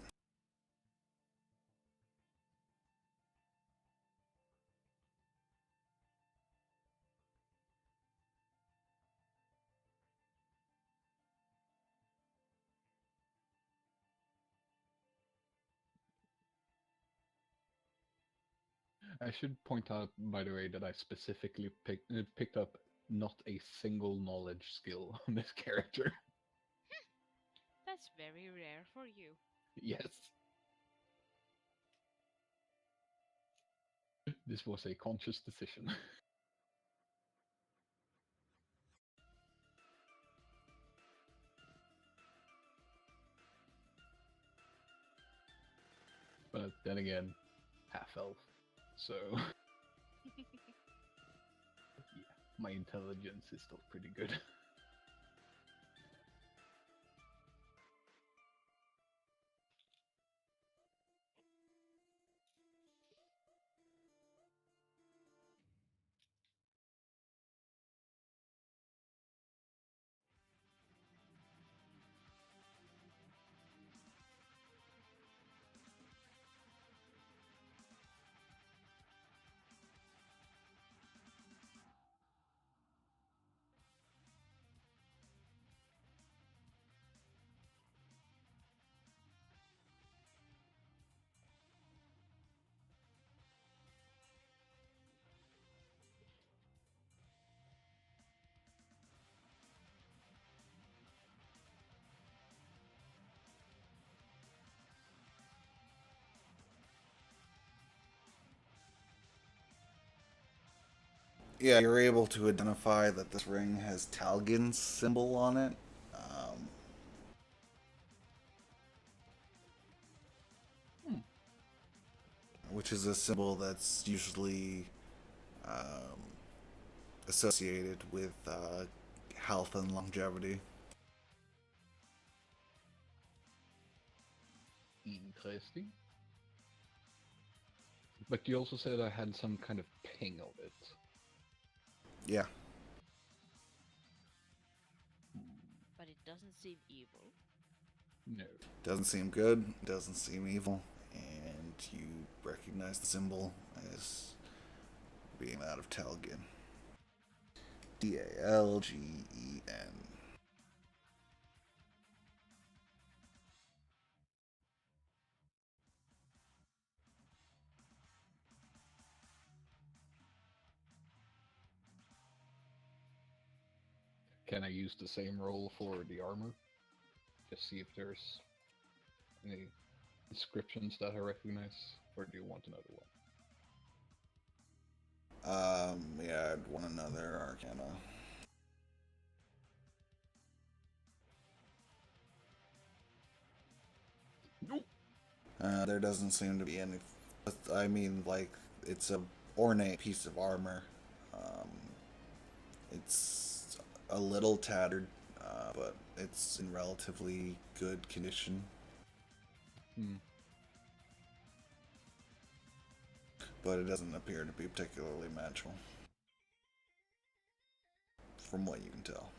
Speaker 4: I should point out, by the way, that I specifically picked up not a single knowledge skill on this character.
Speaker 2: That's very rare for you.
Speaker 4: Yes. This was a conscious decision. But then again, half elf. So, yeah, my intelligence is still pretty good.
Speaker 1: Yeah, you're able to identify that this ring has Talgin's symbol on it. Um,
Speaker 4: Hmm.
Speaker 1: which is a symbol that's usually um, associated with health and longevity.
Speaker 4: Interesting. But you also said I had some kind of ping of it.
Speaker 1: Yeah.
Speaker 2: But it doesn't seem evil.
Speaker 4: No.
Speaker 1: Doesn't seem good, doesn't seem evil, and you recognize the symbol as being out of Talgin. Dalgen.
Speaker 4: Can I use the same roll for the armor? Just see if there's any inscriptions that I recognize, or do you want another one?
Speaker 1: Yeah, I'd want another Arcana.
Speaker 4: Nope.
Speaker 1: There doesn't seem to be any. I mean, like, it's a ornate piece of armor. Um, it's a little tattered, but it's in relatively good condition.
Speaker 4: Hmm.
Speaker 1: But it doesn't appear to be particularly magical, from what you can tell.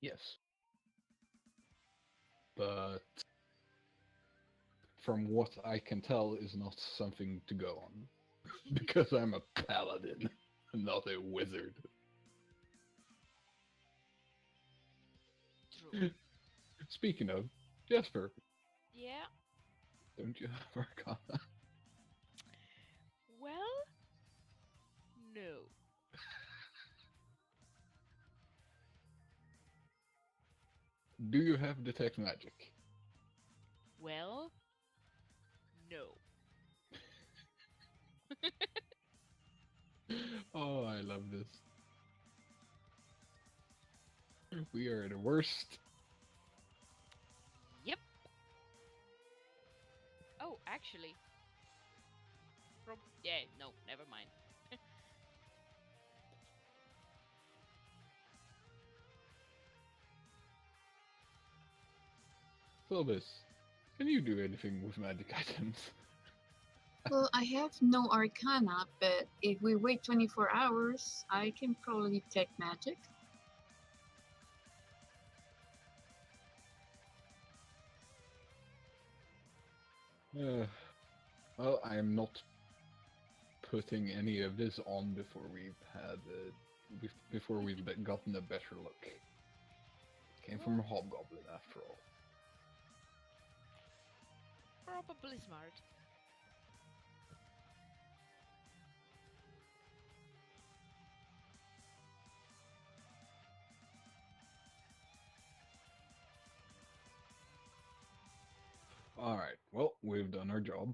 Speaker 4: Yes. But from what I can tell is not something to go on. Because I'm a paladin, not a wizard.
Speaker 2: True.
Speaker 4: Speaking of, Jesper,
Speaker 2: Yeah.
Speaker 4: don't you have Arcana?
Speaker 2: Well, no.
Speaker 4: Do you have Detect Magic?
Speaker 2: Well, no.
Speaker 4: Oh, I love this. We are the worst.
Speaker 2: Yep. Oh, actually. Yeah, no, never mind.
Speaker 4: Philbis, can you do anything with magic items?
Speaker 3: Well, I have no arcana, but if we wait 24 hours, I can probably detect magic.
Speaker 4: Well, I am not putting any of this on before we've had before we've gotten a better look. It came from a hobgoblin after all.
Speaker 2: Probably smart.
Speaker 4: All right. Well, we've done our job.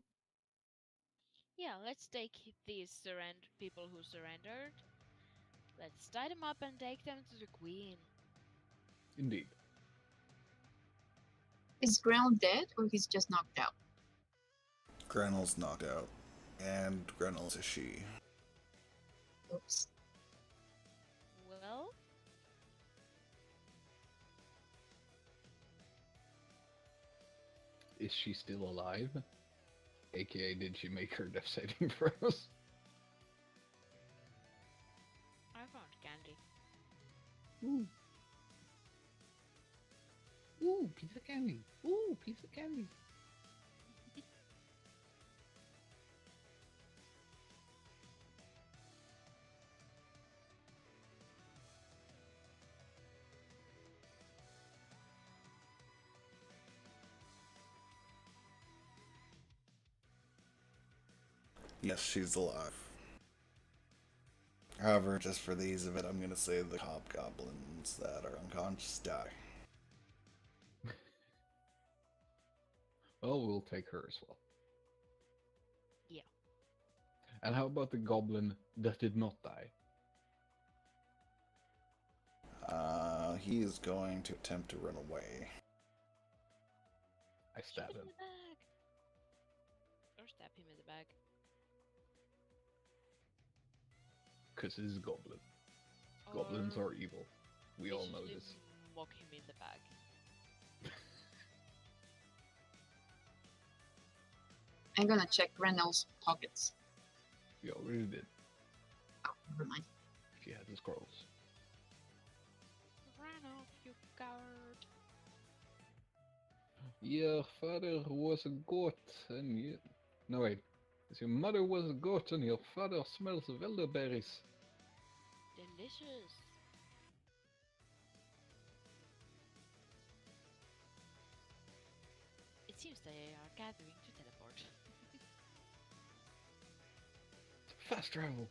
Speaker 2: Yeah, let's take these people who surrendered. Let's tie them up and take them to the queen.
Speaker 4: Indeed.
Speaker 3: Is Ground dead or he's just knocked out?
Speaker 1: Grenel's knocked out, and Grenel's a she.
Speaker 3: Oops.
Speaker 2: Well,
Speaker 4: Is she still alive? AKA, did she make her death saving throws?
Speaker 2: I found candy.
Speaker 4: Ooh. Ooh, piece of candy. Ooh, piece of candy.
Speaker 1: Yes, she's alive. However, just for the ease of it, I'm going to say the hobgoblins that are unconscious die.
Speaker 4: Well, we'll take her as well.
Speaker 2: Yeah.
Speaker 4: And how about the goblin that did not die?
Speaker 1: He is going to attempt to run away.
Speaker 4: I
Speaker 2: Shoot
Speaker 4: stab
Speaker 2: him in
Speaker 4: him.
Speaker 2: the back. Or stab him in the back.
Speaker 4: Because he's a goblin. Goblins are
Speaker 2: Or
Speaker 4: evil. We all know
Speaker 2: viciously
Speaker 4: this.
Speaker 2: mock him in the back.
Speaker 3: I'm gonna check Renel's pockets.
Speaker 4: We already did.
Speaker 3: Oh, never mind.
Speaker 4: She had the scrolls.
Speaker 2: Run off, you coward.
Speaker 4: Your father was a goat, and you... No, wait. Your mother was a goat, and your father smells of elderberries.
Speaker 2: Delicious. It seems they are gathering to teleport.
Speaker 4: Fast travel!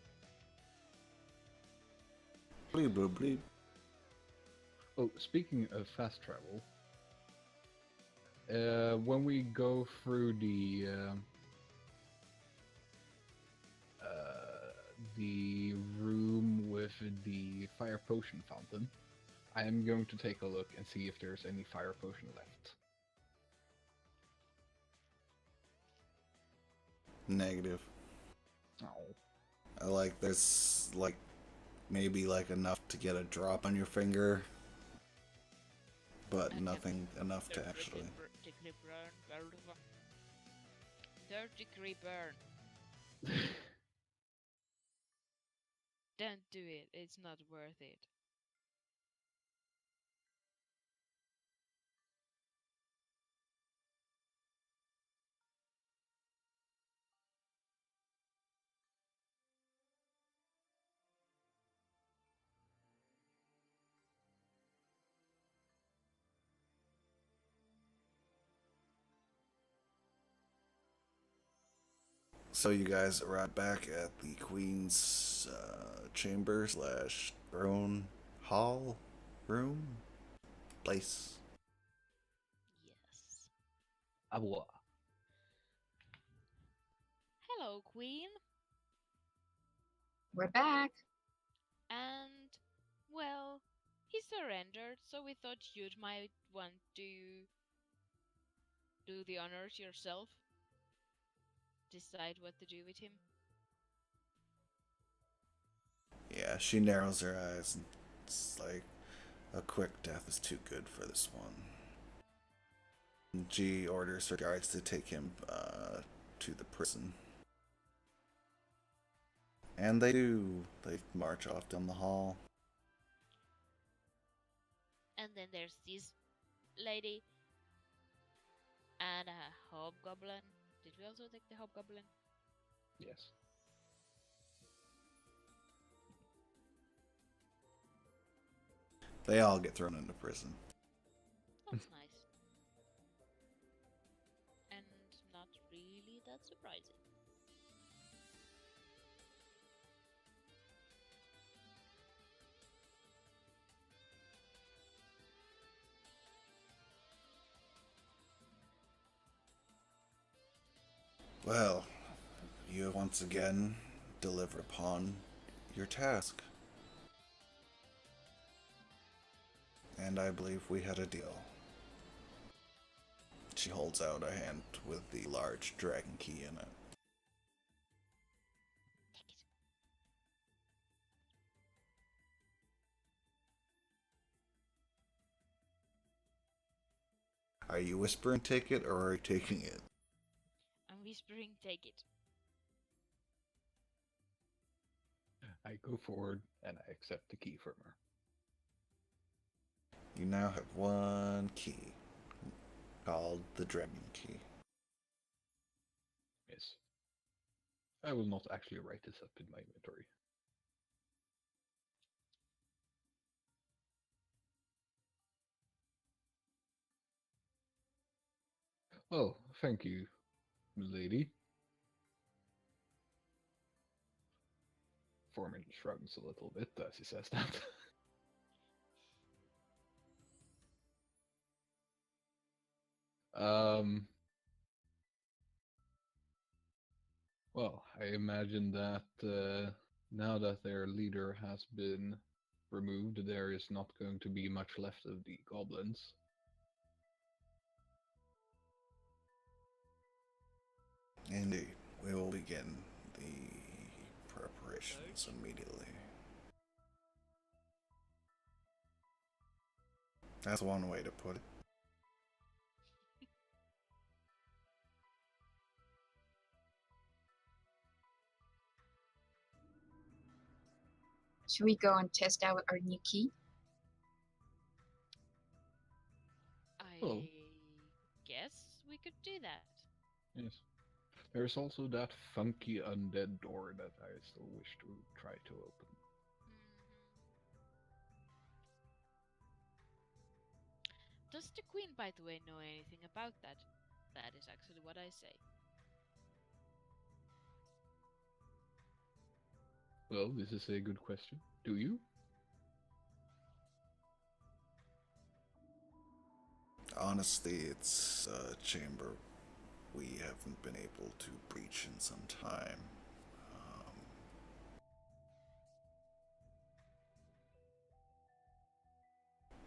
Speaker 1: Bleep, bleep, bleep.
Speaker 4: Oh, speaking of fast travel, when we go through the room with the fire potion fountain, I am going to take a look and see if there's any fire potion left.
Speaker 1: Negative.
Speaker 4: Oh.
Speaker 1: I like there's like maybe like enough to get a drop on your finger, but
Speaker 2: Okay.
Speaker 1: nothing enough to actually.
Speaker 2: Degree burn. Third degree burn. Don't do it. It's not worth it.
Speaker 1: So you guys arrive back at the Queen's chamber slash throne hall room place.
Speaker 2: Yes.
Speaker 4: Abwa.
Speaker 2: Hello, Queen.
Speaker 3: We're back.
Speaker 2: And, well, he surrendered, so we thought you might want to do the honors yourself. Decide what to do with him.
Speaker 1: Yeah, she narrows her eyes and it's like a quick death is too good for this one. And she orders her guards to take him to the prison. And they do. They march off down the hall.
Speaker 2: And then there's this lady and a hobgoblin. Did we also take the hobgoblin?
Speaker 4: Yes.
Speaker 1: They all get thrown into prison.
Speaker 2: That's nice. And not really that surprising.
Speaker 1: Well, you have once again delivered upon your task. And I believe we had a deal. She holds out a hand with the large dragon key in it.
Speaker 2: Take it.
Speaker 1: Are you whispering take it or are you taking it?
Speaker 2: I'm whispering, take it.
Speaker 4: I go forward and I accept the key from her.
Speaker 1: You now have one key, called the Dragon Key.
Speaker 4: Yes. I will not actually write this up in my inventory. Oh, thank you, milady. Foreman shrugs a little bit as he says that. um. Well, I imagine that now that their leader has been removed, there is not going to be much left of the goblins.
Speaker 1: Indeed, we will begin the preparations immediately. That's one way to put it.
Speaker 3: Should we go and test out our new key?
Speaker 4: Oh.
Speaker 2: I guess we could do that.
Speaker 4: Yes. There's also that funky undead door that I still wish to try to open.
Speaker 2: Does the queen, by the way, know anything about that? That is actually what I say.
Speaker 4: Well, this is a good question. Do you?
Speaker 1: Honestly, it's a chamber we haven't been able to breach in some time.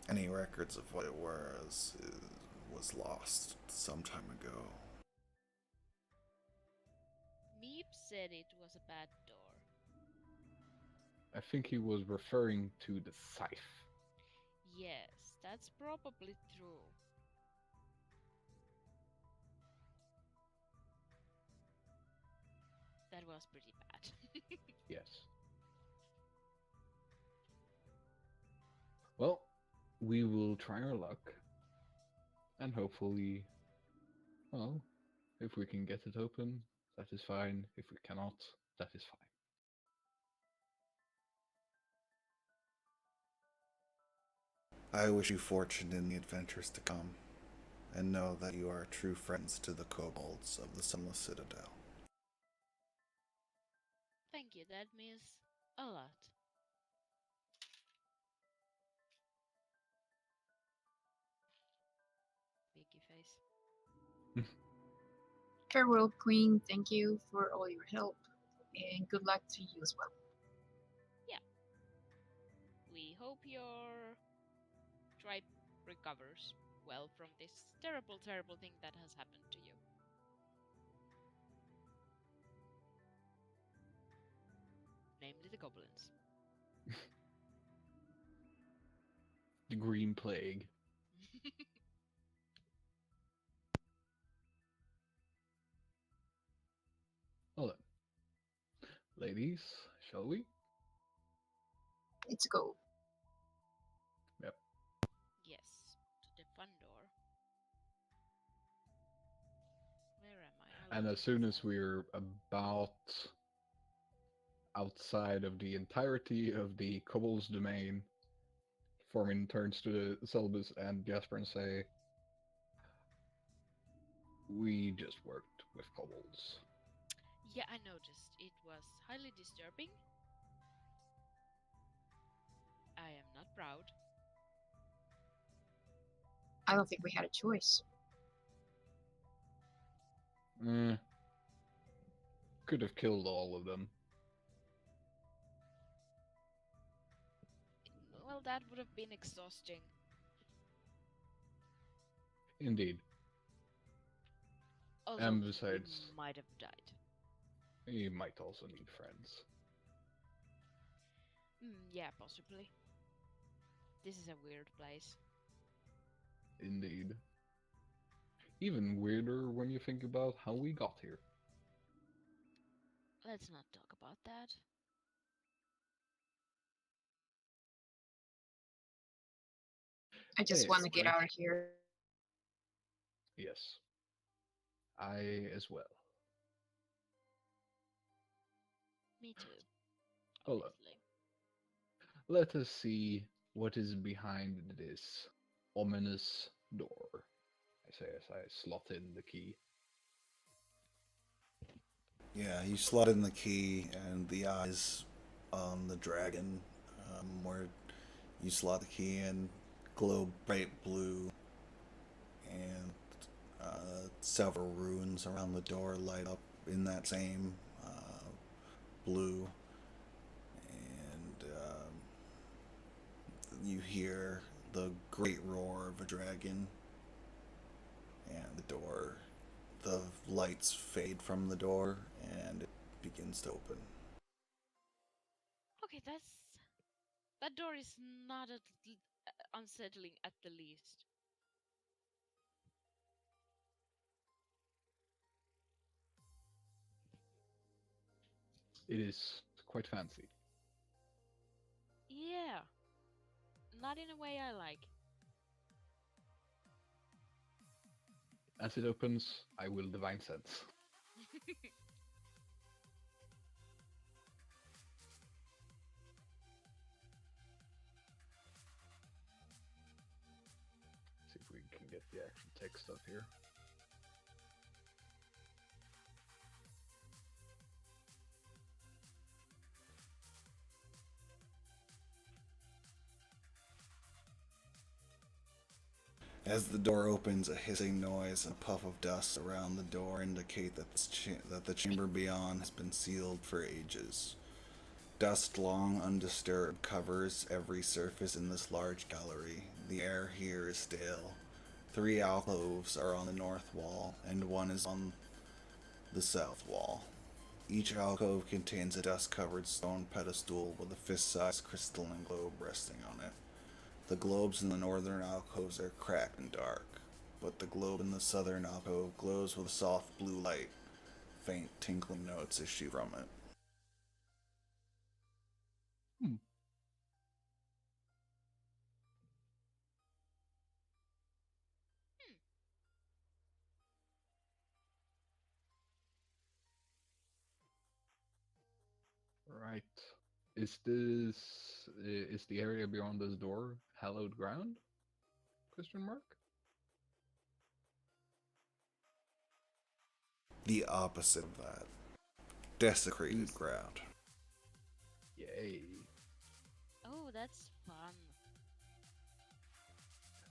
Speaker 1: Any records of what it was lost some time ago.
Speaker 2: Meep said it was a bad door.
Speaker 4: I think he was referring to the scythe.
Speaker 2: Yes, that's probably true. That was pretty bad.
Speaker 4: Yes. Well, we will try our luck. And hopefully, well, if we can get it open, that is fine. If we cannot, that is fine.
Speaker 1: I wish you fortune in the adventures to come, and know that you are true friends to the kobolds of the Sunless Citadel.
Speaker 2: Thank you, that means a lot. Biggie face.
Speaker 3: Farewell, Queen. Thank you for all your help, and good luck to you as well.
Speaker 2: We hope your tribe recovers well from this terrible, terrible thing that has happened to you. Namely the goblins.
Speaker 4: The Green Plague. Well then, ladies, shall we?
Speaker 3: Let's go.
Speaker 2: Yes, to the fun door. Where am I?
Speaker 4: And as soon as we're about outside of the entirety of the kobold's domain, Formin turns to Selbus and Jasper and say, "We just worked with kobolds."
Speaker 2: Yeah, I noticed. It was highly disturbing. I am not proud.
Speaker 3: I don't think we had a choice.
Speaker 4: Could have killed all of them.
Speaker 2: Well, that would have been exhausting.
Speaker 4: Indeed.
Speaker 2: Also,
Speaker 4: And
Speaker 2: we
Speaker 4: besides,
Speaker 2: might have died.
Speaker 4: you might also need friends.
Speaker 2: Yeah, possibly. This is a weird place.
Speaker 4: Indeed. Even weirder when you think about how we got here.
Speaker 2: Let's not talk about that.
Speaker 3: I just want to get out of here.
Speaker 4: Yes. I as well.
Speaker 2: Me too.
Speaker 4: Hold on.
Speaker 2: Obviously.
Speaker 4: Let us see what is behind this ominous door. I say as I slot in the key.
Speaker 1: Yeah, you slot in the key, and the eyes on the dragon, where you slot the key in, glow bright blue, and several runes around the door light up in that same blue, and you hear the great roar of a dragon, and the lights fade from the door, and it begins to open.
Speaker 2: Okay, that door is not unsettling at the least.
Speaker 4: It is quite fancy.
Speaker 2: Yeah, not in a way I like.
Speaker 4: As it opens, I will divine sense. See if we can get the actual text up here.
Speaker 1: As the door opens, a hissing noise and a puff of dust around the door indicate that the chamber beyond has been sealed for ages. Dust long undisturbed covers every surface in this large gallery. The air here is stale. 3 alcoves are on the north wall, and one is on the south wall. Each alcove contains a dust-covered stone pedestal with a fist-sized crystalline globe resting on it. The globes in the northern alcoves are cracked and dark, but the globe in the southern alcove glows with a soft blue light. Faint tinkling notes issue from it.
Speaker 4: Hmm.
Speaker 2: Hmm.
Speaker 4: Right. Is the area beyond this door hallowed ground? Question mark?
Speaker 1: The opposite of that. Desecrated ground.
Speaker 4: Yay.
Speaker 2: Oh, that's fun.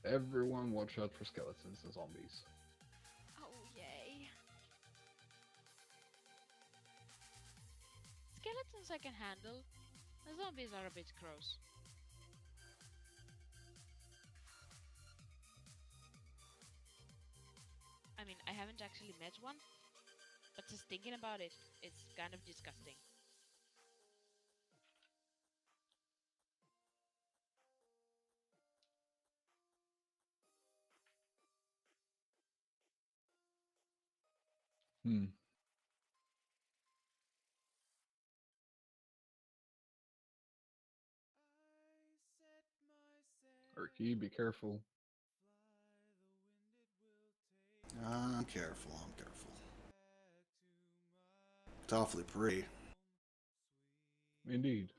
Speaker 4: Everyone watch out for skeletons and zombies.
Speaker 2: Oh, yay. Skeletons I can handle. The zombies are a bit gross. I mean, I haven't actually met one, but just thinking about it, it's kind of disgusting.
Speaker 4: Hmm. Erky, be careful.
Speaker 1: I'm careful, I'm careful. It's awfully pretty.
Speaker 4: Indeed.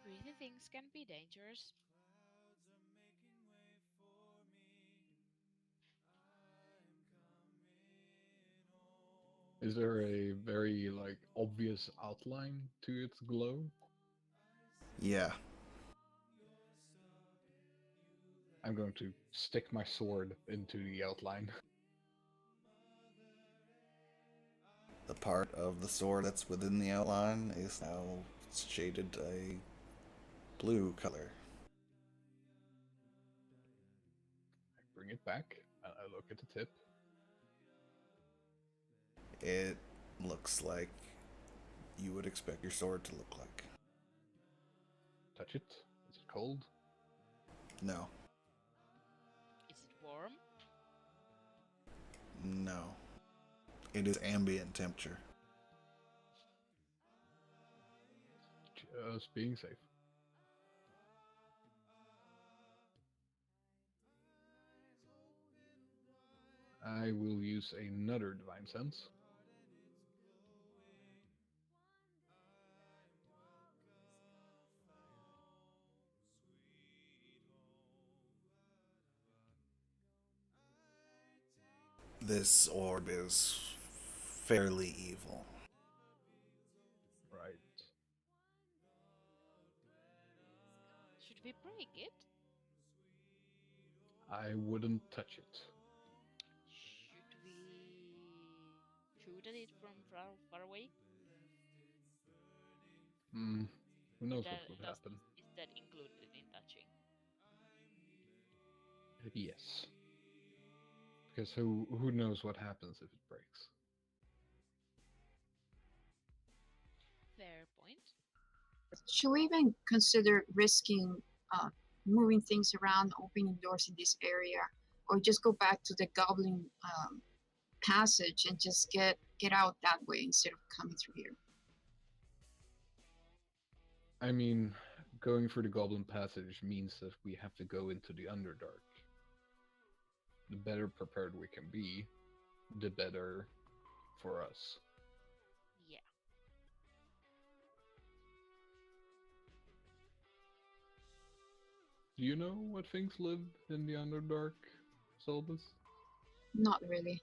Speaker 2: Pretty things can be dangerous.
Speaker 4: Is there a very obvious outline to its glow?
Speaker 1: Yeah,
Speaker 4: I'm going to stick my sword into the outline.
Speaker 1: the part of the sword that's within the outline is now shaded a blue color.
Speaker 4: I bring it back and I look at the tip.
Speaker 1: It looks like you would expect your sword to look like.
Speaker 4: Touch it. Is it cold?
Speaker 1: No,
Speaker 2: Is it warm?
Speaker 1: no. It is ambient temperature.
Speaker 4: Just being safe. I will use another divine sense.
Speaker 1: This orb is fairly evil.
Speaker 4: Right.
Speaker 2: Should we break it?
Speaker 4: I wouldn't touch it.
Speaker 2: Should we shoot at it from far away?
Speaker 4: Hmm. Who knows what
Speaker 2: That
Speaker 4: would
Speaker 2: does
Speaker 4: happen?
Speaker 2: is that included in touching?
Speaker 4: Yes. Because who knows what happens if it breaks?
Speaker 2: Fair point.
Speaker 3: Should we even consider risking moving things around, opening doors in this area, or just go back to the goblin passage and just get out that way instead of coming through here?
Speaker 4: I mean, going through the Goblin Passage means that we have to go into the Underdark. The better prepared we can be, the better for us.
Speaker 2: Yeah.
Speaker 4: Do you know what things live in the Underdark, Solbus?
Speaker 3: Not really.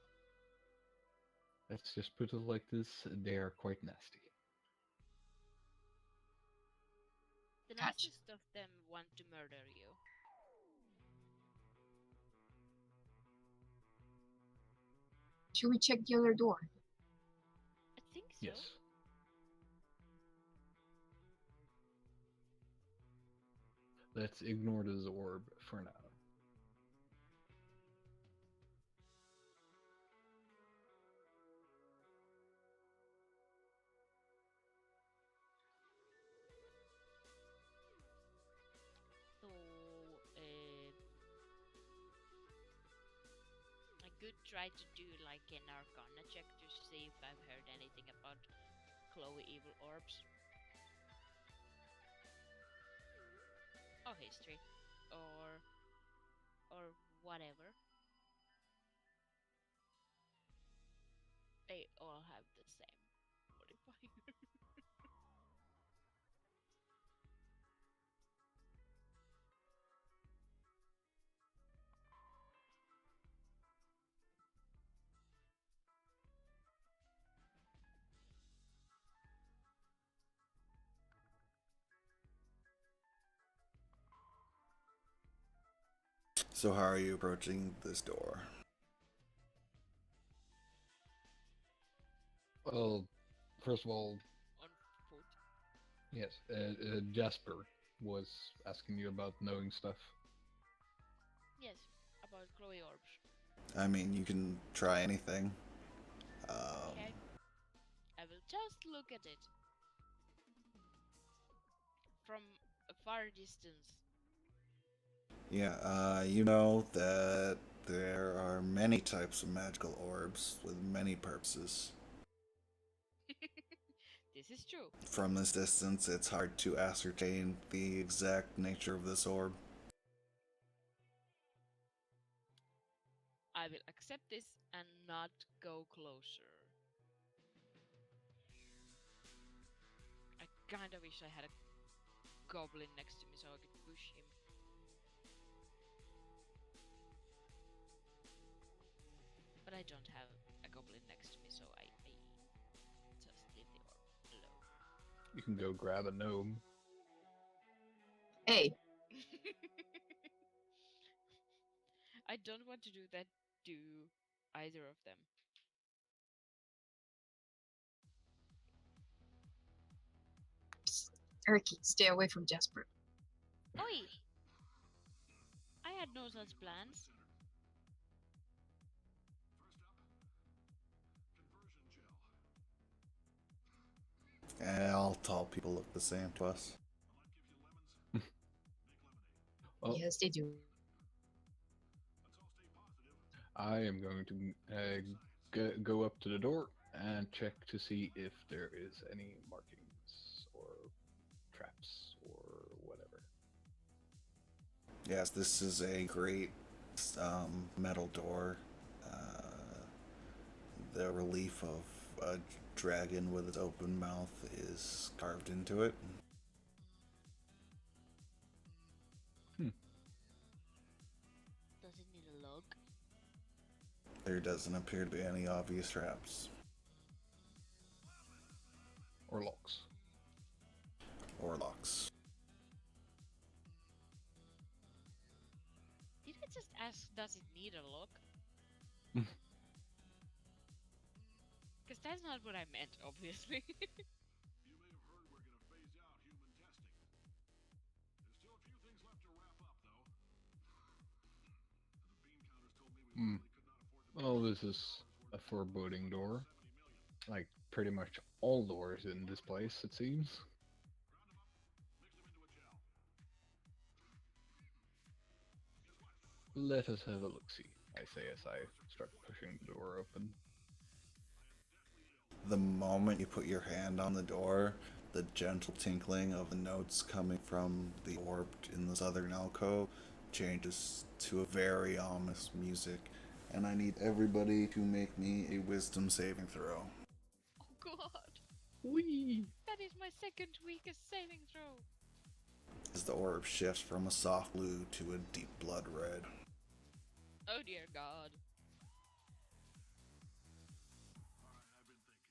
Speaker 4: Let's just put it like this, they are quite nasty.
Speaker 2: The
Speaker 3: Gotcha.
Speaker 2: nicest of them want to murder you.
Speaker 3: Should we check the other door?
Speaker 2: I think so.
Speaker 4: Yes. Let's ignore this orb for now.
Speaker 2: So, I could try to do like an Arcana check to see if I've heard anything about Chloe evil orbs. Or history. Or whatever. They all have the same modifier.
Speaker 1: So how are you approaching this door?
Speaker 4: Well, first of all,
Speaker 2: On foot.
Speaker 4: yes, Jasper was asking you about knowing stuff.
Speaker 2: Yes, about Chloe orbs.
Speaker 1: I mean, you can try anything.
Speaker 2: Okay. I will just look at it. From a far distance.
Speaker 1: Yeah, you know that there are many types of magical orbs with many purposes.
Speaker 2: This is true.
Speaker 1: From this distance, it's hard to ascertain the exact nature of this orb.
Speaker 2: I will accept this and not go closer. I kinda wish I had a goblin next to me so I could push him. But I don't have a goblin next to me, so I just leave the orb alone.
Speaker 4: You can go grab a gnome.
Speaker 3: Hey,
Speaker 2: I don't want to do that to either of them.
Speaker 3: Erky, stay away from Jasper.
Speaker 2: Oi! I had no such plans.
Speaker 1: And all tall people look the same to us.
Speaker 4: Well,
Speaker 3: Yes, they do.
Speaker 4: I am going to go up to the door and check to see if there is any markings or traps or whatever.
Speaker 1: Yes, this is a great metal door. The relief of a dragon with its open mouth is carved into it.
Speaker 2: Does it need a log?
Speaker 1: There doesn't appear to be any obvious traps
Speaker 4: Or locks.
Speaker 1: or locks.
Speaker 2: Did I just ask, does it need a lock? Because That's not what I meant, obviously.
Speaker 6: You may have heard we're gonna phase out human testing. There's still a few things left to wrap up, though. The bean counters told me we
Speaker 4: Hmm.
Speaker 6: literally could not afford to pay
Speaker 4: Well,
Speaker 6: $1
Speaker 4: this is
Speaker 6: worth
Speaker 4: a
Speaker 6: of
Speaker 4: foreboding door.
Speaker 6: 70 million.
Speaker 4: Like, pretty much all doors in this place, it seems.
Speaker 6: Ground them up, mix them into a gel. Guess what?
Speaker 4: Let us have a look-see, I say as I start pushing the door open.
Speaker 1: The moment you put your hand on the door, the gentle tinkling of the notes coming from the orb in the southern alcove changes to a very ominous music, and I need everybody to make me a wisdom saving throw.
Speaker 2: Oh god,
Speaker 4: Whee!
Speaker 2: that is my second weakest saving throw.
Speaker 1: As the orb shifts from a soft blue to a deep blood red.
Speaker 2: Oh dear god.
Speaker 6: Alright, I've been thinking.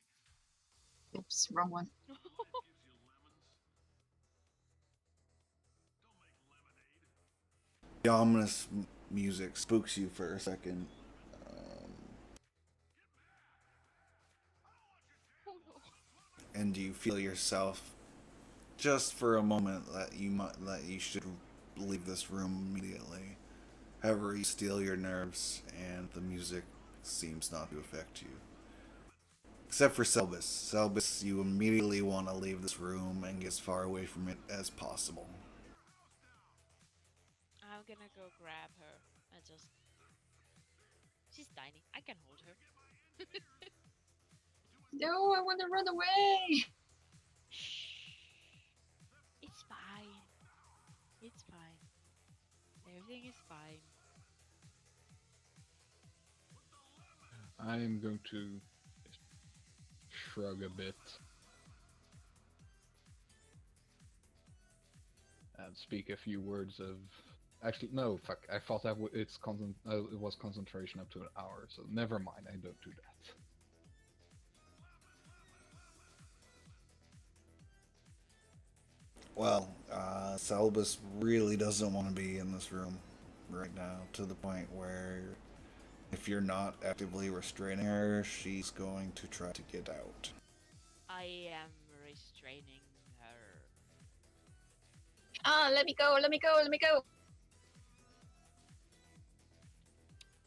Speaker 3: Oops, wrong one.
Speaker 6: Life gives you lemons. Don't make lemonade.
Speaker 1: The ominous music spooks you for a second.
Speaker 2: Oh no.
Speaker 1: And you feel yourself just for a moment that you should leave this room immediately. However, you steel your nerves, and the music seems not to affect you. Except for Selbus. Selbus, you immediately want to leave this room and get as far away from it as possible.
Speaker 2: I'm gonna go grab her and just. She's tiny. I can hold her.
Speaker 3: No, I want to run away.
Speaker 2: Shh. It's fine. It's fine. Everything is fine.
Speaker 4: I'm going to shrug a bit and speak a few words of. Actually, no, fuck. I thought that it was concentration up to an hour, so never mind. I don't do that.
Speaker 1: Well, Selbus really doesn't want to be in this room right now, to the point where if you're not actively restraining her, she's going to try to get out.
Speaker 2: I am restraining her.
Speaker 3: Ah, let me go, let me go, let me go.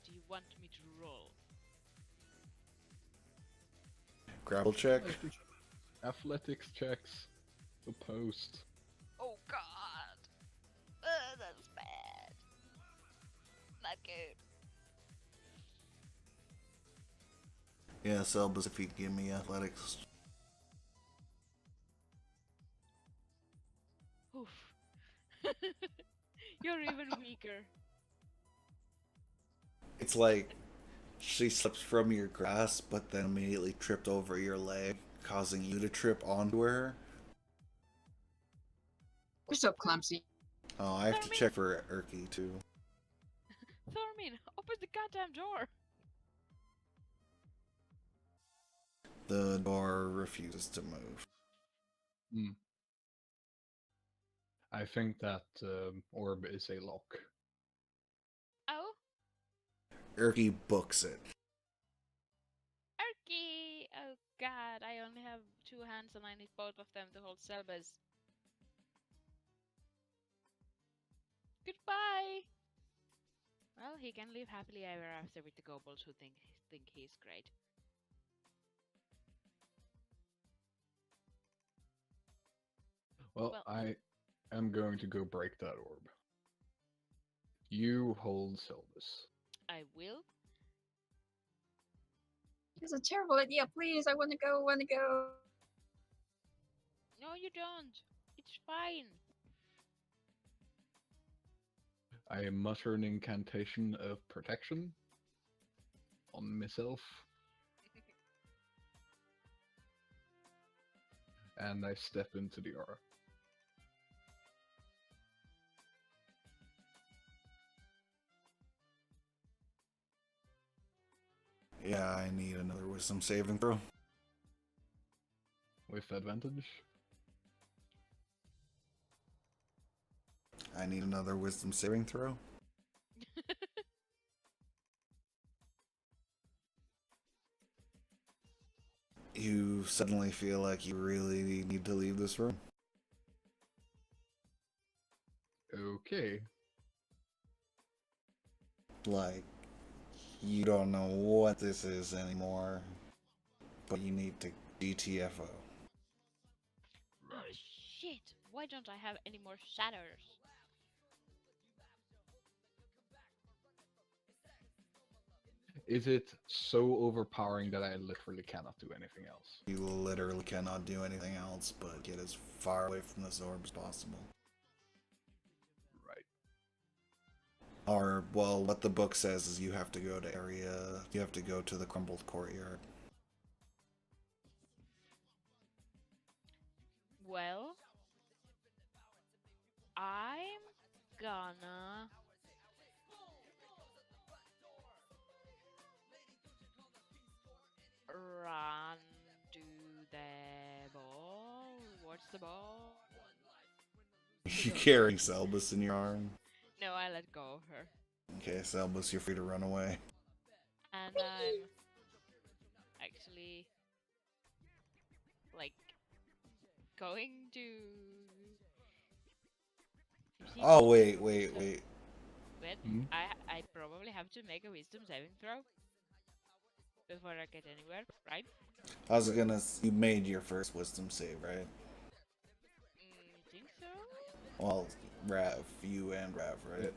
Speaker 2: Do you want me to roll?
Speaker 1: Grapple check.
Speaker 4: Athletics checks. The post.
Speaker 2: Oh god! That's bad. Not good.
Speaker 1: Yeah, Selbus, if you give me athletics.
Speaker 2: Oof. You're even weaker.
Speaker 1: It's like she slips from your grasp, but then immediately tripped over your leg, causing you to trip onto her.
Speaker 3: You're so clumsy.
Speaker 1: Oh, I have to check for Erky too.
Speaker 2: Thormin, open the goddamn door!
Speaker 1: The door refuses to move.
Speaker 4: Hmm. I think that orb is a lock.
Speaker 2: Oh,
Speaker 1: Erky books it.
Speaker 2: Erky! Oh god, I only have 2 hands and I need both of them to hold Selbus. Goodbye! Well, he can live happily ever after with the kobolds who think he's great.
Speaker 4: Well,
Speaker 2: Well-
Speaker 4: I am going to go break that orb. You hold Selbus.
Speaker 2: I will.
Speaker 3: It's a terrible idea. Please, I want to go, want to go.
Speaker 2: No, you don't. It's fine.
Speaker 4: I mutter an incantation of protection on myself. And I step into the aura.
Speaker 1: Yeah, I need another wisdom saving throw.
Speaker 4: With advantage.
Speaker 1: I need another wisdom saving throw. you suddenly feel like you really need to leave this room.
Speaker 4: Okay.
Speaker 1: Like, you don't know what this is anymore, but you need to GTFO.
Speaker 2: Oh
Speaker 4: Right.
Speaker 2: shit! Why don't I have any more shatters?
Speaker 4: Is it so overpowering that I literally cannot do anything else?
Speaker 1: You literally cannot do anything else but get as far away from this orb as possible.
Speaker 4: Right.
Speaker 1: Or, well, what the book says is you have to go to you have to go to the crumbled courtyard.
Speaker 2: Well, I'm gonna run to the ball. What's the ball?
Speaker 1: You carry Selbus in your arm.
Speaker 2: No, I let go of her.
Speaker 1: Okay, Selbus, you're free to run away.
Speaker 2: And I'm actually like going to.
Speaker 1: Oh, wait.
Speaker 2: Wait,
Speaker 4: Hmm?
Speaker 2: I probably have to make a wisdom saving throw before I get anywhere, right?
Speaker 1: I was gonna. You made your first wisdom save, right?
Speaker 2: Think so?
Speaker 1: Well, Rav, you and Rav, right?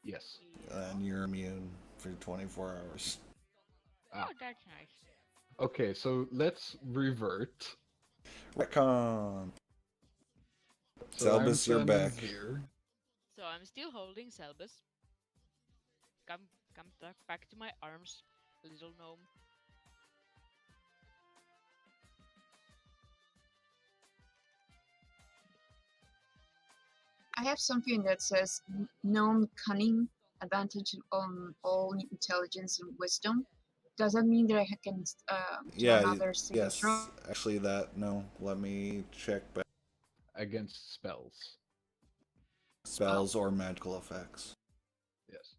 Speaker 4: Yes.
Speaker 2: Yeah.
Speaker 1: And you're immune for 24 hours.
Speaker 4: Ah.
Speaker 2: Oh, that's nice.
Speaker 4: Okay, so let's revert.
Speaker 1: Retcon!
Speaker 4: So I'm
Speaker 1: Selbus, you're
Speaker 4: standing
Speaker 1: back.
Speaker 4: here.
Speaker 2: So I'm still holding Selbus. Come back to my arms, little gnome.
Speaker 3: I have something that says gnome cunning, advantage on all intelligence and wisdom. Does that mean that I can do
Speaker 1: Yeah,
Speaker 3: another saving throw?
Speaker 1: yes. Actually, no. Let me check back.
Speaker 4: Against spells.
Speaker 1: Spells or magical effects.
Speaker 4: Yes.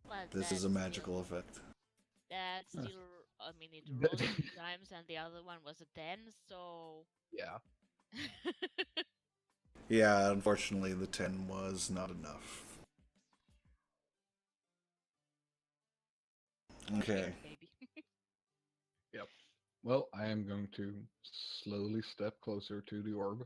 Speaker 2: Well,
Speaker 1: This is a magical effect.
Speaker 2: That's
Speaker 4: Huh.
Speaker 2: still. I mean, it rolled 2 times, and the other one was a 10. So.
Speaker 4: Yeah.
Speaker 1: Yeah, unfortunately, the 10 was not enough. Okay.
Speaker 2: Baby.
Speaker 4: Yep. Well, I am going to slowly step closer to the orb.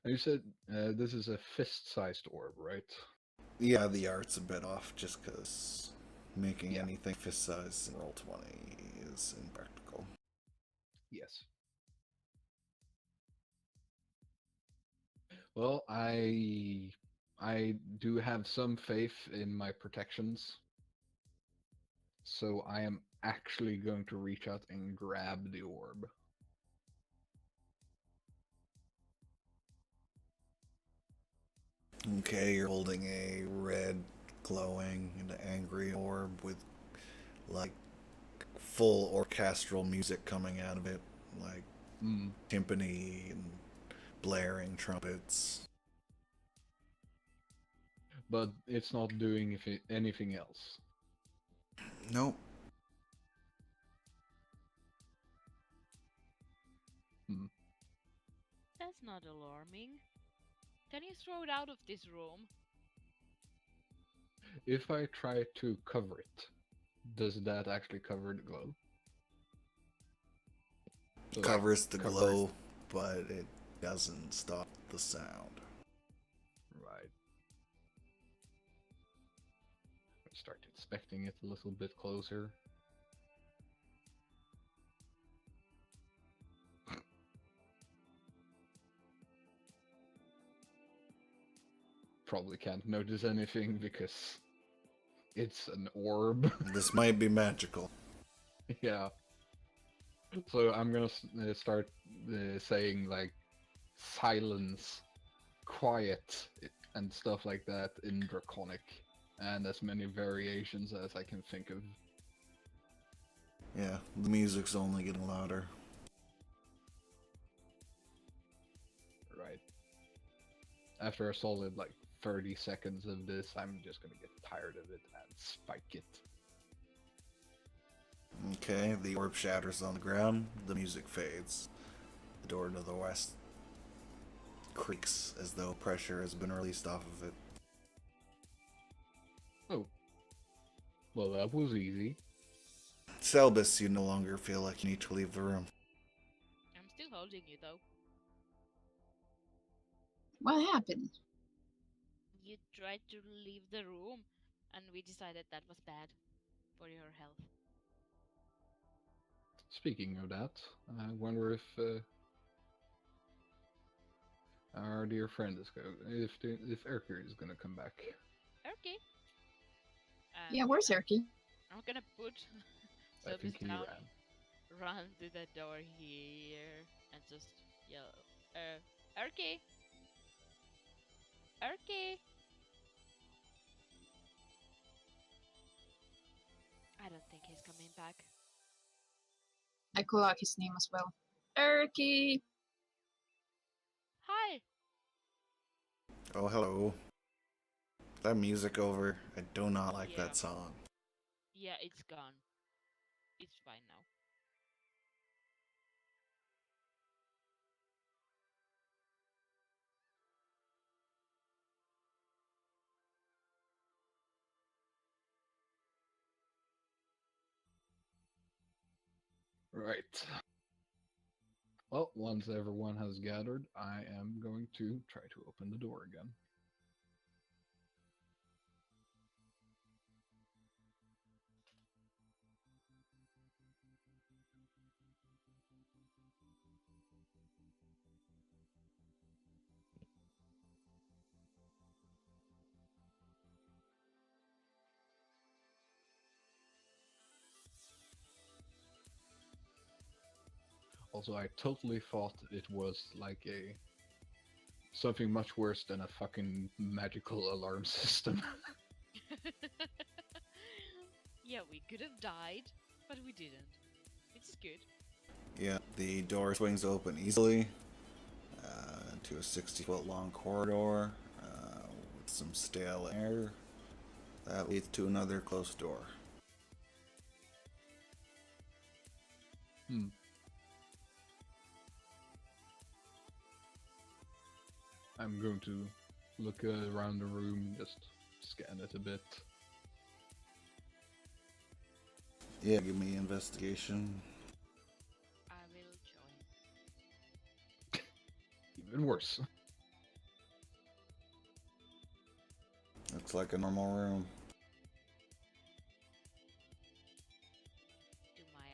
Speaker 4: And you said this is a fist-sized orb, right?
Speaker 1: Yeah, the art's a bit off just because making
Speaker 4: Yeah.
Speaker 1: anything fist size in roll 20 is impractical.
Speaker 4: Yes. Well, I do have some faith in my protections. So I am actually going to reach out and grab the orb.
Speaker 1: Okay, you're holding a red, glowing, and angry orb with, like, full orchestral music coming out of it, like
Speaker 4: Hmm.
Speaker 1: timpani and blaring trumpets.
Speaker 4: But it's not doing anything else.
Speaker 1: Nope.
Speaker 4: Hmm.
Speaker 2: That's not alarming. Can you throw it out of this room?
Speaker 4: If I try to cover it, does that actually cover the glow? So, like,
Speaker 1: Covers the
Speaker 4: cover it.
Speaker 1: glow, but it doesn't stop the sound.
Speaker 4: Right. Start inspecting it a little bit closer. Probably can't notice anything because it's an orb.
Speaker 1: This might be magical.
Speaker 4: Yeah. So I'm gonna start saying like silence, quiet, and stuff like that in Draconic, and as many variations as I can think of.
Speaker 1: Yeah, the music's only getting louder.
Speaker 4: Right. After a solid like 30 seconds of this, I'm just gonna get tired of it and spike it.
Speaker 1: Okay, the orb shatters on the ground. The music fades. The door to the west creaks as though pressure has been released off of it.
Speaker 4: Oh, well, that was easy.
Speaker 1: Selbus, you no longer feel like you need to leave the room.
Speaker 2: I'm still holding you though.
Speaker 3: What happened?
Speaker 2: You tried to leave the room, and we decided that was bad for your health.
Speaker 4: Speaking of that, I wonder if our dear friend is going, if Erker is gonna come back.
Speaker 2: Okay.
Speaker 3: Yeah, where's Erky?
Speaker 2: I'm gonna put
Speaker 4: I think
Speaker 2: Sobis
Speaker 4: he
Speaker 2: down,
Speaker 4: ran.
Speaker 2: run to the door here, and just yell, Erky! Erky! I don't think he's coming back.
Speaker 3: I call out his name as well. Erky!
Speaker 2: Hi!
Speaker 1: Oh, hello. That music over. I do not like
Speaker 2: Yeah.
Speaker 1: that song.
Speaker 2: Yeah, it's gone. It's fine now.
Speaker 4: Right. Well, once everyone has gathered, I am going to try to open the door again. Also, I totally thought it was like a something much worse than a fucking magical alarm system.
Speaker 2: Yeah, we could have died, but we didn't. It's good.
Speaker 1: Yeah, the door swings open easily to a 60-foot long corridor with some stale air. That leads to another closed door.
Speaker 4: Hmm. I'm going to look around the room, just scan it a bit.
Speaker 1: Yeah, give me investigation.
Speaker 2: I will join.
Speaker 4: Even worse.
Speaker 1: Looks like a normal room.
Speaker 2: Do my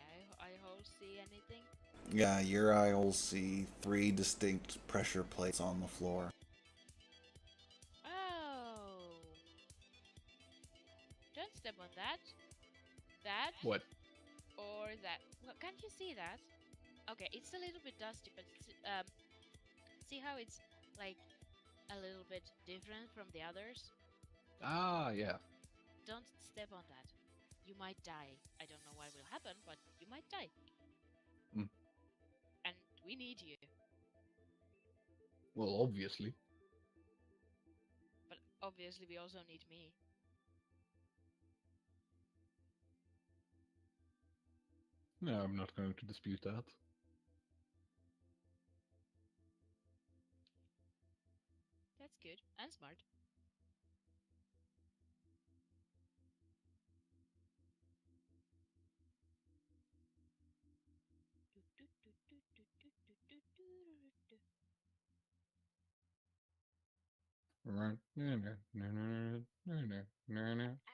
Speaker 2: eye holes see anything?
Speaker 1: Yeah, your eye will see 3 distinct pressure plates on the floor.
Speaker 2: Oh! Don't step on that. That
Speaker 4: What?
Speaker 2: or that. Well, can't you see that? Okay, it's a little bit dusty, but see how it's like a little bit different from the others?
Speaker 4: Ah, yeah.
Speaker 2: Don't step on that. You might die. I don't know what will happen, but you might die.
Speaker 4: Mm.
Speaker 2: And we need you.
Speaker 4: Well, obviously.
Speaker 2: But obviously we also need me.
Speaker 4: No, I'm not going to dispute that.
Speaker 2: That's good and smart.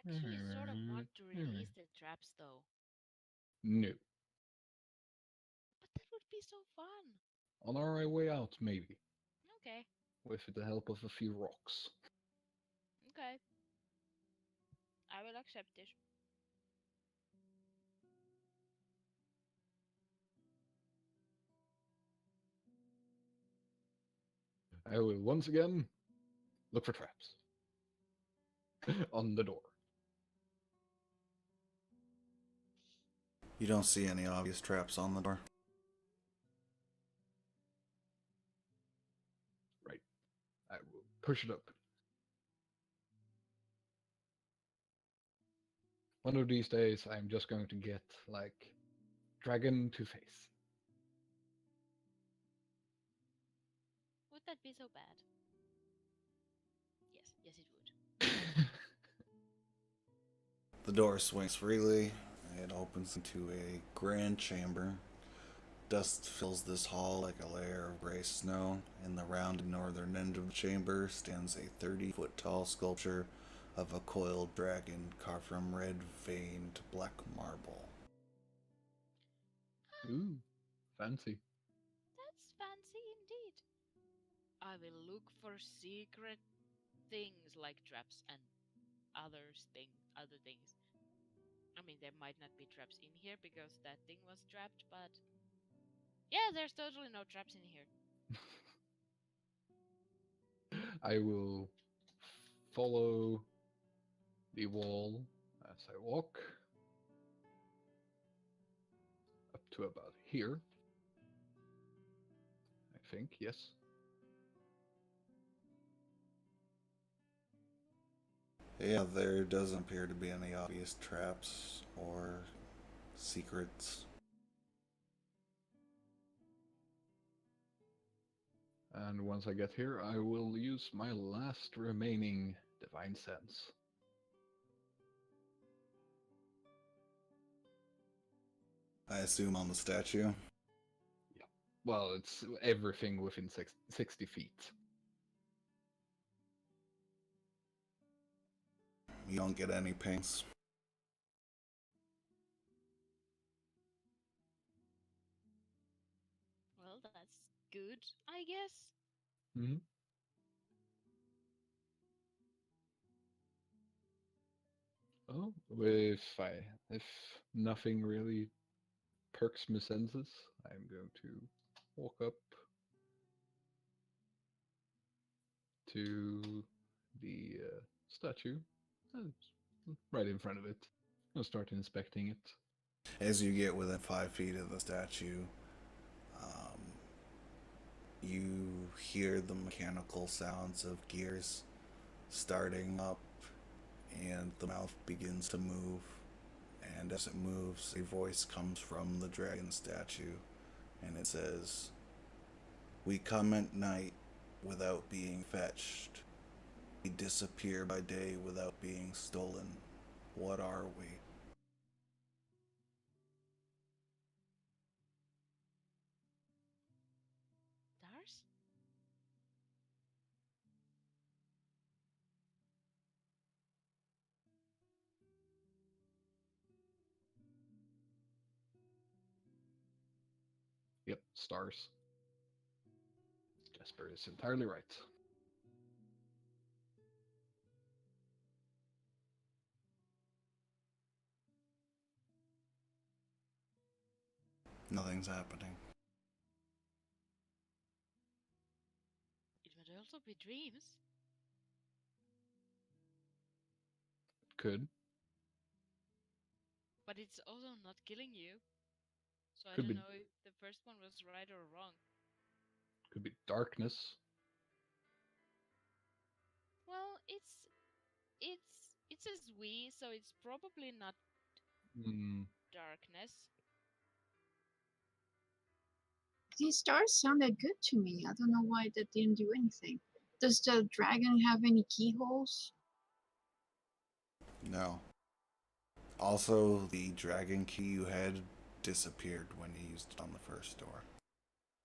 Speaker 2: Actually, sort of want to release the traps though.
Speaker 4: No.
Speaker 2: But that would be so fun.
Speaker 4: On our way out, maybe.
Speaker 2: Okay,
Speaker 4: With the help of a few rocks.
Speaker 2: okay. I will accept it.
Speaker 4: I will once again look for traps. On the door.
Speaker 1: You don't see any obvious traps on the door.
Speaker 4: Right. I will push it up. One of these days, I'm just going to get like dragon to face.
Speaker 2: Would that be so bad? Yes, it would.
Speaker 1: The door swings freely. It opens into a grand chamber. Dust fills this hall like a layer of gray snow. In the rounded northern end of the chamber stands a 30-foot tall sculpture of a coiled dragon carved from red veined black marble.
Speaker 4: Ooh, fancy.
Speaker 2: That's fancy indeed. I will look for secret things like traps and other things. I mean, there might not be traps in here because that thing was trapped, but yeah, there's totally no traps in here.
Speaker 4: I will follow the wall as I walk up to about here. I think, yes.
Speaker 1: Yeah, there doesn't appear to be any obvious traps or secrets.
Speaker 4: And once I get here, I will use my last remaining divine sense.
Speaker 1: I assume on the statue.
Speaker 4: Well, it's everything within 60 feet.
Speaker 1: You don't get any pings.
Speaker 2: Well, that's good, I guess.
Speaker 4: Mm-hmm. Oh, if nothing really perks my senses, I'm going to walk up to the statue, right in front of it. I'll start inspecting it.
Speaker 1: As you get within 5 feet of the statue, you hear the mechanical sounds of gears starting up, and the mouth begins to move. And as it moves, a voice comes from the dragon statue, and it says, "We come at night without being fetched. We disappear by day without being stolen. What are we?"
Speaker 2: Dars?
Speaker 4: Yep, stars. Jasper is entirely right.
Speaker 1: Nothing's happening.
Speaker 2: It might also be dreams.
Speaker 4: Could
Speaker 2: But it's also not killing you. So I
Speaker 4: Could
Speaker 2: don't
Speaker 4: be
Speaker 2: know if the first one was right or wrong.
Speaker 4: could be darkness.
Speaker 2: Well, it says we, so it's probably not
Speaker 4: Hmm.
Speaker 2: darkness.
Speaker 3: These stars sounded good to me. I don't know why that didn't do anything. Does the dragon have any keyholes?
Speaker 1: No. Also, the dragon key you had disappeared when you used it on the first door.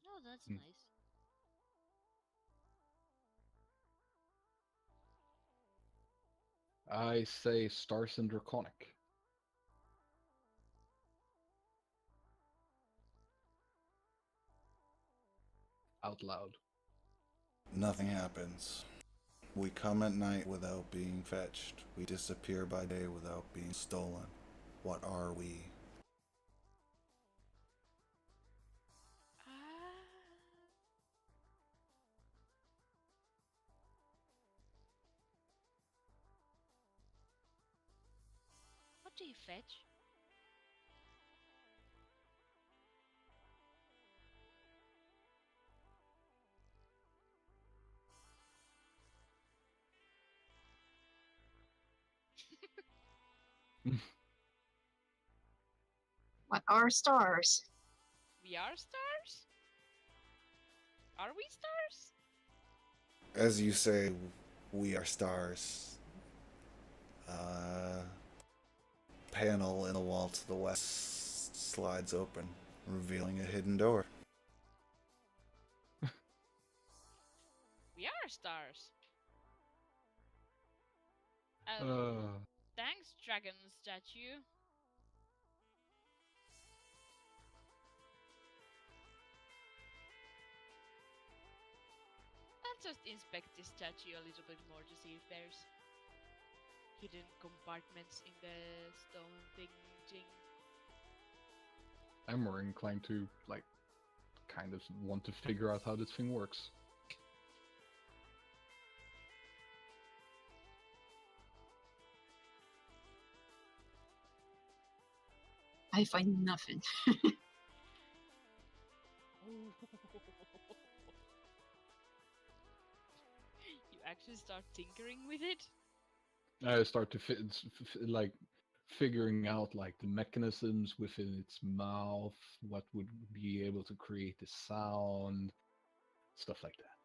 Speaker 2: Oh, that's
Speaker 4: Hmm.
Speaker 2: nice.
Speaker 4: I say stars and draconic. Out loud.
Speaker 1: Nothing happens. We come at night without being fetched. We disappear by day without being stolen. What are we?
Speaker 2: Ah. What do you fetch?
Speaker 3: What are stars?
Speaker 2: We are stars? Are we stars?
Speaker 1: As you say, we are stars. Uh, Panel in the wall to the west slides open, revealing a hidden door.
Speaker 2: We are stars.
Speaker 4: Uh,
Speaker 2: Thanks, dragon statue. I'll just inspect this statue a little bit more to see if there's hidden compartments in the stone thing.
Speaker 4: I'm more inclined to, like, kind of want to figure out how this thing works.
Speaker 3: I find nothing.
Speaker 2: You actually start tinkering with it?
Speaker 4: I start to like figuring out like the mechanisms within its mouth, what would be able to create the sound, stuff like that.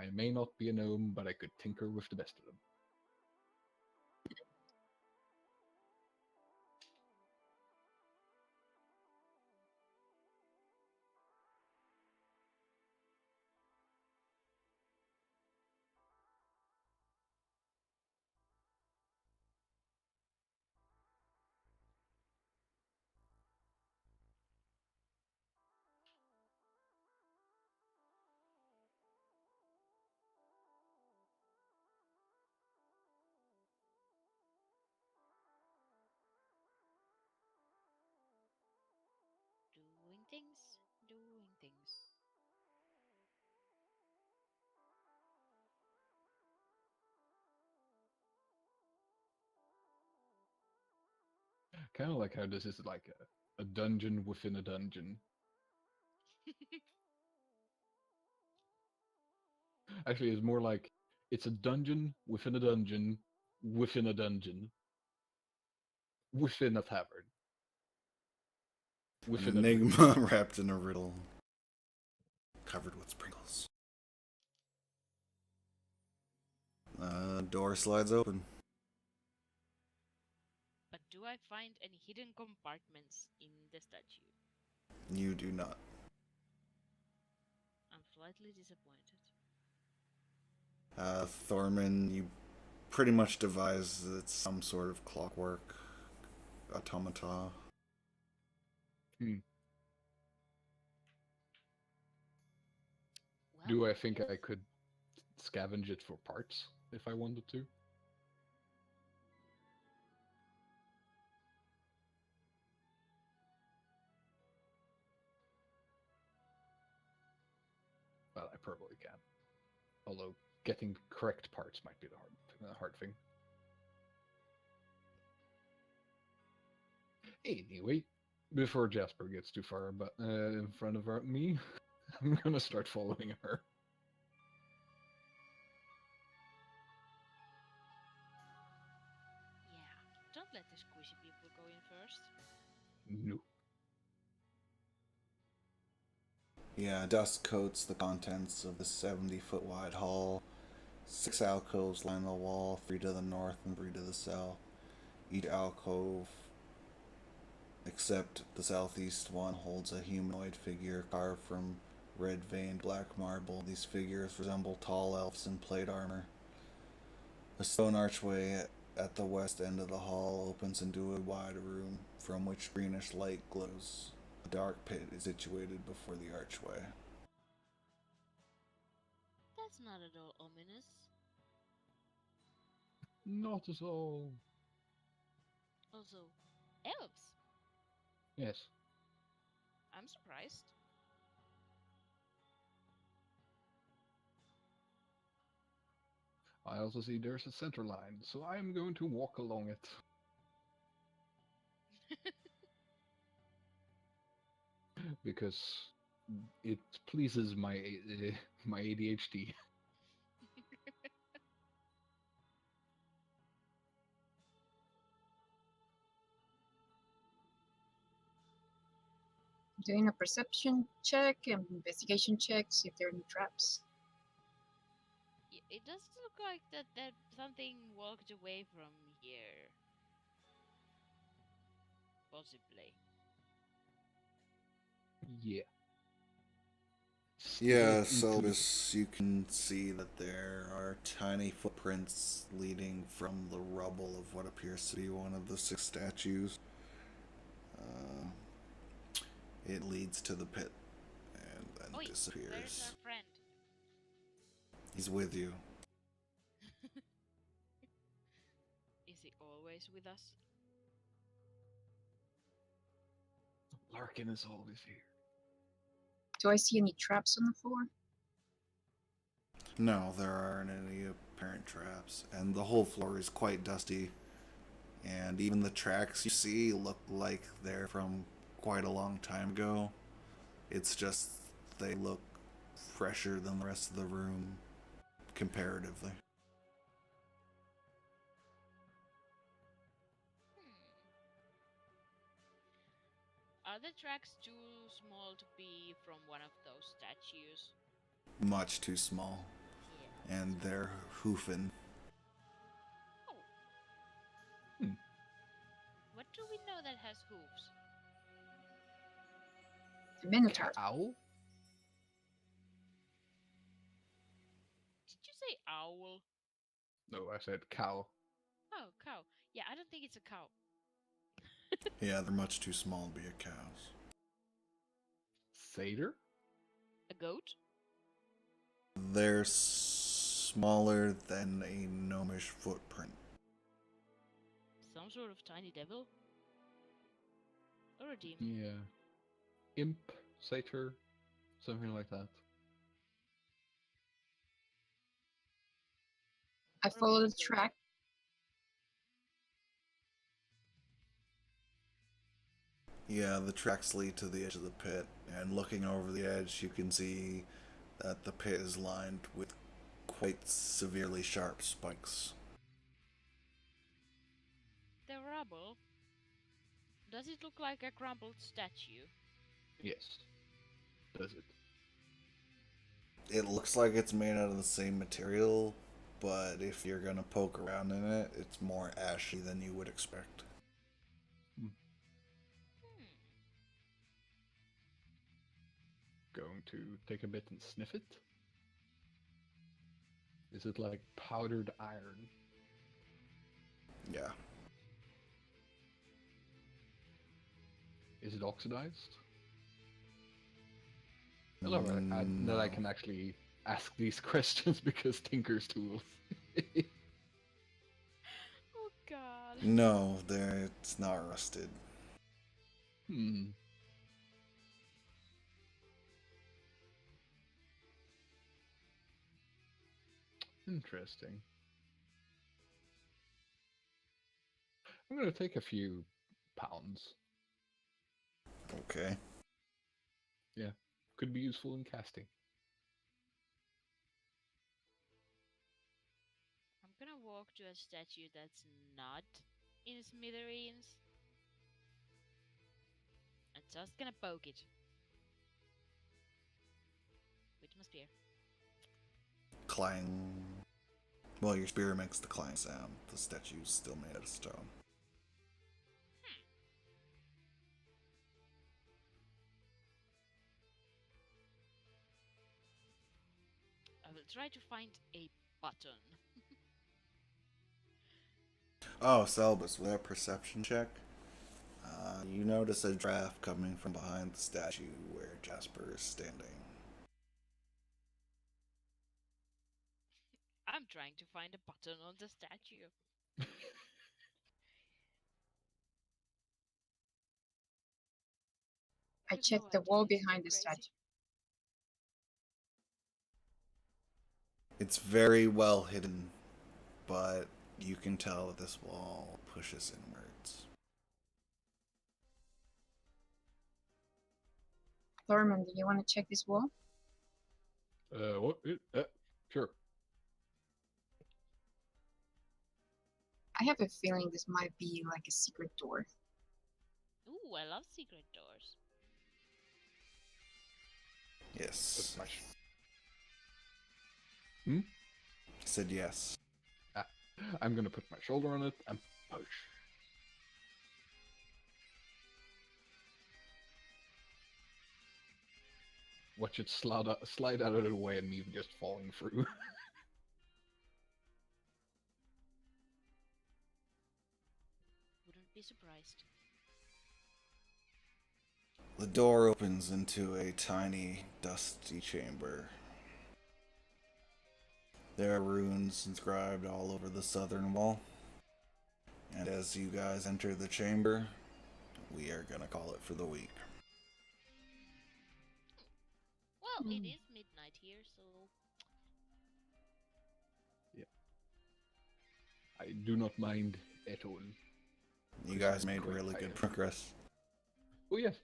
Speaker 4: I may not be a gnome, but I could tinker with the best of them.
Speaker 2: Doing things, doing things.
Speaker 4: Kind of like how this is like a dungeon within a dungeon. Actually, it's more like it's a dungeon within a dungeon within a dungeon within a tavern
Speaker 1: An
Speaker 4: within a dream.
Speaker 1: enigma wrapped in a riddle, covered with sprinkles. Door slides open.
Speaker 2: But do I find any hidden compartments in the statue?
Speaker 1: You do not.
Speaker 2: I'm slightly disappointed.
Speaker 1: Thorman, you pretty much devise that it's some sort of clockwork automata.
Speaker 2: Well,
Speaker 4: Do I think
Speaker 2: yes.
Speaker 4: I could scavenge it for parts if I wanted to? Well, I probably can. Although getting correct parts might be the hard thing. Anyway, before Jasper gets too far in front of me, I'm gonna start following her.
Speaker 2: Yeah, don't let the squishy people go in first.
Speaker 4: No.
Speaker 1: Yeah, dust coats the contents of the 70-foot wide hall. 6 alcoves line the wall, 3 to the north and 3 to the south. Each alcove, except the southeast one, holds a humanoid figure carved from red veined black marble. These figures resemble tall elves in plate armor. A stone archway at the west end of the hall opens into a wide room from which greenish light glows. A dark pit is situated before the archway.
Speaker 2: That's not at all ominous.
Speaker 4: Not at all.
Speaker 2: Also, elves.
Speaker 4: Yes.
Speaker 2: I'm surprised.
Speaker 4: I also see there's a center line, so I'm going to walk along it. Because it pleases my ADHD.
Speaker 3: doing a perception check and investigation check, see if there are any traps.
Speaker 2: It does look like that something walked away from here. Possibly.
Speaker 4: Yeah.
Speaker 1: Yeah,
Speaker 4: Straight into the-
Speaker 1: Selbus, you can see that there are tiny footprints leading from the rubble of what appears to be one of the 6 statues. Uh, it leads to the pit and then
Speaker 2: Oi, where's
Speaker 1: disappears.
Speaker 2: our friend?
Speaker 1: He's with you.
Speaker 2: Is he always with us?
Speaker 4: Larkin is always here.
Speaker 3: Do I see any traps on the floor?
Speaker 1: No, there aren't any apparent traps, and the whole floor is quite dusty. And even the tracks you see look like they're from quite a long time ago. It's just they look fresher than the rest of the room comparatively.
Speaker 2: Are the tracks too small to be from one of those statues?
Speaker 1: Much too small.
Speaker 2: Yeah.
Speaker 1: And they're hoofing.
Speaker 2: Oh.
Speaker 4: Hmm.
Speaker 2: What do we know that has hooves?
Speaker 3: The Minotaur.
Speaker 4: Owl?
Speaker 2: Did you say owl?
Speaker 4: No, I said cow.
Speaker 2: Oh, cow. Yeah, I don't think it's a cow.
Speaker 1: Yeah, they're much too small to be a cow's.
Speaker 4: Satyr?
Speaker 2: A goat?
Speaker 1: They're smaller than a gnomish footprint.
Speaker 2: Some sort of tiny devil? Or a demon?
Speaker 4: Yeah. Imp, satyr, something like that.
Speaker 3: I
Speaker 2: Or a
Speaker 3: follow the
Speaker 2: monster.
Speaker 3: track.
Speaker 1: Yeah, the tracks lead to the edge of the pit, and looking over the edge, you can see that the pit is lined with quite severely sharp spikes.
Speaker 2: The rubble? Does it look like a crumpled statue?
Speaker 4: Yes. Does it?
Speaker 1: It looks like it's made out of the same material, but if you're gonna poke around in it, it's more ashy than you would expect.
Speaker 2: Hmm.
Speaker 4: Going to take a bit and sniff it? Is it like powdered iron?
Speaker 1: Yeah.
Speaker 4: Is it oxidized? I love it, that I can actually ask these questions because Tinker's tools.
Speaker 2: Oh god.
Speaker 1: No, it's not rusted.
Speaker 4: Hmm. Interesting. I'm gonna take a few pounds.
Speaker 1: Okay.
Speaker 4: Yeah, could be useful in casting.
Speaker 2: I'm gonna walk to a statue that's not in smithereens. I'm just gonna poke it. With my spear.
Speaker 1: Clang. Well, your spear makes the clang sound. The statue's still made out of stone.
Speaker 2: I will try to find a button.
Speaker 1: Oh, Selbus, with that perception check, you notice a draft coming from behind the statue where Jasper is standing.
Speaker 2: I'm trying to find a button on the statue.
Speaker 3: I
Speaker 2: You
Speaker 3: check
Speaker 2: go
Speaker 3: the
Speaker 2: out,
Speaker 3: wall
Speaker 2: it's too
Speaker 3: behind the
Speaker 2: crazy.
Speaker 3: statue.
Speaker 1: It's very well hidden, but you can tell that this wall pushes inwards.
Speaker 3: Thorman, do you want to check this wall?
Speaker 4: What? Sure.
Speaker 3: I have a feeling this might be like a secret door.
Speaker 2: Ooh, I love secret doors.
Speaker 1: Yes.
Speaker 4: Put
Speaker 1: Said yes.
Speaker 4: I'm gonna put my shoulder on it and push. Watch it slide out of the way and me just falling through.
Speaker 2: Wouldn't be surprised.
Speaker 1: The door opens into a tiny, dusty chamber. There are runes inscribed all over the southern wall. And as you guys enter the chamber, we are gonna call it for the week.
Speaker 2: Well, it
Speaker 3: Hmm.
Speaker 2: is midnight here, so
Speaker 4: I do not mind at all.
Speaker 1: You guys
Speaker 4: I'm
Speaker 1: made
Speaker 4: quite
Speaker 1: really good
Speaker 4: tired.
Speaker 1: progress.
Speaker 4: Oh yes.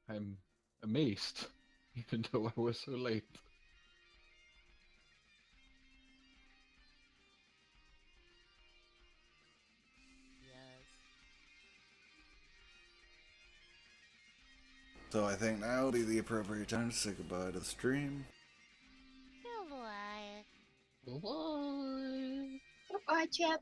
Speaker 4: I'm amazed, even though I was so late.
Speaker 2: yes.
Speaker 1: So I think now would be the appropriate time to say goodbye to the stream.
Speaker 2: Goodbye.
Speaker 4: Bye.
Speaker 3: Goodbye, chat.